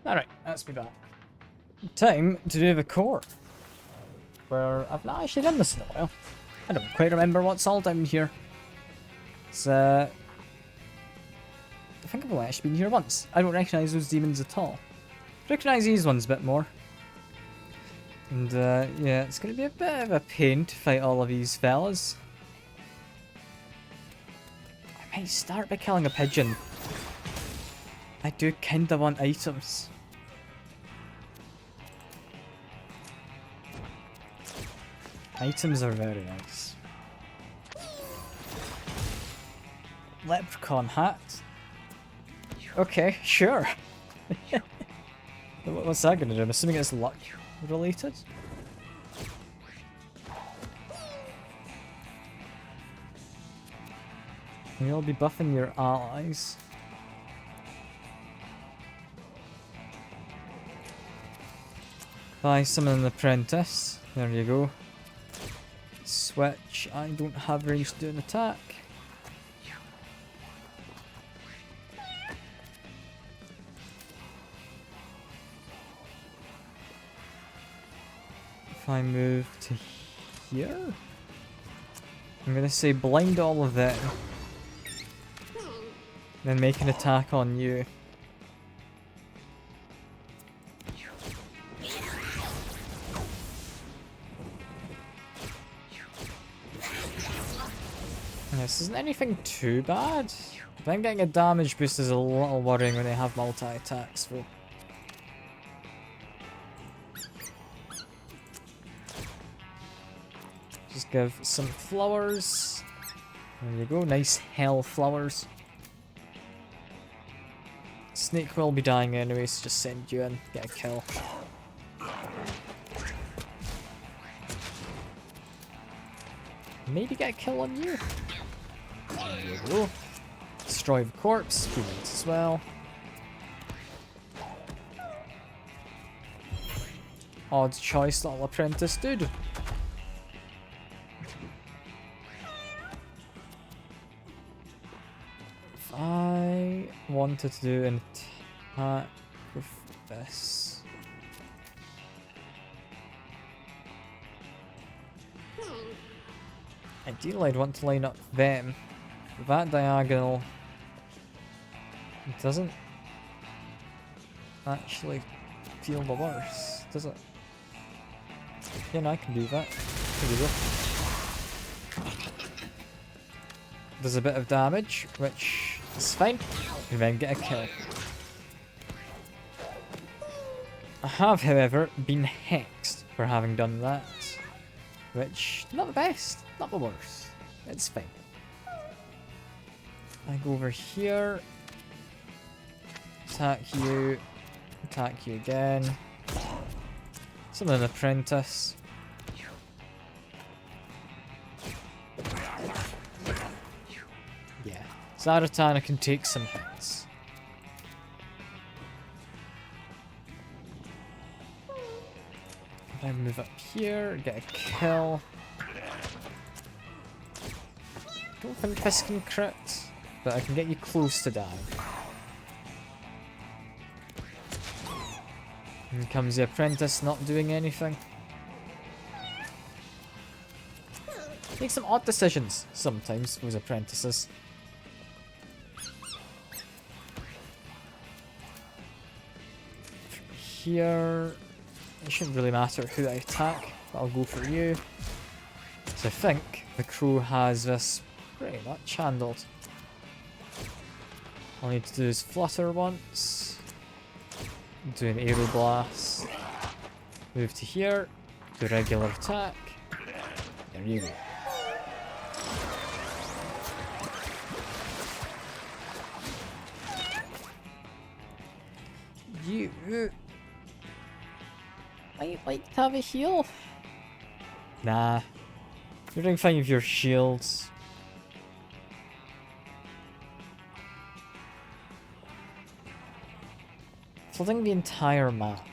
Alright, let's be back. Time to do the core. Where I've not actually done this in a while. I don't quite remember what's all down here. It's, I think I've only actually been here once. I don't recognise those demons at all. Recognise these ones a bit more. And, yeah, it's going to be a bit of a pain to fight all of these fellas. I might start by killing a pigeon. I do kinda want items. Items are very nice. Leprechaun hat. Okay, sure. What's that gonna do? I'm assuming it's luck related. You'll be buffing your allies. Buy summon an apprentice. There you go. Switch. I don't have range to do an attack. If I move to here, I'm gonna say blind all of them. Then make an attack on you. This isn't anything too bad. I think getting a damage boost is a little worrying when they have multi-attacks though. Just give some flowers. There you go, nice hell flowers. Snake will be dying anyway, so just send you in, get a kill. Maybe get a kill on you. There you go. Destroy the corpse, he needs as well. Odd choice, little apprentice dude. If I wanted to do an attack with this. Ideally, I'd want to line up them. That diagonal doesn't actually feel the worst, does it? Yeah, no, I can do that. There we go. Does a bit of damage, which is fine. And then get a kill. I have, however, been hexed for having done that. Which, not the best, not the worst. It's fine. I go over here. Attack you again. Summon an apprentice. Yeah, Zaratana can take some hits. If I move up here, get a kill. Don't think this can crit, but I can get you close to dying. And comes the apprentice not doing anything. Make some odd decisions sometimes, those apprentices. From here, it shouldn't really matter who I attack, but I'll go for you. So I think the crow has this pretty much handled. All I need to do is flutter once, do an arrow blast, move to here, do regular attack. There you go. You might like to have a heal. Nah, you're doing fine with your shields. Flooding the entire map.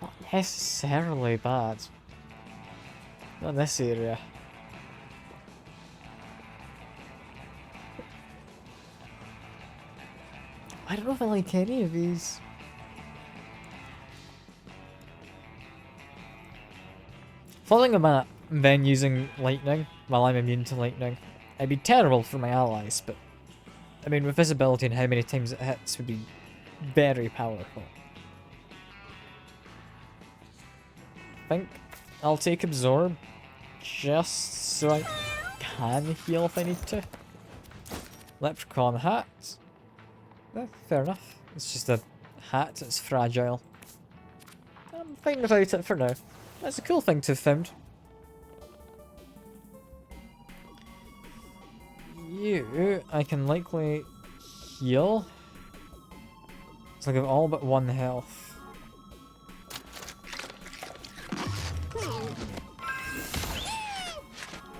Not necessarily bad. Not in this area. I don't know if I like any of these. Flooding a map and then using lightning while I'm immune to lightning. It'd be terrible for my allies, but I mean with visibility and how many times it hits would be very powerful. I think I'll take absorb just so I can heal if I need to. Leprechaun hat. Fair enough. It's just a hat, it's fragile. I'm fine without it for now. That's a cool thing to have found. You, I can likely heal. So I have all but 1 health.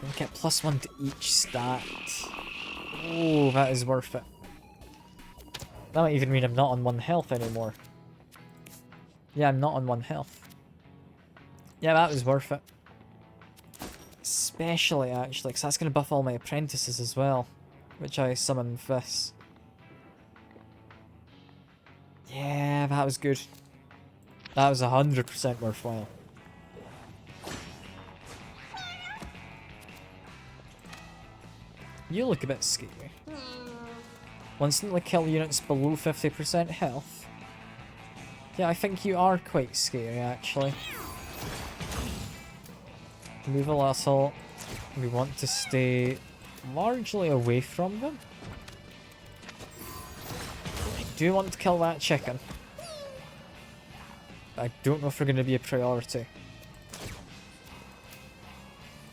I get +1 to each stat. Oh, that is worth it. That might even mean I'm not on 1 health anymore. Yeah, I'm not on 1 health. Yeah, that was worth it. Especially, actually, because that's going to buff all my apprentices as well. Which I summon with this. Yeah, that was good. That was 100% worthwhile. You look a bit scary. Will instantly kill units below 50% health. Yeah, I think you are quite scary, actually. Move a little. We want to stay largely away from them. I do want to kill that chicken. I don't know if they're going to be a priority.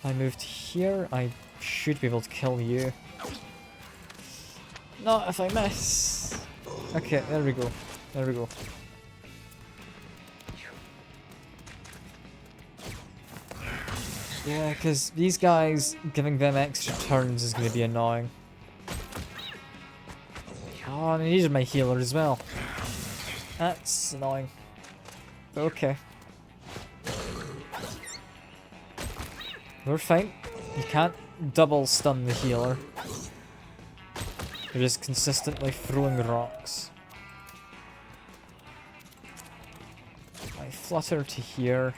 I moved here. I should be able to kill you. Not if I miss. Okay, there we go. There we go. Yeah, because these guys, giving them extra turns is going to be annoying. Oh, and these are my healer as well. That's annoying. But okay. We're fine. You can't double stun the healer. You're just consistently throwing rocks. I flutter to here.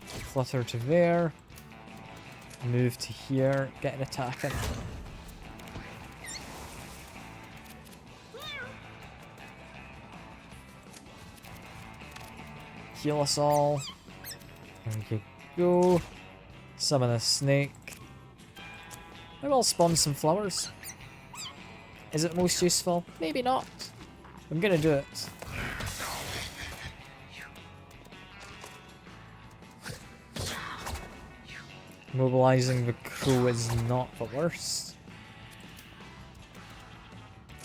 Flutter to there. Move to here. Get an attack in. Heal us all. There you go. Summon a snake. I will spawn some flowers. Is it most useful? Maybe not. I'm gonna do it. Mobilizing the crow is not the worst.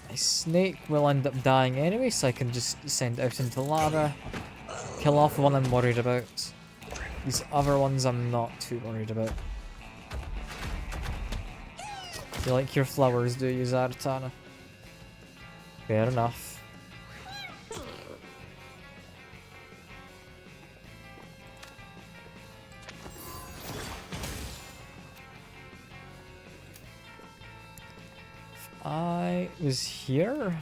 My snake will end up dying anyway, so I can just send it out into lava. Kill off the one I'm worried about. These other ones I'm not too worried about. You like your flowers, do you, Zaratana? Fair enough. If I was here,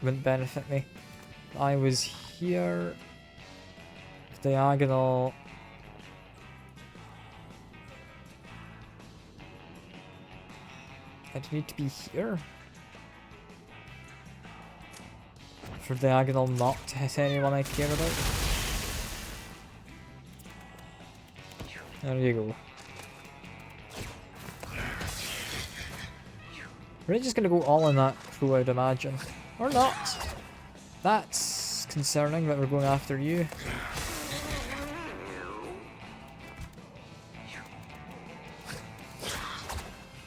wouldn't benefit me. If I was here, diagonal. I'd need to be here for diagonal not to hit anyone I care about. There you go. We're just gonna go all in that crew, I'd imagine. Or not. That's concerning that we're going after you.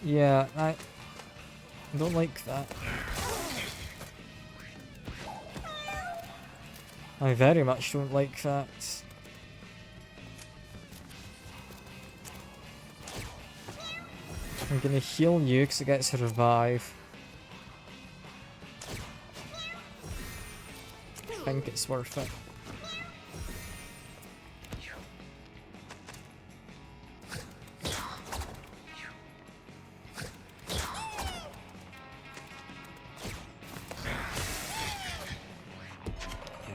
Yeah, I don't like that. I very much don't like that. I'm gonna heal you because it gets a revive. I think it's worth it.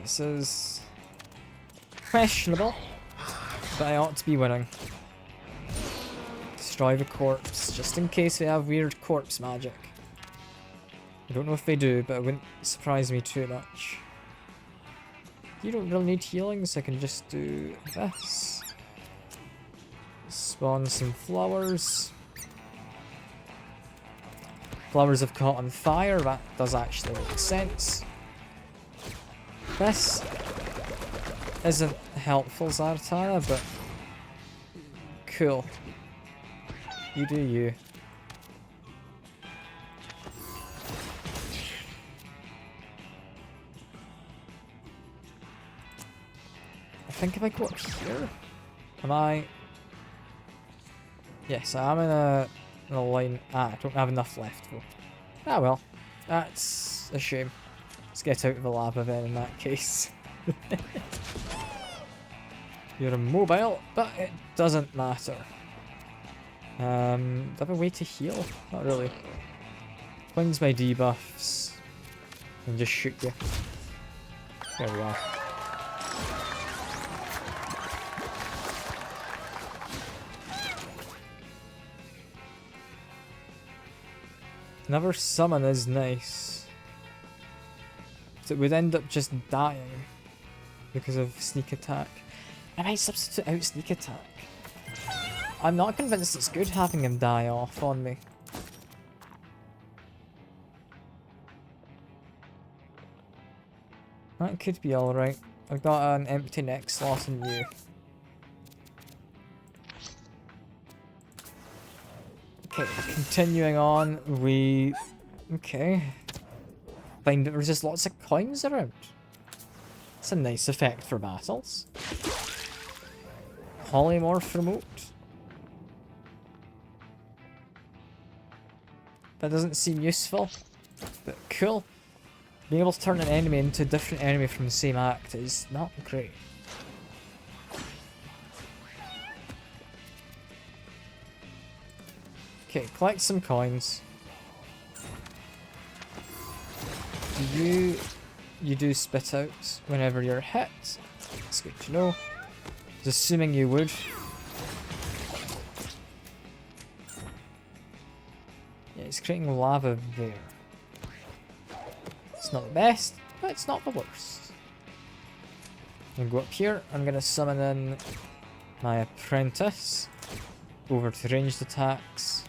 This is questionable, but I ought to be winning. Destroy the corpse, just in case they have weird corpse magic. I don't know if they do, but it wouldn't surprise me too much. You don't really need healing, so I can just do this. Spawn some flowers. Flowers have caught on fire, that does actually make sense. This isn't helpful, Zaratana, but cool. You do you. I think if I go up here, am I? Yes, I'm in a line. I don't have enough left though. Ah well, that's a shame. Let's get out of the lava then in that case. You're immobile, but it doesn't matter. Do I have a way to heal? Not really. Cleanse my debuffs and just shoot you. There we are. Another summon is nice. So it would end up just dying because of sneak attack. I might substitute out sneak attack. I'm not convinced it's good having him die off on me. That could be alright. I've got an empty neck slot in you. Okay, continuing on, we... Okay. Find that there's just lots of coins around. It's a nice effect for battles. Polymorph remote. That doesn't seem useful, but cool. Being able to turn an enemy into a different enemy from the same act is not great. Okay, collect some coins. You do spit out whenever you're hit. It's good to know. Just assuming you would. Yeah, it's creating lava there. It's not the best, but it's not the worst. I'm gonna go up here. I'm gonna summon in my apprentice over to ranged attacks.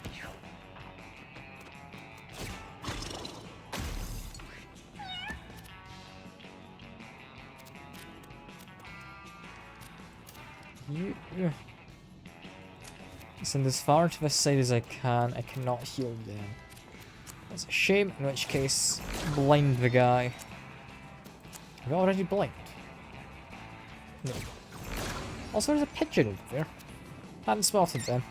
You send as far to this side as I can. I cannot heal them. That's a shame, in which case, blind the guy. Have I already blind? No. Also, there's a pigeon over there. Hadn't spotted them.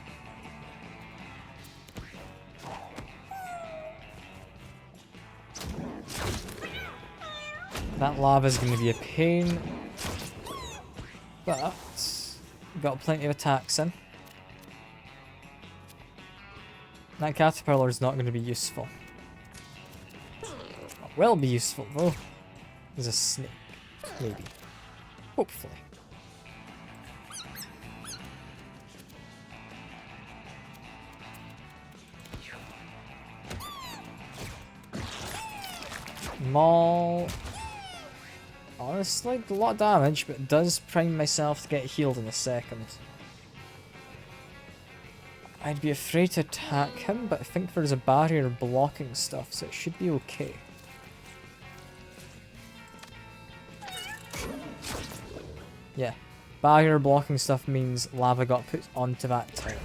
That lava's going to be a pain. But we've got plenty of attacks in. That caterpillar is not going to be useful. What will be useful though is a snake. Maybe. Hopefully. Maul. Honestly, a lot of damage, but it does prime myself to get healed in a second. I'd be afraid to attack him, but I think there's a barrier blocking stuff, so it should be okay. Yeah, barrier blocking stuff means lava got put onto that tile.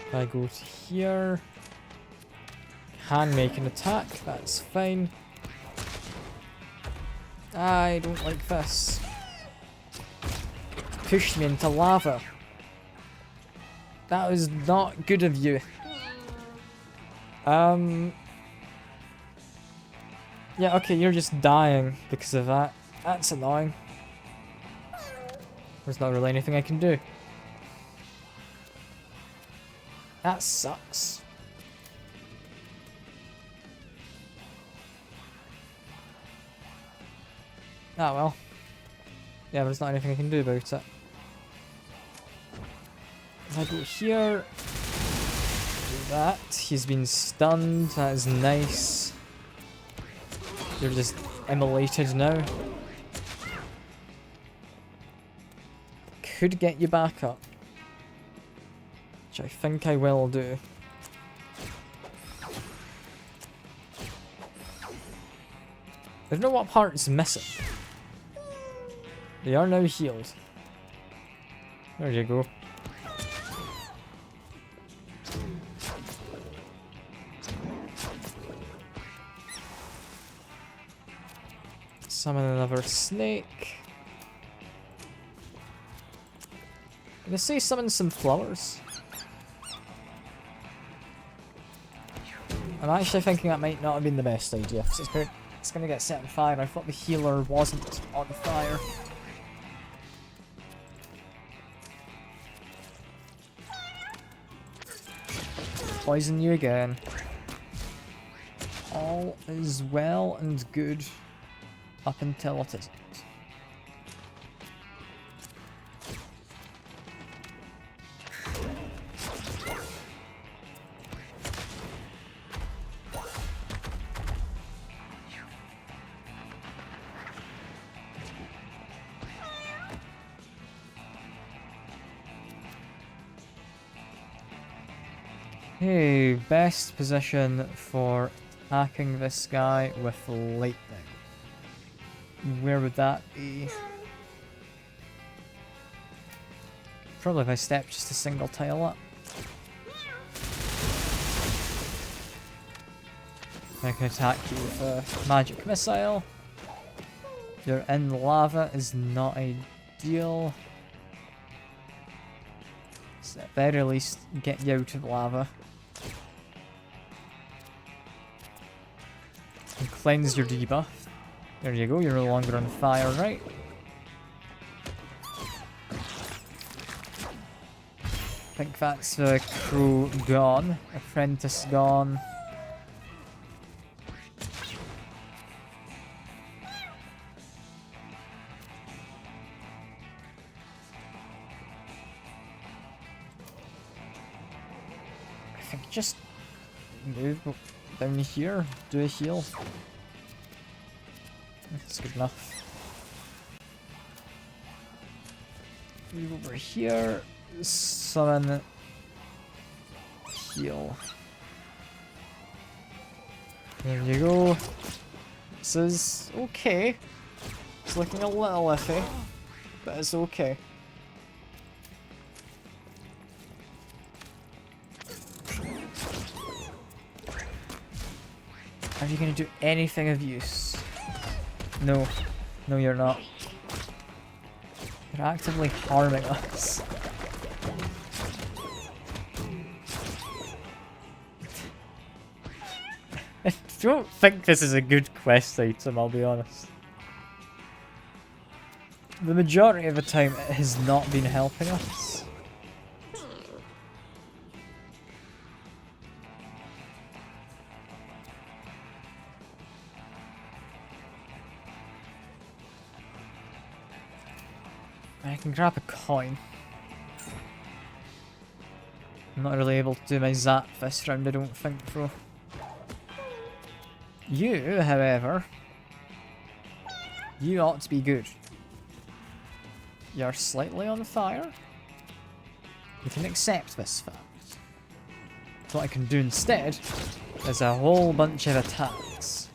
If I go to here, can make an attack, that's fine. I don't like this. Pushed me into lava. That was not good of you. Yeah, okay, you're just dying because of that. That's annoying. There's not really anything I can do. That sucks. Ah well. Yeah, there's not anything I can do about it. If I go here, do that. He's been stunned. That is nice. You're just immolated now. Could get you back up, which I think I will do. I don't know what part's missing. They are now healed. There you go. Summon another snake. I'm gonna say summon some flowers. I'm actually thinking that might not have been the best idea, because it's gonna get set on fire. I thought the healer wasn't on fire. Poison you again. All is well and good up until it isn't. Hey, best position for attacking this guy with lightning. Where would that be? Probably if I step just a single tile up. I can attack you with a magic missile. You're in lava is not ideal. So at the very least, get you out of lava. And cleanse your debuff. There you go, you're no longer on fire, right? I think that's the crew gone. Apprentice gone. I think just move down here, do a heal. That's good enough. Move over here, summon, heal. There you go. This is okay. It's looking a little iffy, but it's okay. Are you going to do anything of use? No. No, you're not. You're actively harming us. I don't think this is a good quest item, I'll be honest. The majority of the time it has not been helping us. I can grab a coin. I'm not really able to do my zap this round, I don't think, though. You, however, you ought to be good. You're slightly on fire. You can accept this fact. What I can do instead is a whole bunch of attacks.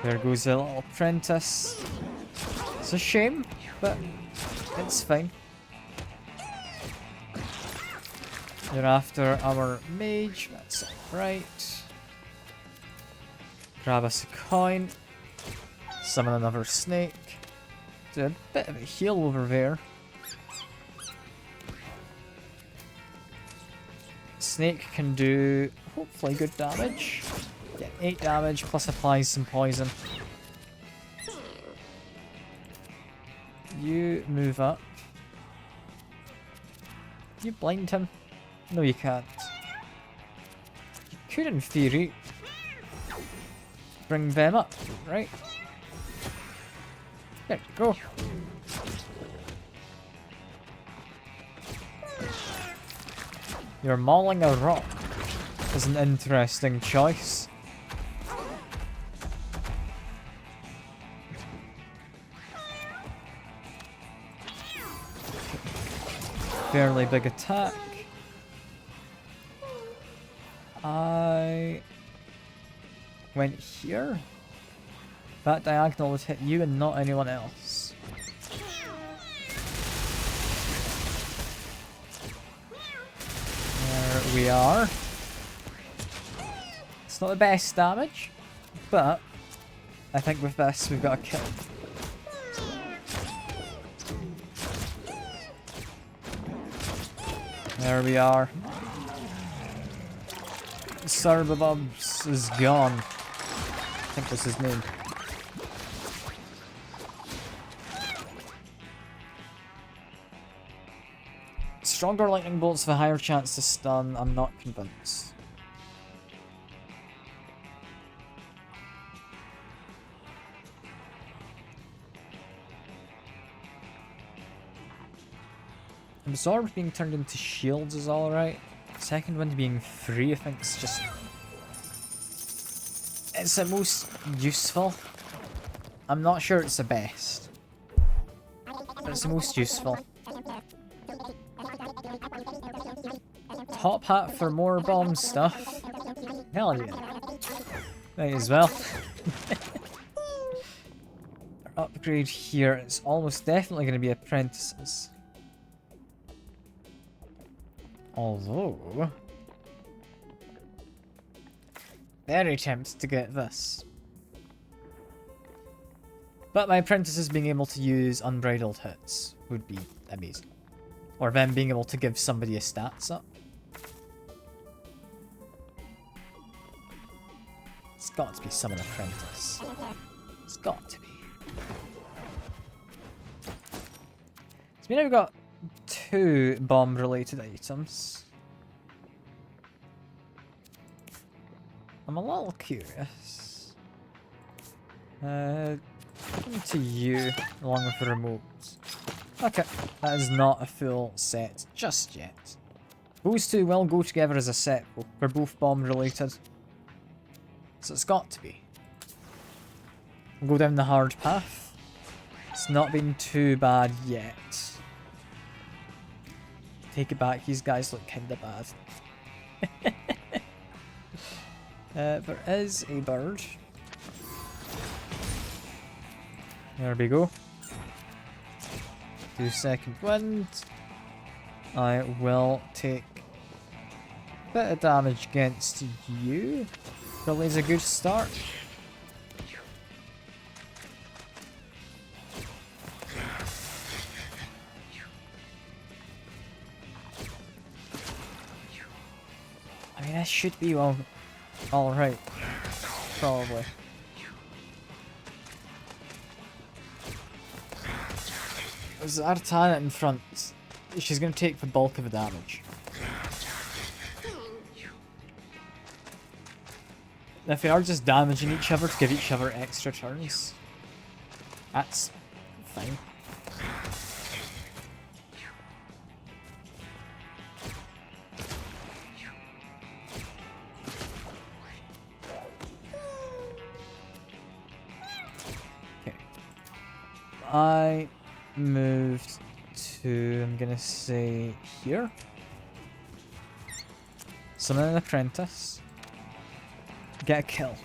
There goes the little apprentice. It's a shame, but it's fine. You're after our mage, that's right. Grab us a coin. Summon another snake. Do a bit of a heal over there. Snake can do hopefully good damage. Get 8 damage plus applies some poison. You move up. You blind him? No, you can't. You could, in theory, bring them up, right? There you go. You're mauling a rock is an interesting choice. Fairly big attack. I went here. That diagonal would hit you and not anyone else. There we are. It's not the best damage, but I think with this we've got a kill. There we are. Cerbabubs is gone. I think that's his name. Stronger lightning bolts have a higher chance to stun. I'm not convinced. Absorb being turned into shields is alright. Second one being free, I think it's just... It's the most useful. I'm not sure it's the best. But it's the most useful. Top hat for more bomb stuff. Hell yeah. Might as well. Our upgrade here is almost definitely going to be apprentices. Although... very tempted to get this. But my apprentices being able to use unbridled hits would be amazing. Or them being able to give somebody a stats up. It's got to be summon apprentice. It's got to be. So we now got 2 bomb related items. I'm a little curious. Come to you along with the remotes. Okay, that is not a full set just yet. Those two will go together as a set. They're both bomb related. So it's got to be. We'll go down the hard path. It's not been too bad yet. Take it back, these guys look kinda bad. There is a bird. There we go. 2-second wind. I will take a bit of damage against you. Probably is a good start. This should be alright. Probably. There's Artana in front. She's going to take the bulk of the damage. If they are just damaging each other to give each other extra turns, that's fine. Okay. I moved to, I'm gonna say, here. Summon an apprentice. Get a kill.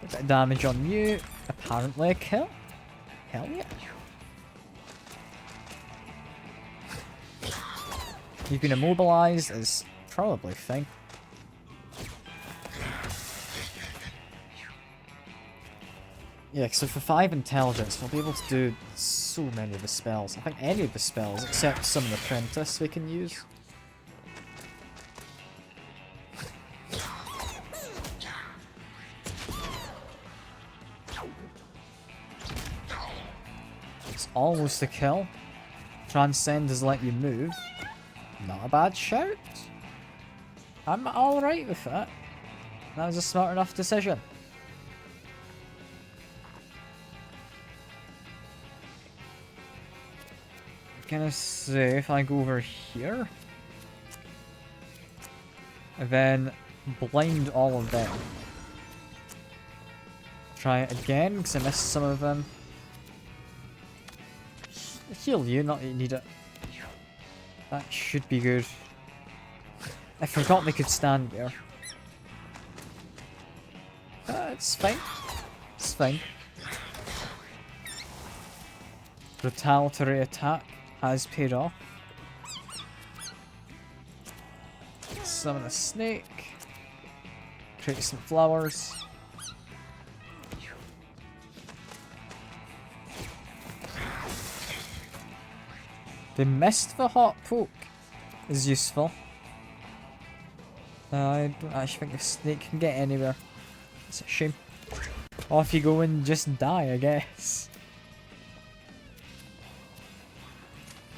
A bit of damage on you. Apparently a kill. Hell yeah. You've been immobilized is probably fine. Yeah, so for 5 intelligence, we'll be able to do so many of the spells. I think any of the spells, except some of the apprentice we can use. It's almost a kill. Transcend does let you move. Not a bad shout. I'm alright with that. That was a smart enough decision. Gonna say if I go over here and then blind all of them. Try it again because I missed some of them. Heal you, not that you need it. That should be good. I forgot they could stand there. It's fine. It's fine. Retaliatory attack has paid off. Summon a snake. Create some flowers. They missed the hot poke. Is useful. I don't actually think the snake can get anywhere. It's a shame. Off you go and just die, I guess.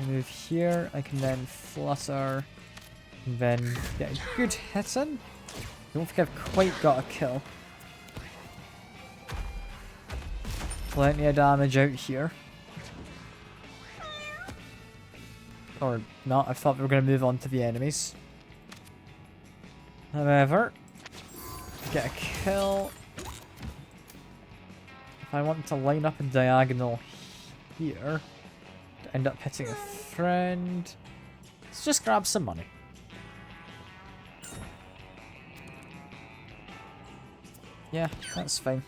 Move here, I can then flutter, and then get a good hit in. Don't think I've quite got a kill. Plenty of damage out here. Or not, I thought we were going to move on to the enemies. However, get a kill. If I want to line up a diagonal here, to end up hitting a friend, let's just grab some money. Yeah, that's fine.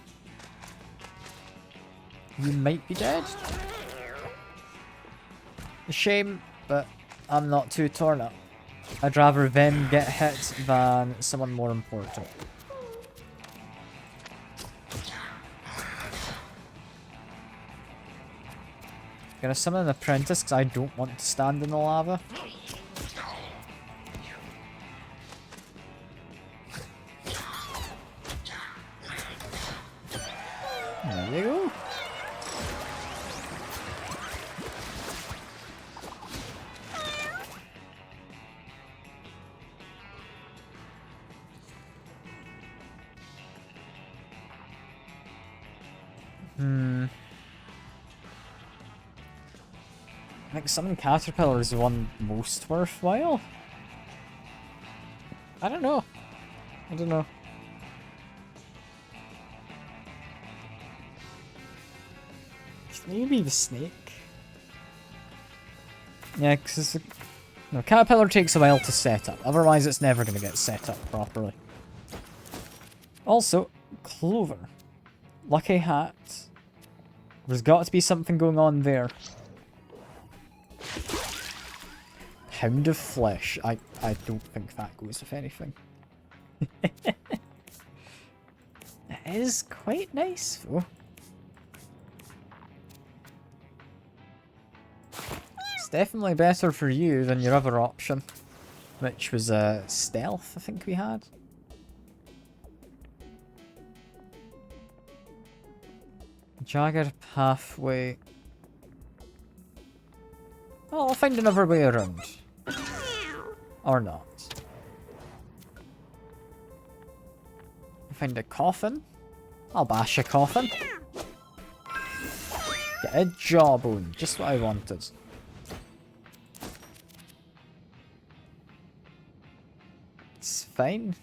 You might be dead. A shame, but I'm not too torn up. I'd rather them get hit than someone more important. Gonna summon an apprentice because I don't want to stand in the lava. There you go. I think summoning Caterpillar is the one most worthwhile. I don't know. I don't know. Maybe the snake. Yeah, because no, Caterpillar takes a while to set up. Otherwise, it's never going to get set up properly. Also, Clover. Lucky hat. There's got to be something going on there. Pound of flesh. I don't think that goes with anything. It is quite nice though. It's definitely better for you than your other option. which was stealth, I think we had. Jagged pathway. Oh, I'll find another way around. Or not. Find a coffin. I'll bash a coffin. Get a jawbone. Just what I wanted. It's fine.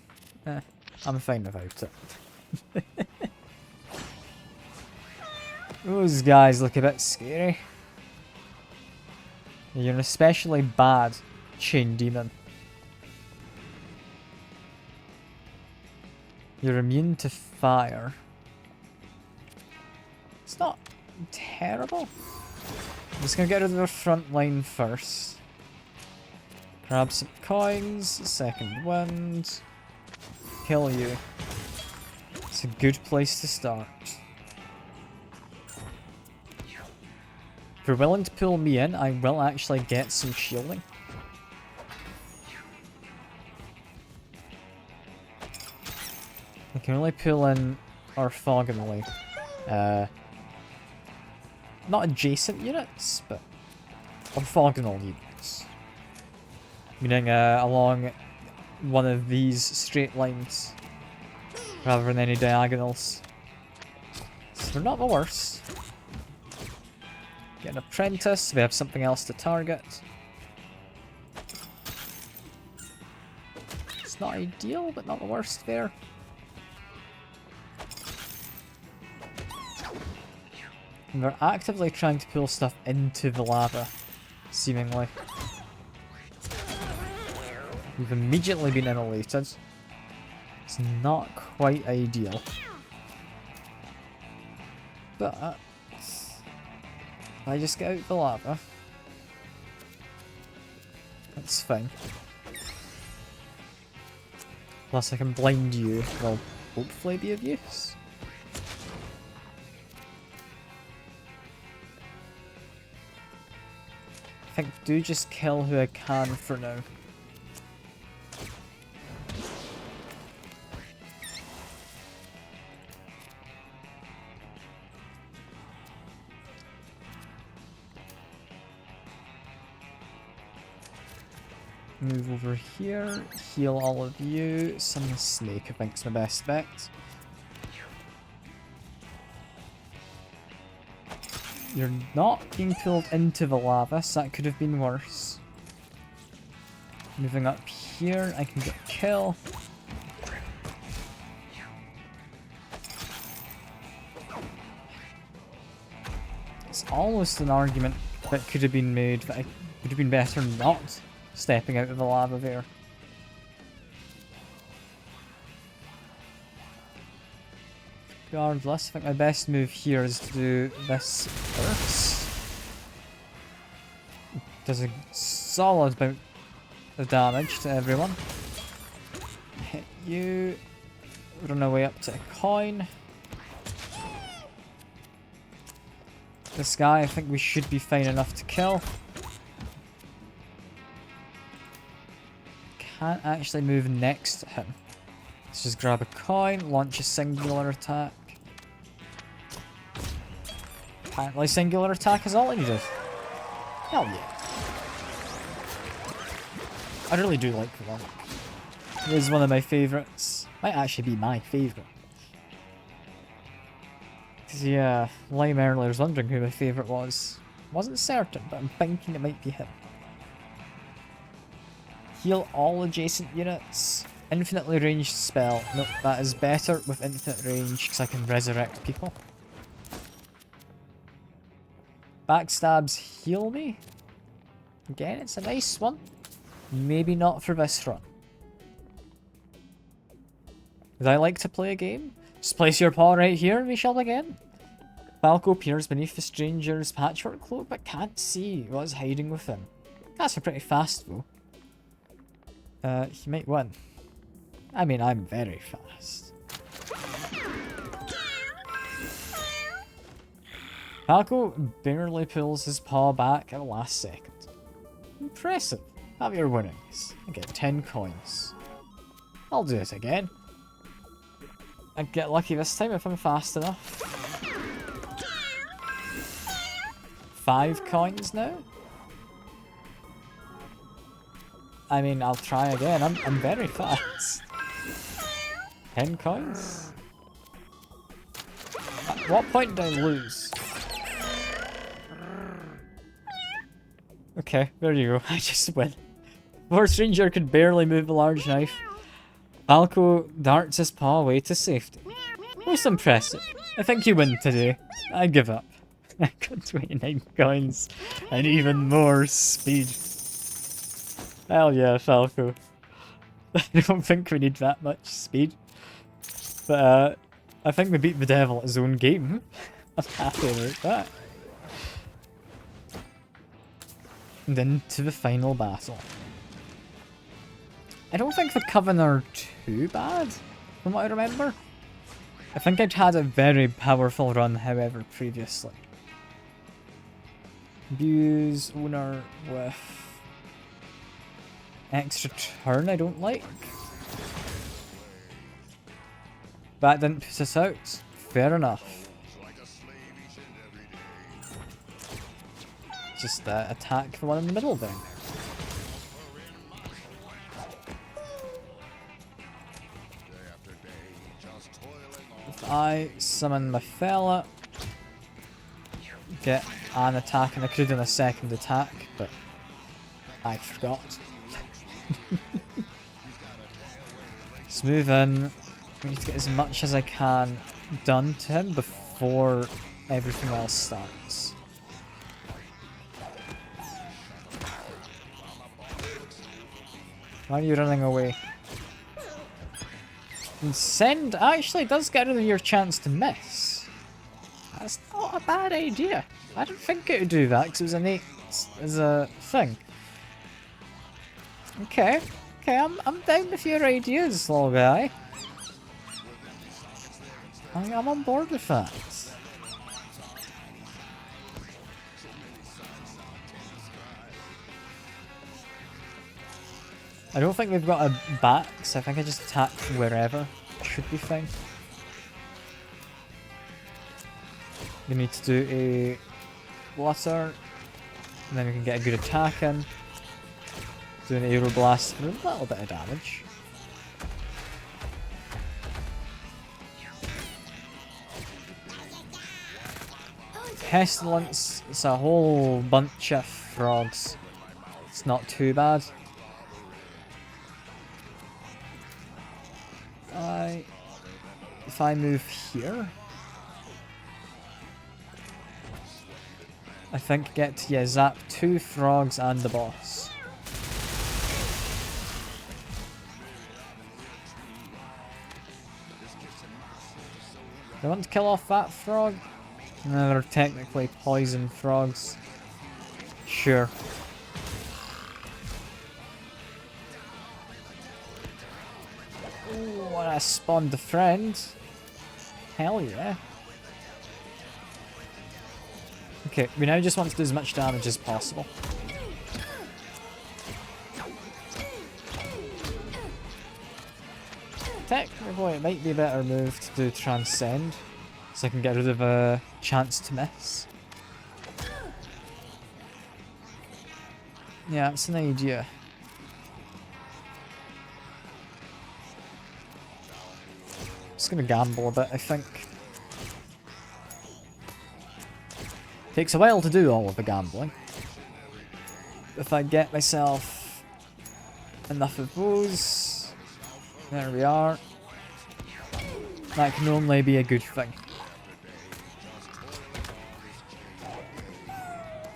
I'm fine without it. Those guys look a bit scary. You're an especially bad chain demon. You're immune to fire. It's not terrible. I'm just gonna get rid of the front line first. Grab some coins, second wind. Kill you. It's a good place to start. If you're willing to pull me in, I will actually get some shielding. I can only pull in orthogonally. Not adjacent units, but orthogonal units. Meaning along one of these straight lines, rather than any diagonals. So they're not the worst. Get an apprentice, we have something else to target. It's not ideal, but not the worst there. And they're actively trying to pull stuff into the lava, seemingly. We've immediately been immolated. It's not quite ideal. But I just get out the lava. That's fine. Plus I can blind you, will hopefully be of use. I think do just kill who I can for now. Move over here, heal all of you. Summon a snake, I think is my best bet. You're not being pulled into the lava, so that could have been worse. Moving up here, I can get a kill. It's almost an argument that could have been made that it would have been better not stepping out of the lava there. Regardless, I think my best move here is to do this first. Does a solid amount of damage to everyone. Hit you. Run away up to a coin. This guy, I think we should be fine enough to kill. Can't actually move next to him. Let's just grab a coin, launch a singular attack. Apparently singular attack is all I needed. Hell yeah. I really do like the logic. It is one of my favourites. Might actually be my favourite. Because yeah, Lime earlier was wondering who my favourite was. Wasn't certain, but I'm thinking it might be him. Heal all adjacent units. Infinitely ranged spell. Nope, that is better with infinite range because I can resurrect people. Backstabs heal me. Again, it's a nice one. Maybe not for this run. Would I like to play a game? Just place your paw right here and we shall begin. Falco appears beneath the stranger's patchwork cloak but can't see what's hiding within. That's a pretty fast though. He might win. I mean, I'm very fast. Falco barely pulls his paw back at the last second. Impressive. Have your winnings. I get 10 coins. I'll do it again. I'd get lucky this time if I'm fast enough. 5 coins now? I mean, I'll try again. I'm very fast. 10 coins? At what point do I lose? Okay, there you go. I just win. Forest Ranger could barely move a large knife. Falco darts his paw away to safety. Most impressive. I think you win today. I give up. I got 29 coins and even more speed. Hell yeah, Falco. I don't think we need that much speed. But I think we beat the devil at his own game. I'm happy about that. And into the final battle. I don't think the Coven are too bad, from what I remember. I think I'd had a very powerful run, however, previously. Abuse owner with extra turn I don't like. That didn't put us out. Fair enough. Just attack the one in the middle then. If I summon my fella, get an attack, and I could have done a second attack, but I forgot. Let's move in. I need to get as much as I can done to him before everything else starts. Why are you running away? And send actually does get rid of your chance to miss. That's not a bad idea. I didn't think it would do that because it was innate as a thing. Okay, okay, I'm down with your ideas, little guy. I'm on board with that. I don't think we've got a back, so I think I just attack wherever. Should be fine. We need to do a Flutter, and then we can get a good attack in. Do an Aeroblast for a little bit of damage. Pestilence, it's a whole bunch of frogs. It's not too bad. If I move here, I think get to zap 2 frogs and the boss. Do I want to kill off that frog? No, they're technically poison frogs. Sure. Ooh, and I spawned a friend. Hell yeah. Okay, we now just want to do as much damage as possible. Technically, it might be a better move to do Transcend, so I can get rid of a chance to miss. Yeah, it's an idea. Just gonna gamble a bit, I think. Takes a while to do all of the gambling. If I get myself enough of those, there we are. That can only be a good thing.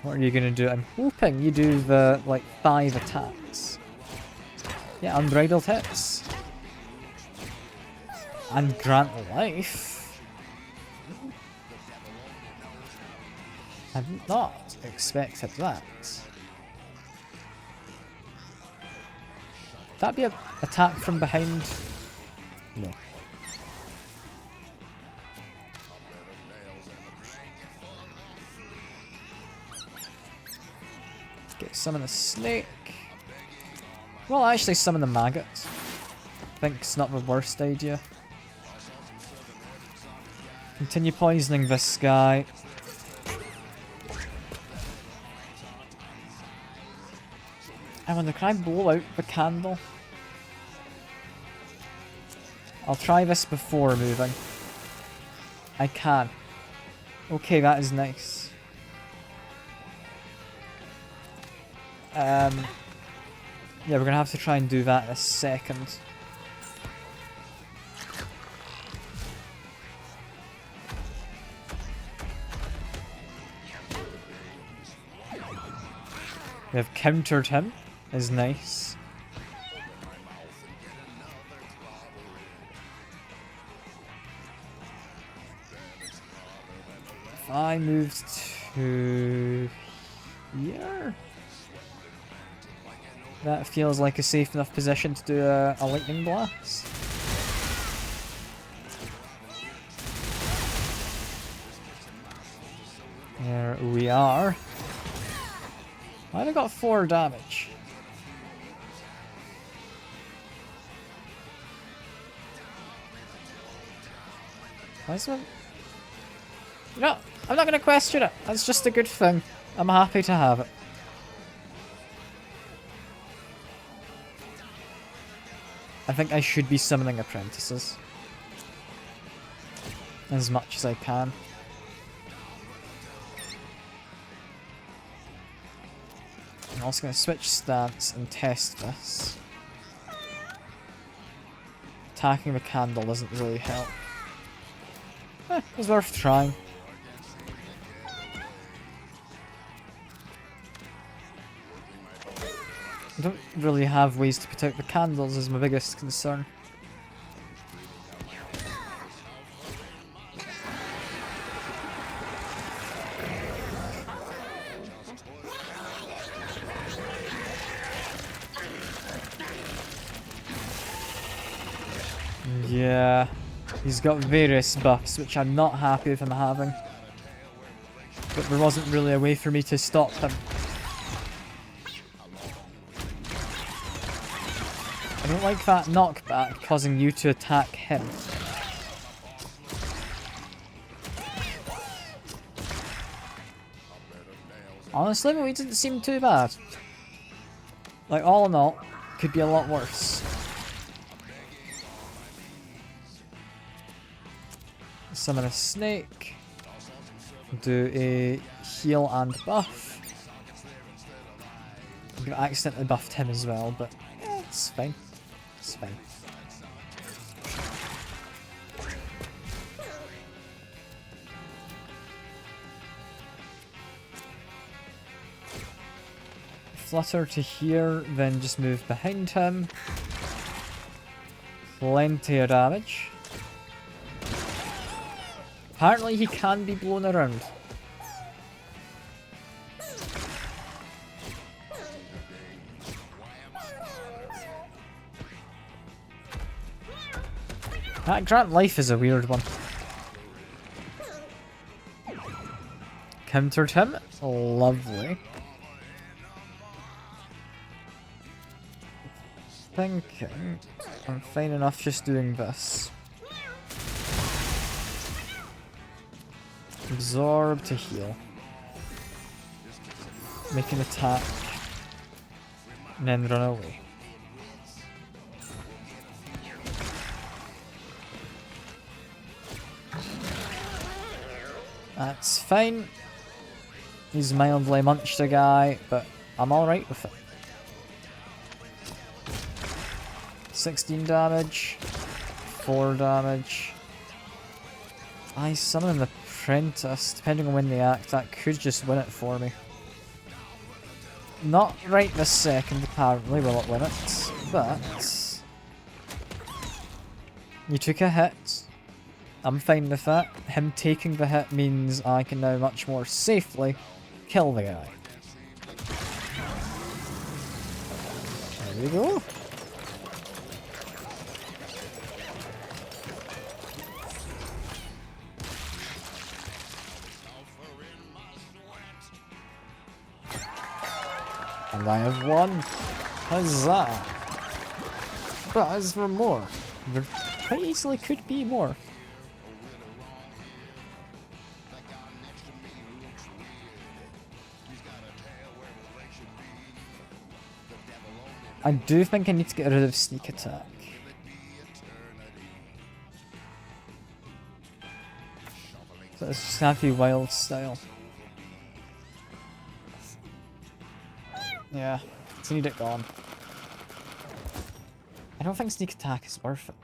What are you gonna do? I'm hoping you do the, like, 5 attacks. Yeah, unbridled hits. And grant life. I did not expected that. Would that be an attack from behind? No. Okay, summon a snake. Well, actually summon the maggots. I think it's not the worst idea. Continue poisoning this guy. I wonder, can I blow out the candle? I'll try this before moving. I can. Okay, that is nice. Yeah, we're gonna have to try and do that in a second. We have countered him. Is nice. If I moved to here, that feels like a safe enough position to do a lightning blast. There we are. I only got 4 damage. Why is it? No, I'm not going to question it. That's just a good thing. I'm happy to have it. I think I should be summoning apprentices. As much as I can. I'm also going to switch stance and test this. Attacking the candle doesn't really help. It was worth trying. I don't really have ways to put out the candles is my biggest concern. Yeah. He's got various buffs, which I'm not happy with him having. But there wasn't really a way for me to stop him. I don't like that knockback causing you to attack him. Honestly, we didn't seem too bad. Like, all in all, could be a lot worse. Summon a snake. Do a heal and buff. I accidentally buffed him as well, but yeah, it's fine. It's fine. Flutter to here, then just move behind him. Plenty of damage. Apparently he can be blown around. That Grant Life is a weird one. Countered him. Lovely. Thinking I'm fine enough just doing this. Absorb to heal. Make an attack. And then run away. That's fine. He's mildly munched a guy, but I'm alright with it. 16 damage. 4 damage. I summon an apprentice. Depending on when they act, that could just win it for me. Not right this second, apparently, will it win it? But you took a hit. I'm fine with that. Him taking the hit means I can now much more safely kill the guy. There we go. And I have won. Huzzah! But as for more, there quite easily could be more. I do think I need to get rid of sneak attack. So it's just gonna have to be wild style. Yeah, just need it gone. I don't think sneak attack is worth it.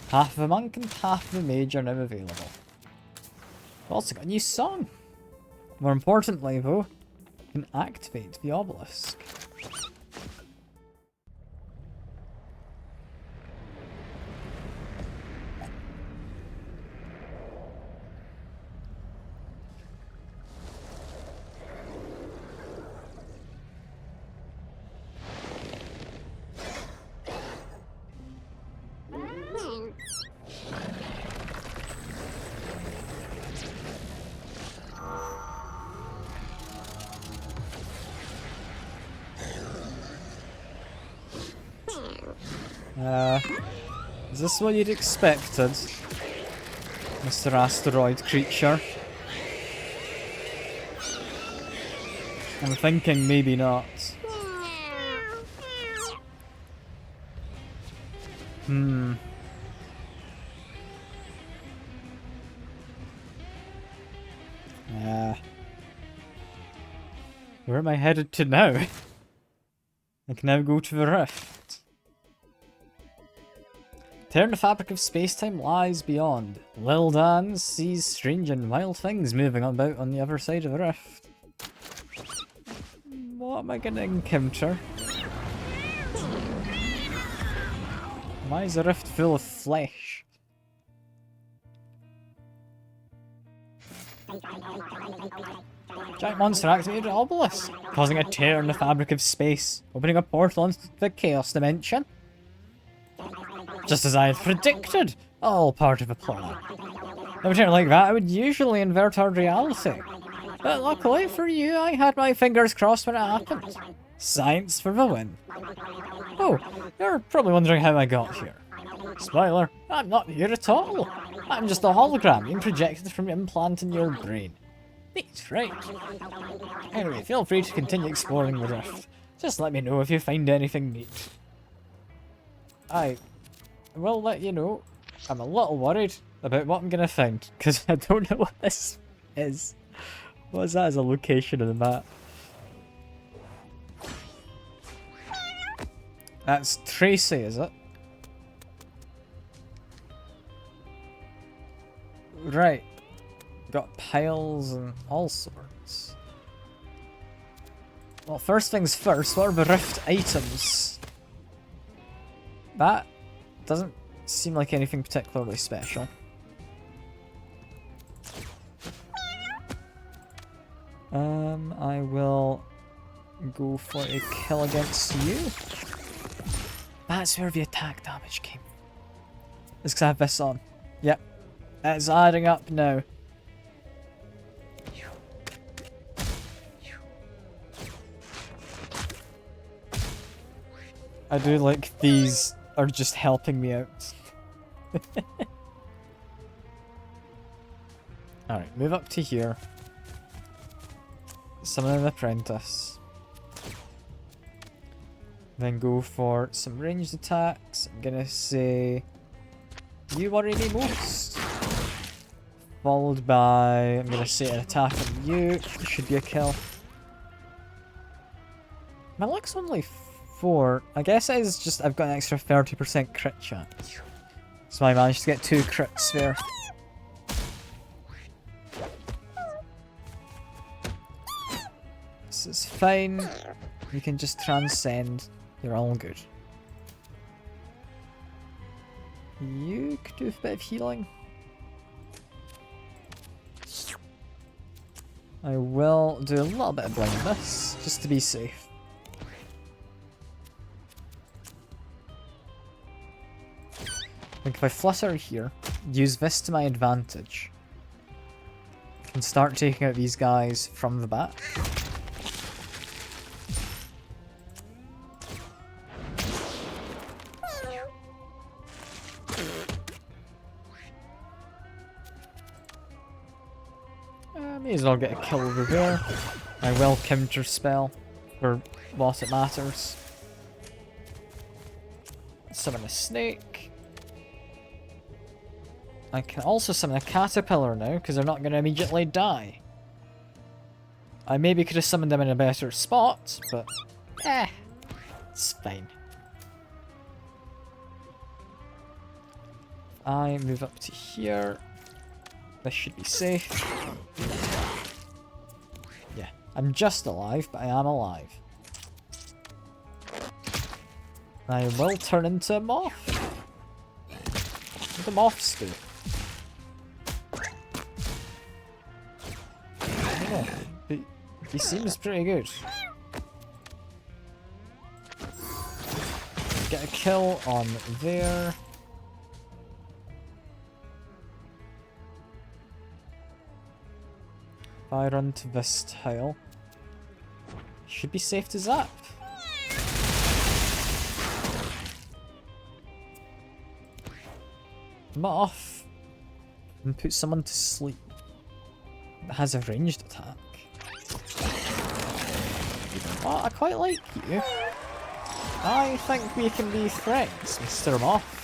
Half of the monk and half of the mage are now available. We've also got a new song. More importantly though, you can activate the obelisk. Is this what you'd expected, Mr. Asteroid Creature? I'm thinking maybe not. Where am I headed to now? I can now go to the rift. Tear in the fabric of space-time lies beyond. Lil Dan sees strange and wild things moving about on the other side of the rift. What am I gonna encounter? Why is the rift full of flesh? Giant monster activated an obelisk, causing a tear in the fabric of space, opening a portal into the chaos dimension. Just as I had predicted, all part of a plan. A turn like that would usually invert our reality. But luckily for you, I had my fingers crossed when it happened. Science for the win. Oh, you're probably wondering how I got here. Spoiler, I'm not here at all. I'm just a hologram being projected from an implant in your brain. Neat, right? Anyway, feel free to continue exploring the rift. Just let me know if you find anything neat. I will let you know. I'm a little worried about what I'm gonna find, because I don't know what this is. What is that as a location of the map? That's Tracy, is it? Right. Got piles and all sorts. Well, first things first, what are the rift items? That doesn't seem like anything particularly special. I will go for a kill against you. That's where the attack damage came. It's because I have this on. Yep. It's adding up now. I do like these are just helping me out. Alright, move up to here. Summon an apprentice. Then go for some ranged attacks. I'm gonna say you worry me most. Followed by, I'm gonna say an attack on you. Should be a kill. My luck's only 4. I guess it is just I've got an extra 30% crit chance. So I managed to get 2 crits there. This is fine. You can just transcend. You're all good. You could do a bit of healing. I will do a little bit of blindness, just to be safe. Like if I flutter here, use this to my advantage, I can start taking out these guys from the back. May as well get a kill over there. I will counter spell for what it matters. Summon a snake. I can also summon a caterpillar now, because they're not going to immediately die. I maybe could have summoned them in a better spot, but it's fine. I move up to here. This should be safe. Yeah, I'm just alive, but I am alive. I will turn into a moth. What do moths do? Yeah, he seems pretty good. Get a kill on there. If I run to this tile, should be safe to zap. Moth and put someone to sleep that has a ranged attack. Oh, I quite like you. I think we can be friends, Mr. Moth.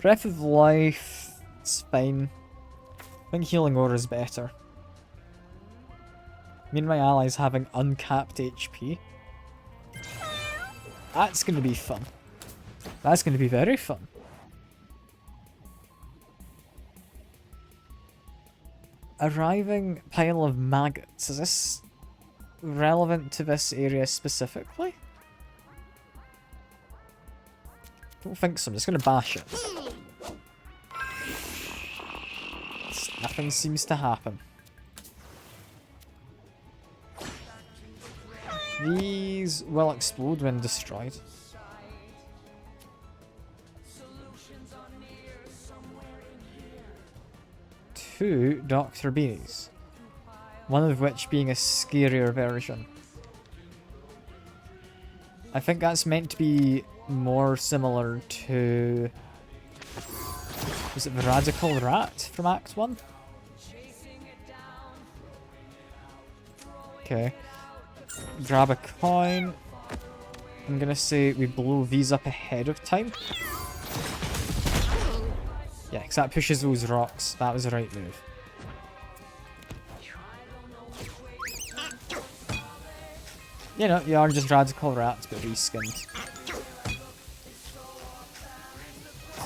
Breath of Life, it's fine. I think Healing Aura is better. Me and my allies having uncapped HP. That's going to be fun. That's going to be very fun. Arriving pile of maggots. Is this relevant to this area specifically? Don't think so. I'm just going to bash it. Nothing seems to happen. These will explode when destroyed. Two Dr. Beanies. One of which being a scarier version. I think that's meant to be more similar to... Was it the Radical Rat from Act 1? Okay. Grab a coin. I'm gonna say we blow these up ahead of time. Yeah, because that pushes those rocks. That was the right move. You know, you are just Radical Rats, but reskinned.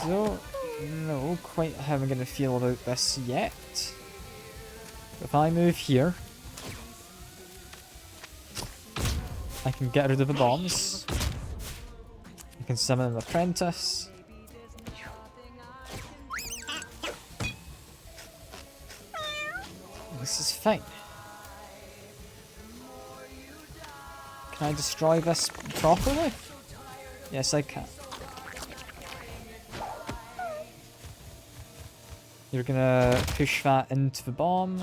So, no, quite how I'm gonna feel about this yet. If I move here, I can get rid of the bombs. I can summon an apprentice. This is fine. Can I destroy this properly? Yes, I can. You're gonna push that into the bomb.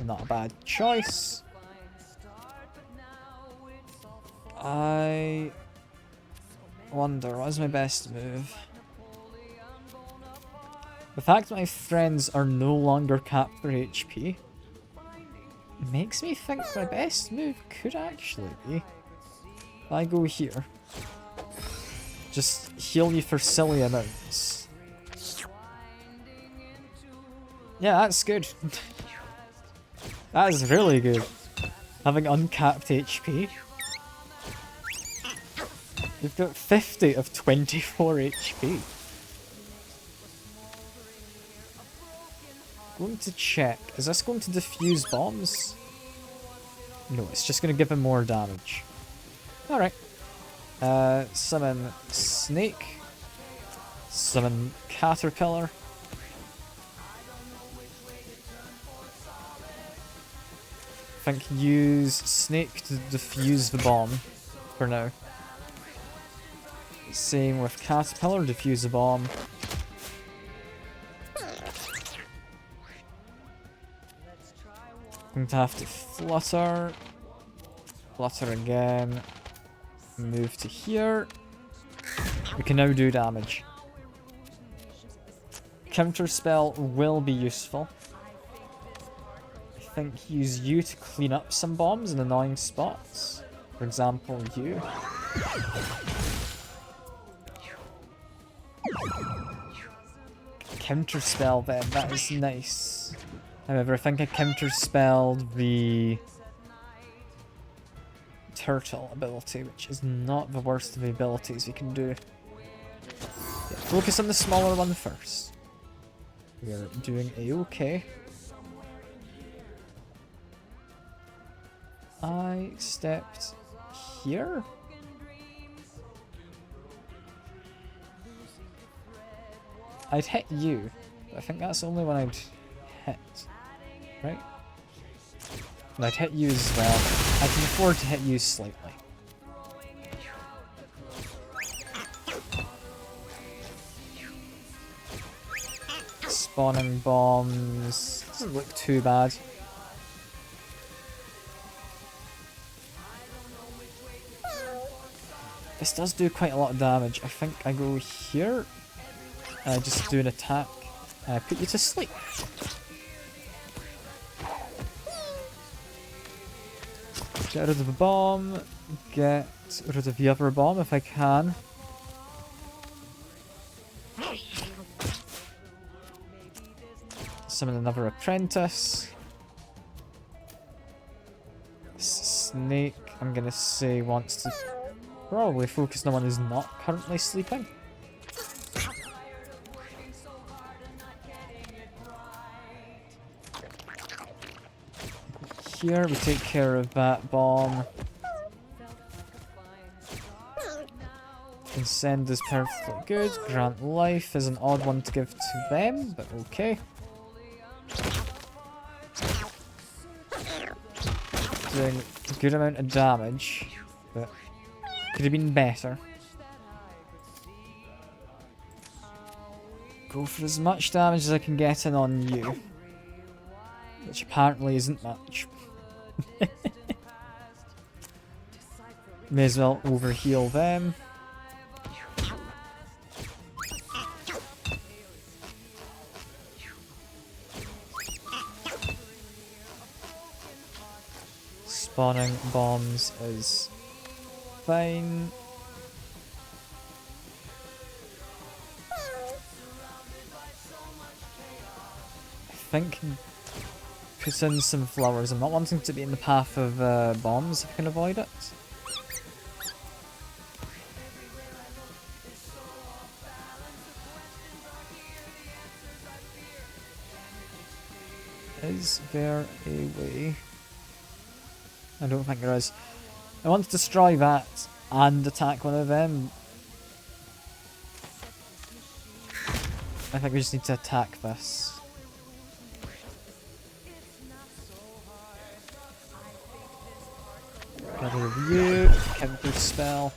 Not a bad choice. I wonder, what is my best move? The fact that my friends are no longer capped for HP makes me think my best move could actually be if I go here. Just heal you for silly amounts. Yeah, that's good. That is really good. Having uncapped HP. We've got 50 of 24 HP. Going to check. Is this going to defuse bombs? No, it's just going to give him more damage. Alright. Summon Snake. Summon Caterpillar. I think use Snake to defuse the bomb for now. Same with Caterpillar, defuse the bomb. I'm going to have to flutter. Flutter again. Move to here. We can now do damage. Counter spell will be useful. I think use you to clean up some bombs in annoying spots. For example, you. Counter spell then, that is nice. However, I think I counter spelled the turtle ability, which is not the worst of the abilities you can do. Yeah, focus on the smaller one first. We're doing a-okay. I stepped here? I'd hit you. I think that's the only one I'd hit. Right? And I'd hit you as well. I can afford to hit you slightly. Spawning bombs. Doesn't look too bad. This does do quite a lot of damage. I think I go here. And I just do an attack. And I put you to sleep. Get rid of the bomb. Get rid of the other bomb if I can. Summon another apprentice. Snake, I'm gonna say, wants to probably focus on one who's not currently sleeping. Here we take care of that bomb. Send is perfectly good. Grant life is an odd one to give to them, but okay. Doing a good amount of damage, but could have been better. Go for as much damage as I can get in on you, which apparently isn't much. May as well overheal them. Spawning bombs is fine. I think put in some flowers. I'm not wanting to be in the path of bombs if I can avoid it. Is there a way? I don't think there is. I want to destroy that and attack one of them. I think we just need to attack this. Get rid of you. Counter spell.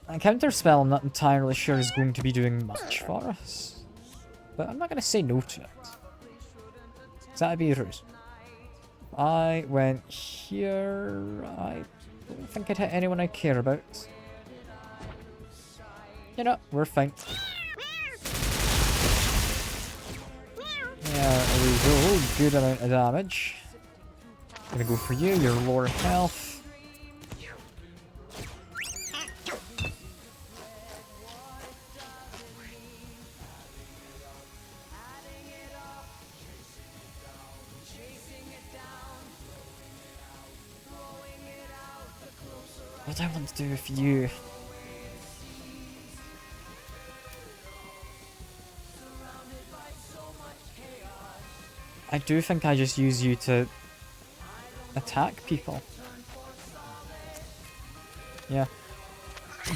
A counter spell I'm not entirely sure is going to be doing much for us. But I'm not going to say no to it. Because that'd be rude. I went here. I don't think I'd hit anyone I care about. You know, we're fine. There we go. Good amount of damage. Gonna go for you. You're lower health. What do I want to do with you? I do think I just use you to attack people. Yeah.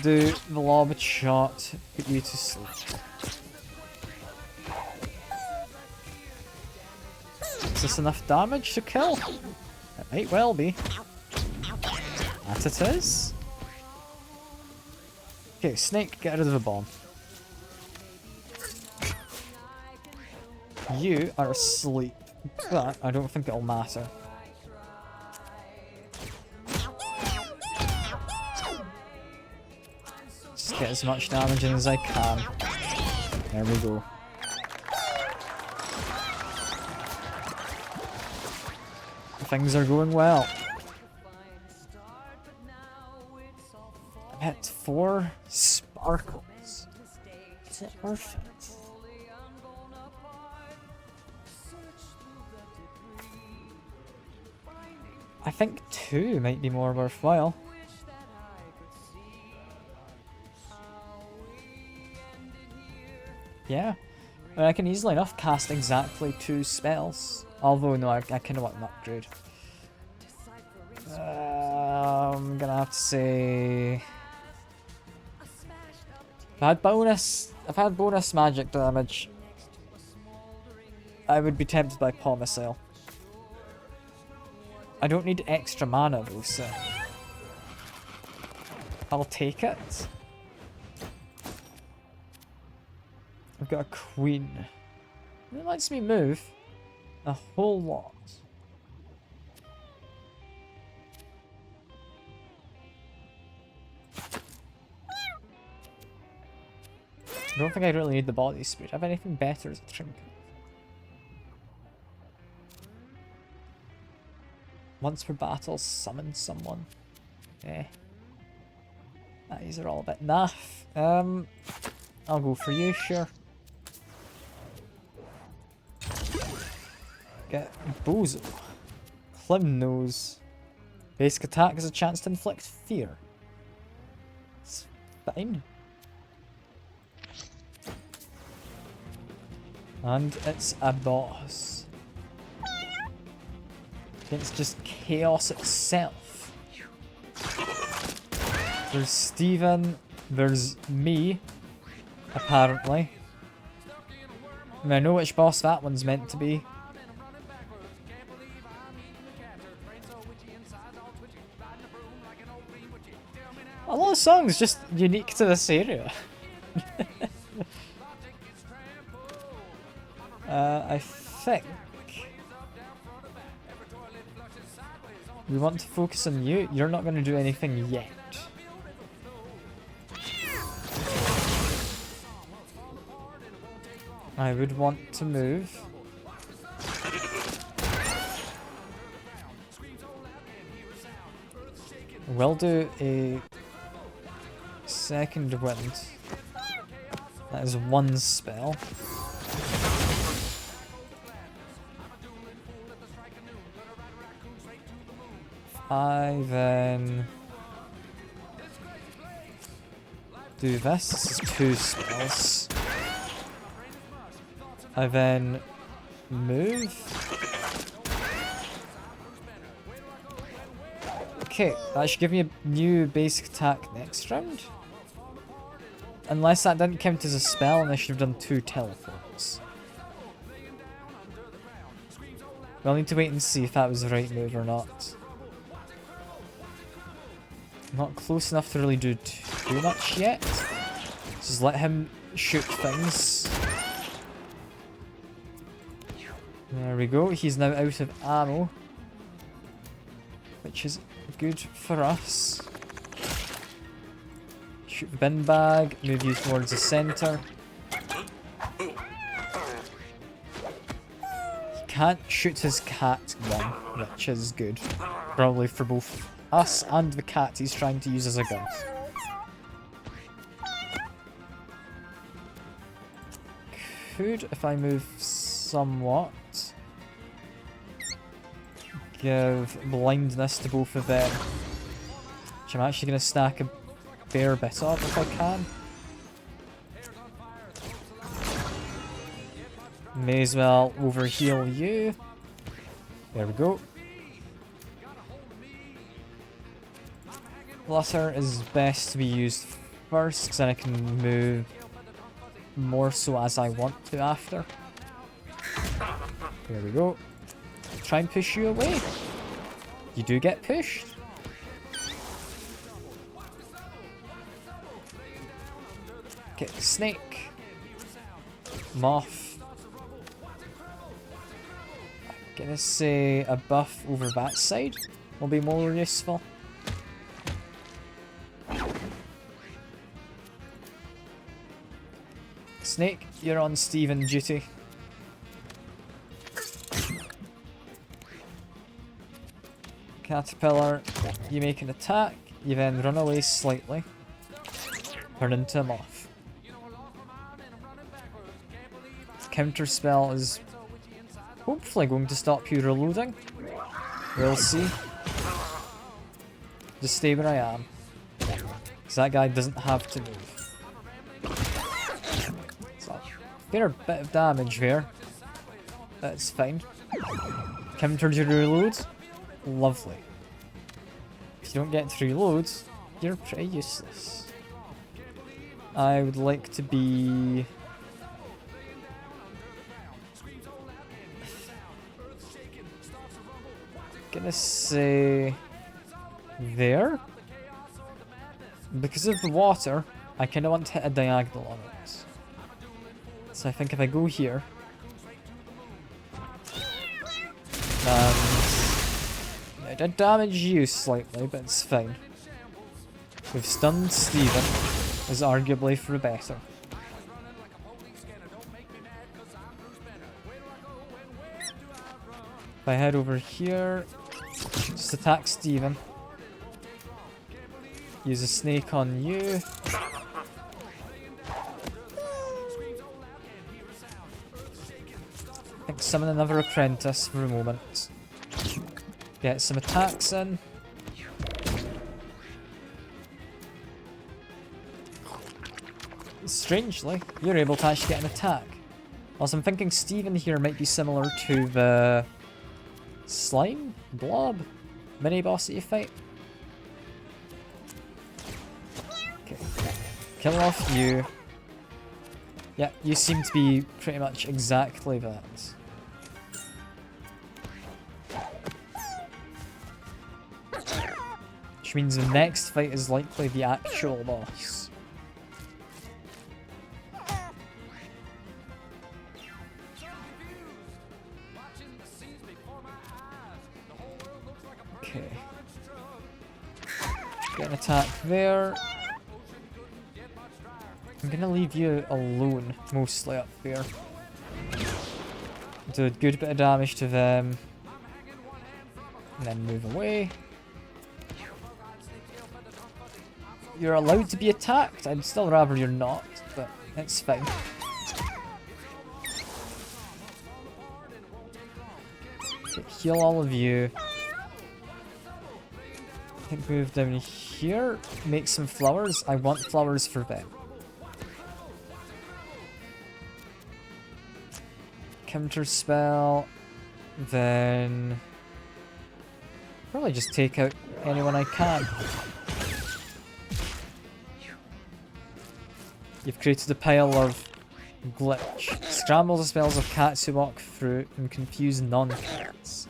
Do the lob shot, put you to sleep. Is this enough damage to kill? It might well be. That it is. Okay, Snake, get rid of the bomb. You are asleep, but I don't think it'll matter. Just get as much damage in as I can. There we go. Things are going well. I'm at 4 sparkles. Is it worth it? I think 2 might be more worthwhile. Yeah. I mean, I can easily enough cast exactly 2 spells. Although, no, I kind of want an upgrade. I'm gonna have to say... I've had bonus magic damage. I would be tempted by Paw Missile. I don't need extra mana though, so... I'll take it. I've got a queen. It lets me move a whole lot. I don't think I really need the body speed. Have anything better as a trinket? Once per battle, summon someone. Eh. These are all a bit naff. I'll go for you, sure. Get Bozo. Clim Nose. Basic attack has a chance to inflict fear. It's fine. And it's a boss. It's just chaos itself. There's Steven, there's me, apparently. I mean, I know which boss that one's meant to be. A lot of songs just unique to this area. I think we want to focus on you. You're not going to do anything yet. I would want to move. We'll do a second wind. That is 1 spell. I then do this. This is 2 spells. I then move. Okay, that should give me a new basic attack next round. Unless that didn't count as a spell and I should have done 2 teleports. We'll need to wait and see if that was the right move or not. Not close enough to really do too much yet. Just let him shoot things. There we go. He's now out of ammo, which is good for us. Shoot the bin bag. Move you towards the center. He can't shoot his cat one, which is good. Probably for both us and the cat he's trying to use as a gun. Could, if I move somewhat, give blindness to both of them. Which I'm actually going to stack a fair bit of if I can. May as well overheal you. There we go. Flutter is best to be used first, because then I can move more so as I want to after. There we go. Try and push you away. You do get pushed. Okay, snake. Moth. I'm gonna say a buff over that side will be more useful. Snake, you're on Steven duty. Caterpillar, you make an attack, you then run away slightly, turn into a moth. Counter spell is hopefully going to stop you reloading. We'll see. Just stay where I am, because that guy doesn't have to move. So, a fair bit of damage there. That's fine. Countered your reload. Lovely. If you don't get to reload, you're pretty useless. I would like to be... gonna say... there? Because of the water, I kinda want to hit a diagonal on it. So I think if I go here... it did damage you slightly, but it's fine. We've stunned Steven, is arguably for the better. If I head over here, just attack Steven. Use a snake on you. I think summon another apprentice for a moment. Get some attacks in. Strangely, you're able to actually get an attack. Also, I'm thinking Steven here might be similar to the slime blob mini boss that you fight. Okay, kill off you. Yeah, you seem to be pretty much exactly that. Which means the next fight is likely the actual boss. Okay. Get an attack there. I'm gonna leave you alone, mostly up there. Do a good bit of damage to them. And then move away. You're allowed to be attacked. I'd still rather you're not, but it's fine. Okay, heal all of you. I think move down here. Make some flowers. I want flowers for them. Counter spell. Then probably just take out anyone I can. You've created a pile of glitch. Scramble the spells of cats who walk through and confuse non-cats.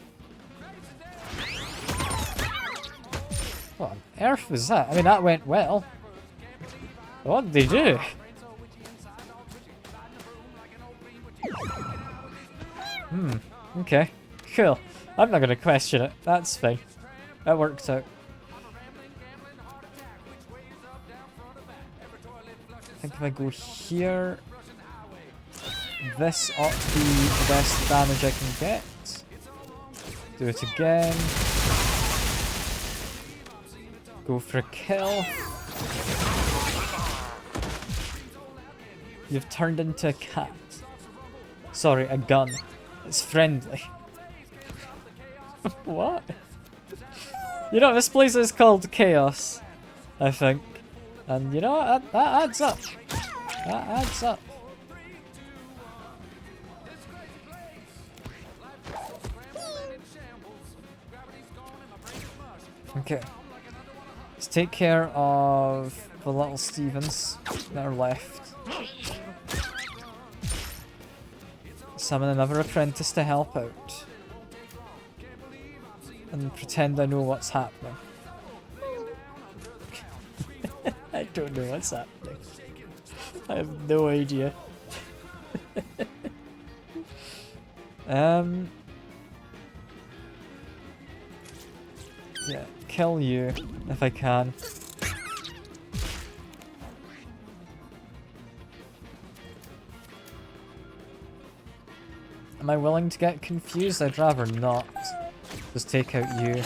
What on earth was that? I mean, that went well. What did they do? Okay. Cool. I'm not gonna question it. That's fine. That worked out. I think if I go here, this ought to be the best damage I can get. Do it again. Go for a kill. You've turned into a cat. Sorry, a gun. It's friendly. What? You know, this place is called Chaos, I think. And you know what? That adds up. That adds up. Okay. Let's take care of the little Stevens that are left. Summon another apprentice to help out. And pretend I know what's happening. I don't know what's happening. I have no idea. Yeah, kill you if I can. Am I willing to get confused? I'd rather not. Just take out you.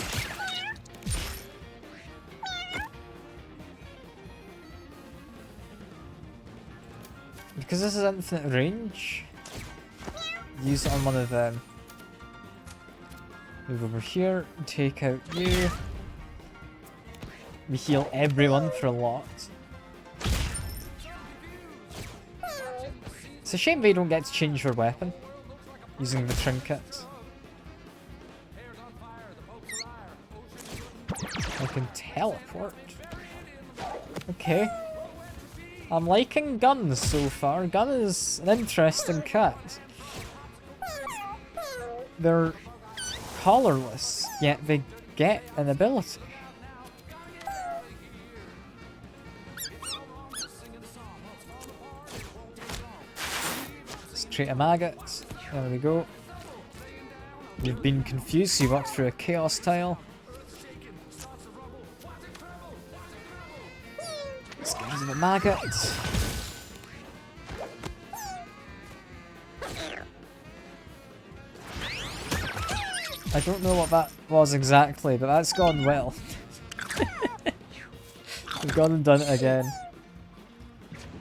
Because this is infinite range, use it on one of them. Move over here, take out you. We heal everyone for a lot. It's a shame they don't get to change their weapon using the trinket. I can teleport. Okay. I'm liking guns so far. Gun is an interesting cat. They're colorless, yet they get an ability. Let's treat a maggot. There we go. You've been confused, so you walked through a chaos tile. Let's get rid of the maggot. I don't know what that was exactly, but that's gone well. We've gone and done it again.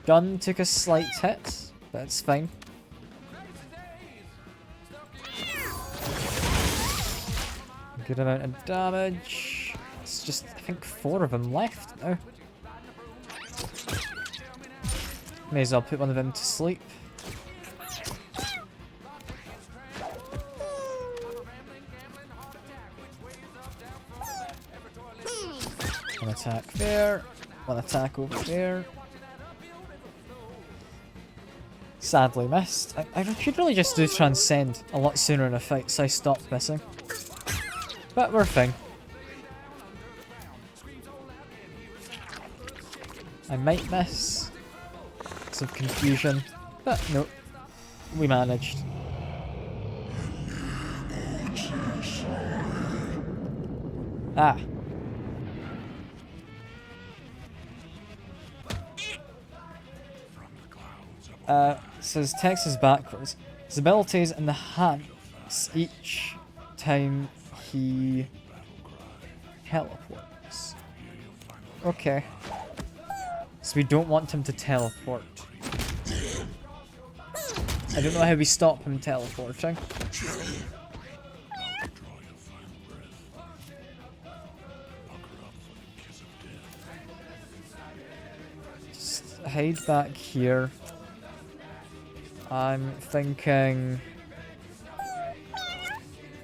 Gun took a slight hit, but it's fine. Good amount of damage. It's just, I think, 4 of them left now. May as well put one of them to sleep. One attack there, one attack over there. Sadly missed. I could really just do Transcend a lot sooner in a fight, so I stopped missing. But we're fine. I might miss because of confusion, but no, we managed. Ah. Says text is backwards. His abilities enhance each time he teleports. Okay. So we don't want him to teleport. I don't know how we stop him teleporting. Just hide back here. I'm thinking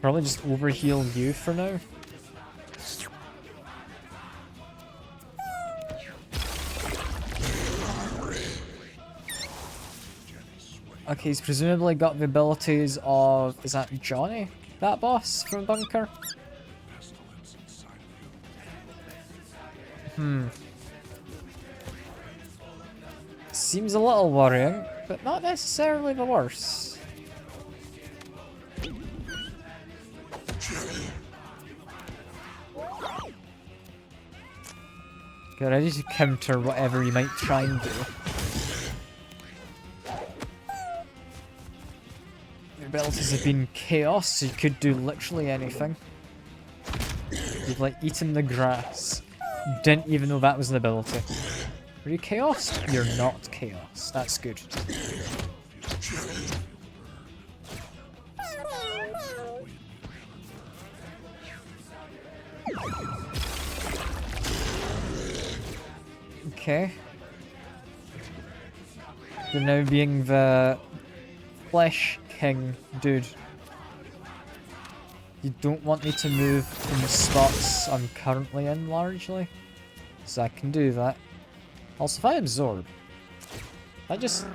probably just overheal you for now. Okay, he's presumably got the abilities of, is that Johnny? That boss from Bunker? Seems a little worrying, but not necessarily the worst. Get ready to counter whatever you might try and do. Your abilities have been chaos, so you could do literally anything. You've like eaten the grass. You didn't even know that was an ability. Are you chaos? You're not chaos. That's good. Okay. You're now being the Flesh King dude. You don't want me to move from the spots I'm currently in, largely. So I can do that. Also, if I absorb, I just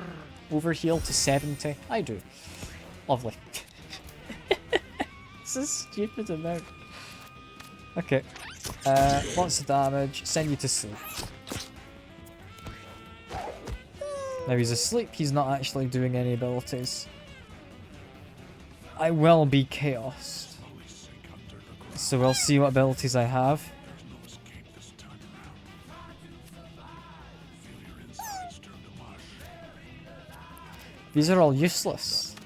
overheal to 70. I do. Lovely. It's a stupid amount. Okay. Lots of damage. Send you to sleep. Now he's asleep. He's not actually doing any abilities. I will be chaos. So we'll see what abilities I have. These are all useless.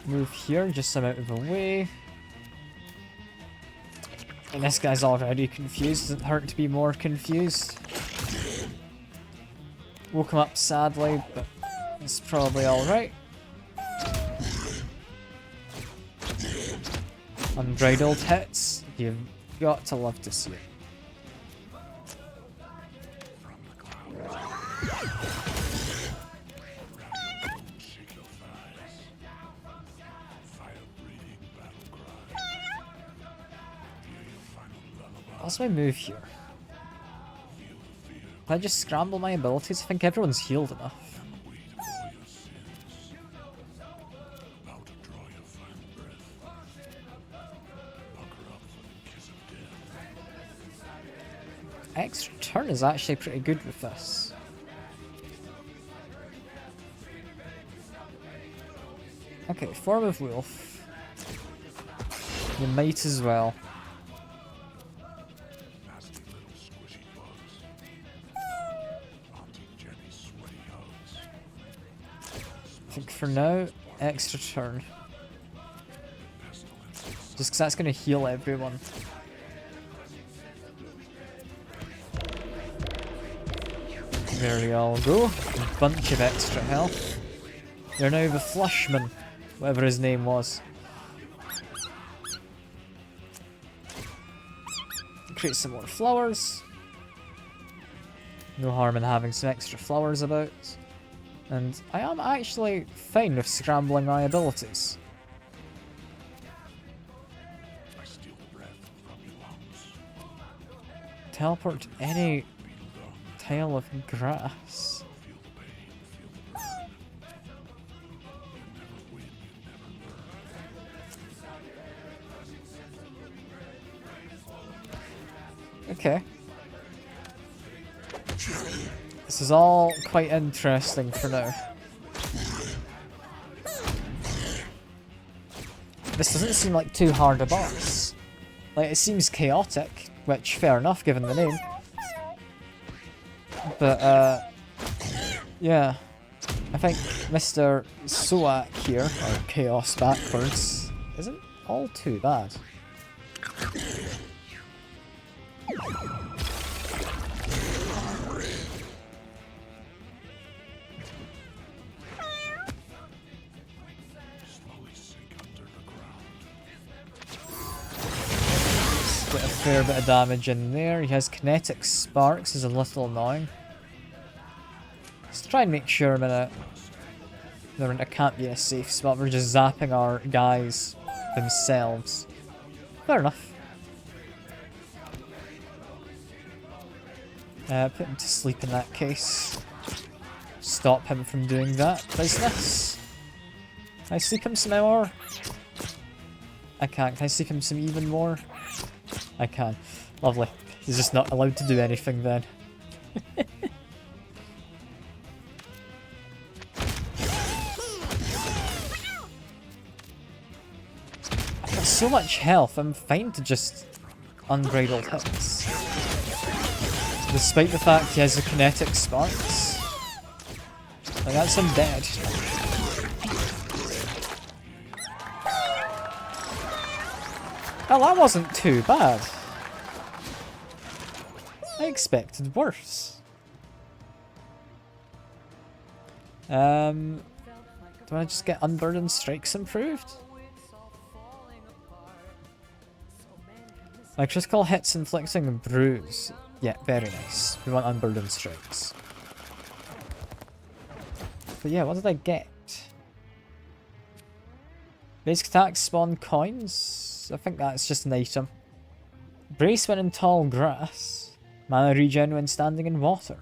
Move here, just some out of the way. And this guy's already confused, doesn't hurt to be more confused. Woke him up sadly, but it's probably alright. Unbridled hits, you've got to love to see it. What's my move here? Can I just scramble my abilities? I think everyone's healed enough. Extra turn is actually pretty good with this. Okay, form of wolf. You might as well. I think for now, extra turn. Just because that's going to heal everyone. There we all go. A bunch of extra health. You're now the Flushman, whatever his name was. Create some more flowers. No harm in having some extra flowers about. And I am actually fine with scrambling my abilities. Teleport to any tile of grass. Okay. This is all quite interesting for now. This doesn't seem like too hard a boss. Like, it seems chaotic, which fair enough given the name. But, yeah. I think Mr. Soak here, or Chaos backwards, isn't all too bad. Get a fair bit of damage in there. He has kinetic sparks, is a little annoying. Let's try and make sure a minute. It can't be a safe spot. We're just zapping our guys themselves. Fair enough. Put him to sleep in that case. Stop him from doing that business. Can I sleep him some more? I can't. Can I sleep him some even more? I can. Lovely. He's just not allowed to do anything then. I've got so much health, I'm fine to just unbridled hits. Despite the fact he has the kinetic sparks. Like, that's him dead. Well, that wasn't too bad. I expected worse. Do I just get Unburdened Strikes improved? My critical hits inflicting a bruise. Yeah, very nice. We want Unburdened Strikes. But yeah, what did I get? Basic attacks spawn coins. I think that's just an item. Brace when in tall grass. Mana regen when standing in water.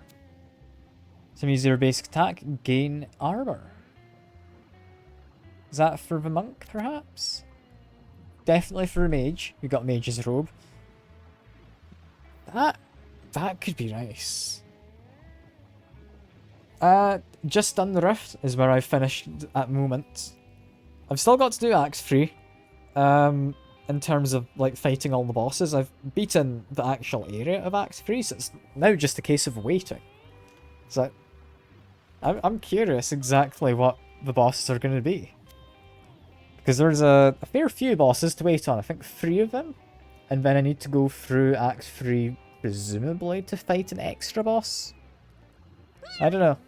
Some use your basic attack, gain armor. Is that for the monk, perhaps? Definitely for a mage. We got mage's robe. That could be nice. Just done the rift is where I finished at the moment. I've still got to do Act 3. In terms of like fighting all the bosses. I've beaten the actual area of Act 3, so it's now just a case of waiting. So I'm curious exactly what the bosses are going to be. Because there's a fair few bosses to wait on. I think 3 of them. And then I need to go through Act 3, presumably, to fight an extra boss. I don't know.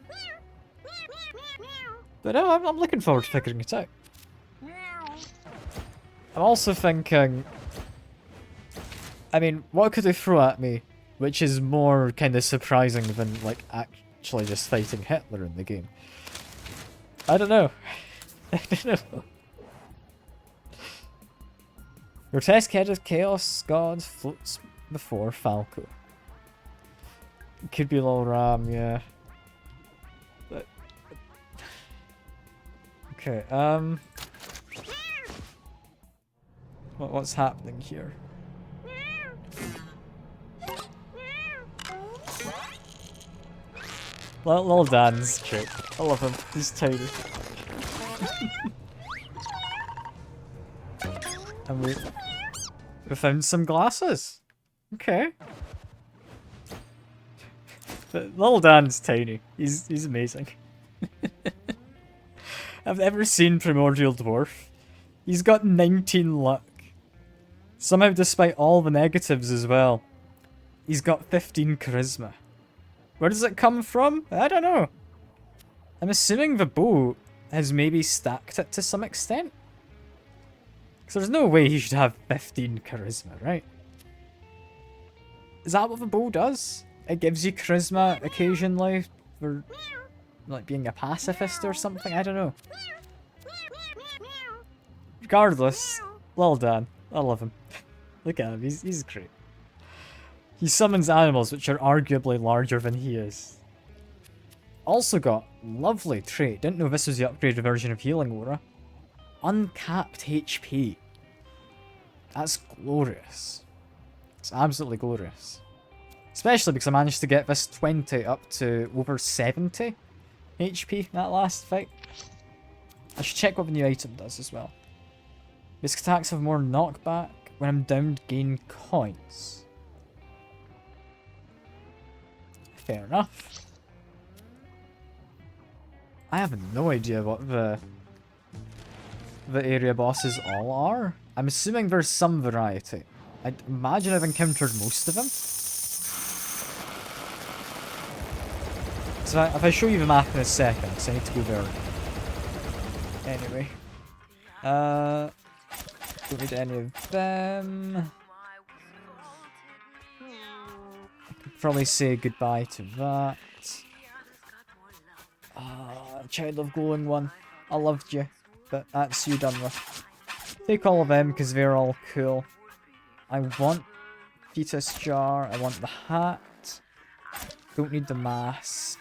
But no, I'm looking forward to figuring it out. I'm also thinking... I mean, what could they throw at me which is more kind of surprising than, like, actually just fighting Hitler in the game? I don't know. I don't know. Grotesque head of chaos god floats before Falco. It could be Lil Ram, yeah. But... okay, what's happening here? Little Dan's cute. I love him. He's tiny. And we found some glasses. Okay. But little Dan's tiny. He's amazing. I've never seen Primordial Dwarf. He's got 19 luck. Somehow, despite all the negatives as well, he's got 15 charisma. Where does it come from? I don't know. I'm assuming the bow has maybe stacked it to some extent. Because there's no way he should have 15 charisma, right? Is that what the bow does? It gives you charisma occasionally for, like, being a pacifist or something? I don't know. Regardless, well done. I love him. Look at him, he's great. He summons animals which are arguably larger than he is. Also got lovely trait. Didn't know this was the upgraded version of Healing Aura. Uncapped HP. That's glorious. It's absolutely glorious. Especially because I managed to get this 20 up to over 70 HP that last fight. I should check what the new item does as well. Basic attacks have more knockback. When I'm downed, gain coins. Fair enough. I have no idea what the area bosses all are. I'm assuming there's some variety. I'd imagine I've encountered most of them. So if I show you the map in a second, because I need to go there. Anyway. Don't need any of them. Probably say goodbye to that. Child of Glowing One. I loved you, but that's you done with. Take all of them because they're all cool. I want Fetus Jar. I want the hat. Don't need the mask.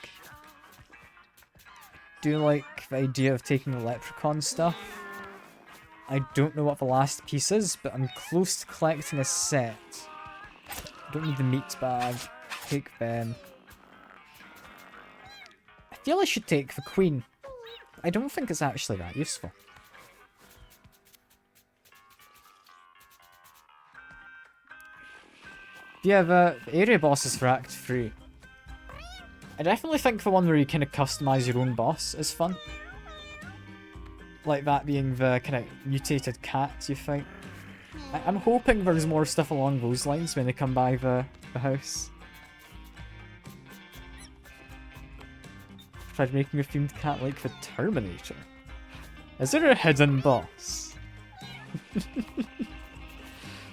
Do like the idea of taking the Leprechaun stuff. I don't know what the last piece is, but I'm close to collecting a set. Don't need the meat bag. Take them. I feel I should take the Queen. I don't think it's actually that useful. Yeah, the area bosses for Act 3. I definitely think the one where you kind of customise your own boss is fun. Like that being the kind of mutated cat you fight. I'm hoping there's more stuff along those lines when they come by the house. Tried making a themed cat like the Terminator. Is there a hidden boss?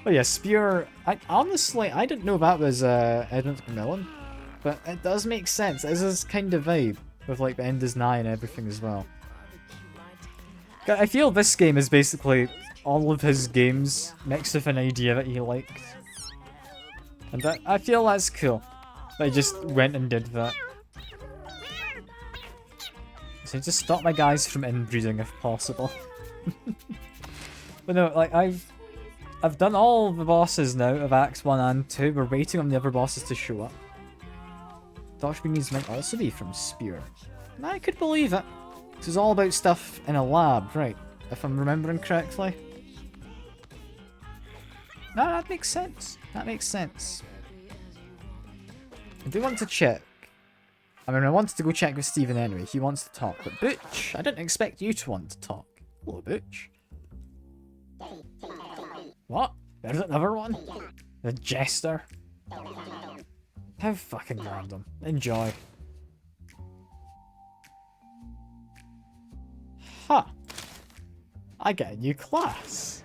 Oh yeah, Spear. Honestly, I didn't know that was Edmund McMillan, but it does make sense. It's this kind of vibe with like the end is nigh and everything as well. I feel this game is basically all of his games mixed with an idea that he liked, and I feel that's cool. That he just went and did that. So just stop my guys from inbreeding if possible. But no, like I've done all the bosses now of Acts 1 and 2. We're waiting on the other bosses to show up. Dodge Beanies might also be from Spear. And I could believe it. This is all about stuff in a lab, right? If I'm remembering correctly. No, that makes sense. That makes sense. I do want to check. I mean, I wanted to go check with Steven anyway. He wants to talk. But Butch, I didn't expect you to want to talk. Hello, Butch. What? There's another one? The Jester? How fucking random. Enjoy. Huh. I get a new class.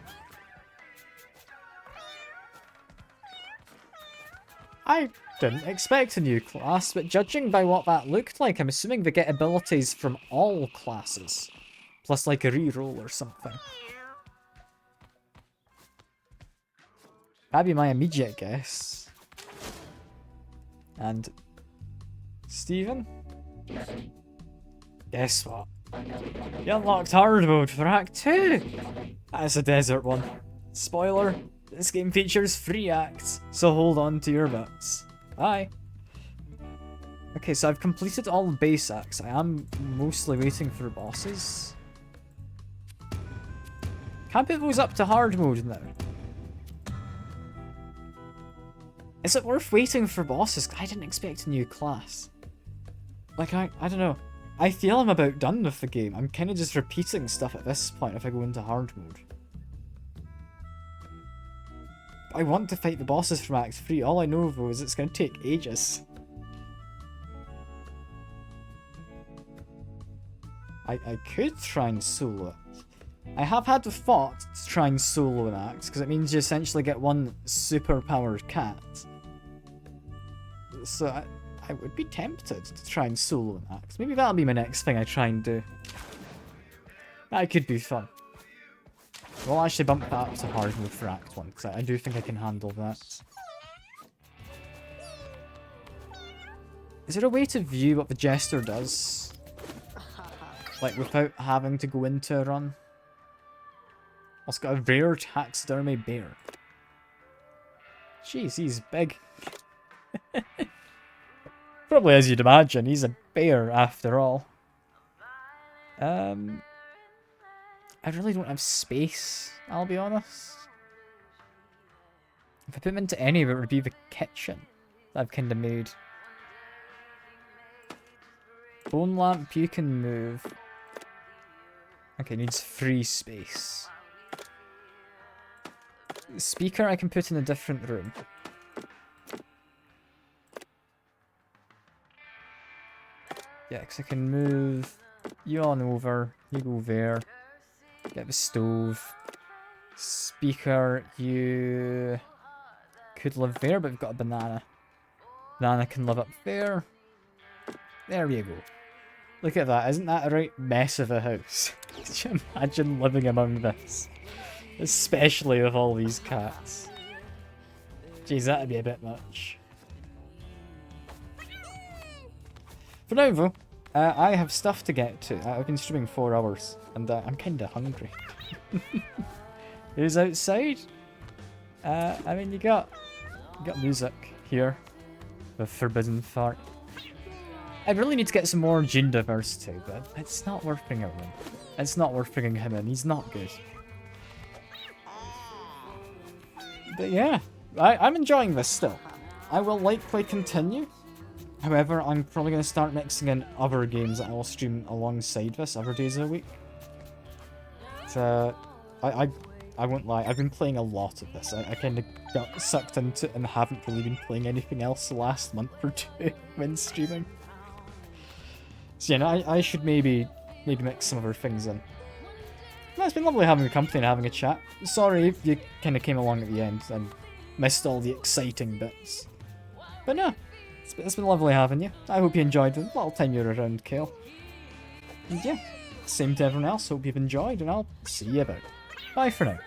I didn't expect a new class, but judging by what that looked like, I'm assuming they get abilities from all classes. Plus like a reroll or something. That'd be my immediate guess. And Steven? Guess what? You unlocked hard mode for Act 2! That's a desert one. Spoiler, this game features 3 acts, so hold on to your butts. Bye! Okay, so I've completed all the base acts. I am mostly waiting for bosses. Can't put those up to hard mode now. Is it worth waiting for bosses? I didn't expect a new class. Like, I don't know. I feel I'm about done with the game. I'm kind of just repeating stuff at this point if I go into hard mode. I want to fight the bosses from Act 3. All I know, though, is it's going to take ages. I could try and solo it. I have had the thought to try and solo an act, because it means you essentially get one super-powered cat. So I would be tempted to try and solo an act. Maybe that'll be my next thing I try and do. That could be fun. We'll actually bump that up to hard mode for Act 1, because I do think I can handle that. Is there a way to view what the Jester does? Like, without having to go into a run? It's got a rare taxidermy bear. Jeez, he's big. Probably as you'd imagine, he's a bear after all. I really don't have space, I'll be honest. If I put him into any of it, it would be the kitchen that I've kind of made. Bone lamp you can move. Okay, needs free space. Speaker I can put in a different room. Yeah, because I can move you on over, you go there. Get the stove. Speaker, you could live there, but we've got a banana. Banana can live up there. There we go. Look at that, isn't that a right mess of a house? Could you imagine living among this? Especially with all these cats. Jeez, that'd be a bit much. For now though, I have stuff to get to. I've been streaming 4 hours, and I'm kinda hungry. Who's outside? I mean, you got music here. The Forbidden Fart. I really need to get some more gene diversity, but it's not worth bringing him in. It's not worth bringing him in, he's not good. But yeah, I'm enjoying this still. I will likely continue. However, I'm probably going to start mixing in other games that I will stream alongside this other days of the week. So, I won't lie, I've been playing a lot of this. I kind of got sucked into it and haven't really been playing anything else the last month or 2 when streaming. So yeah, no, I should maybe mix some other things in. No, it's been lovely having a company and having a chat. Sorry if you kind of came along at the end and missed all the exciting bits. But no, it's been lovely having you. I hope you enjoyed the little time you were around, Kale. And yeah, same to everyone else, hope you've enjoyed, and I'll see you about. Bye for now.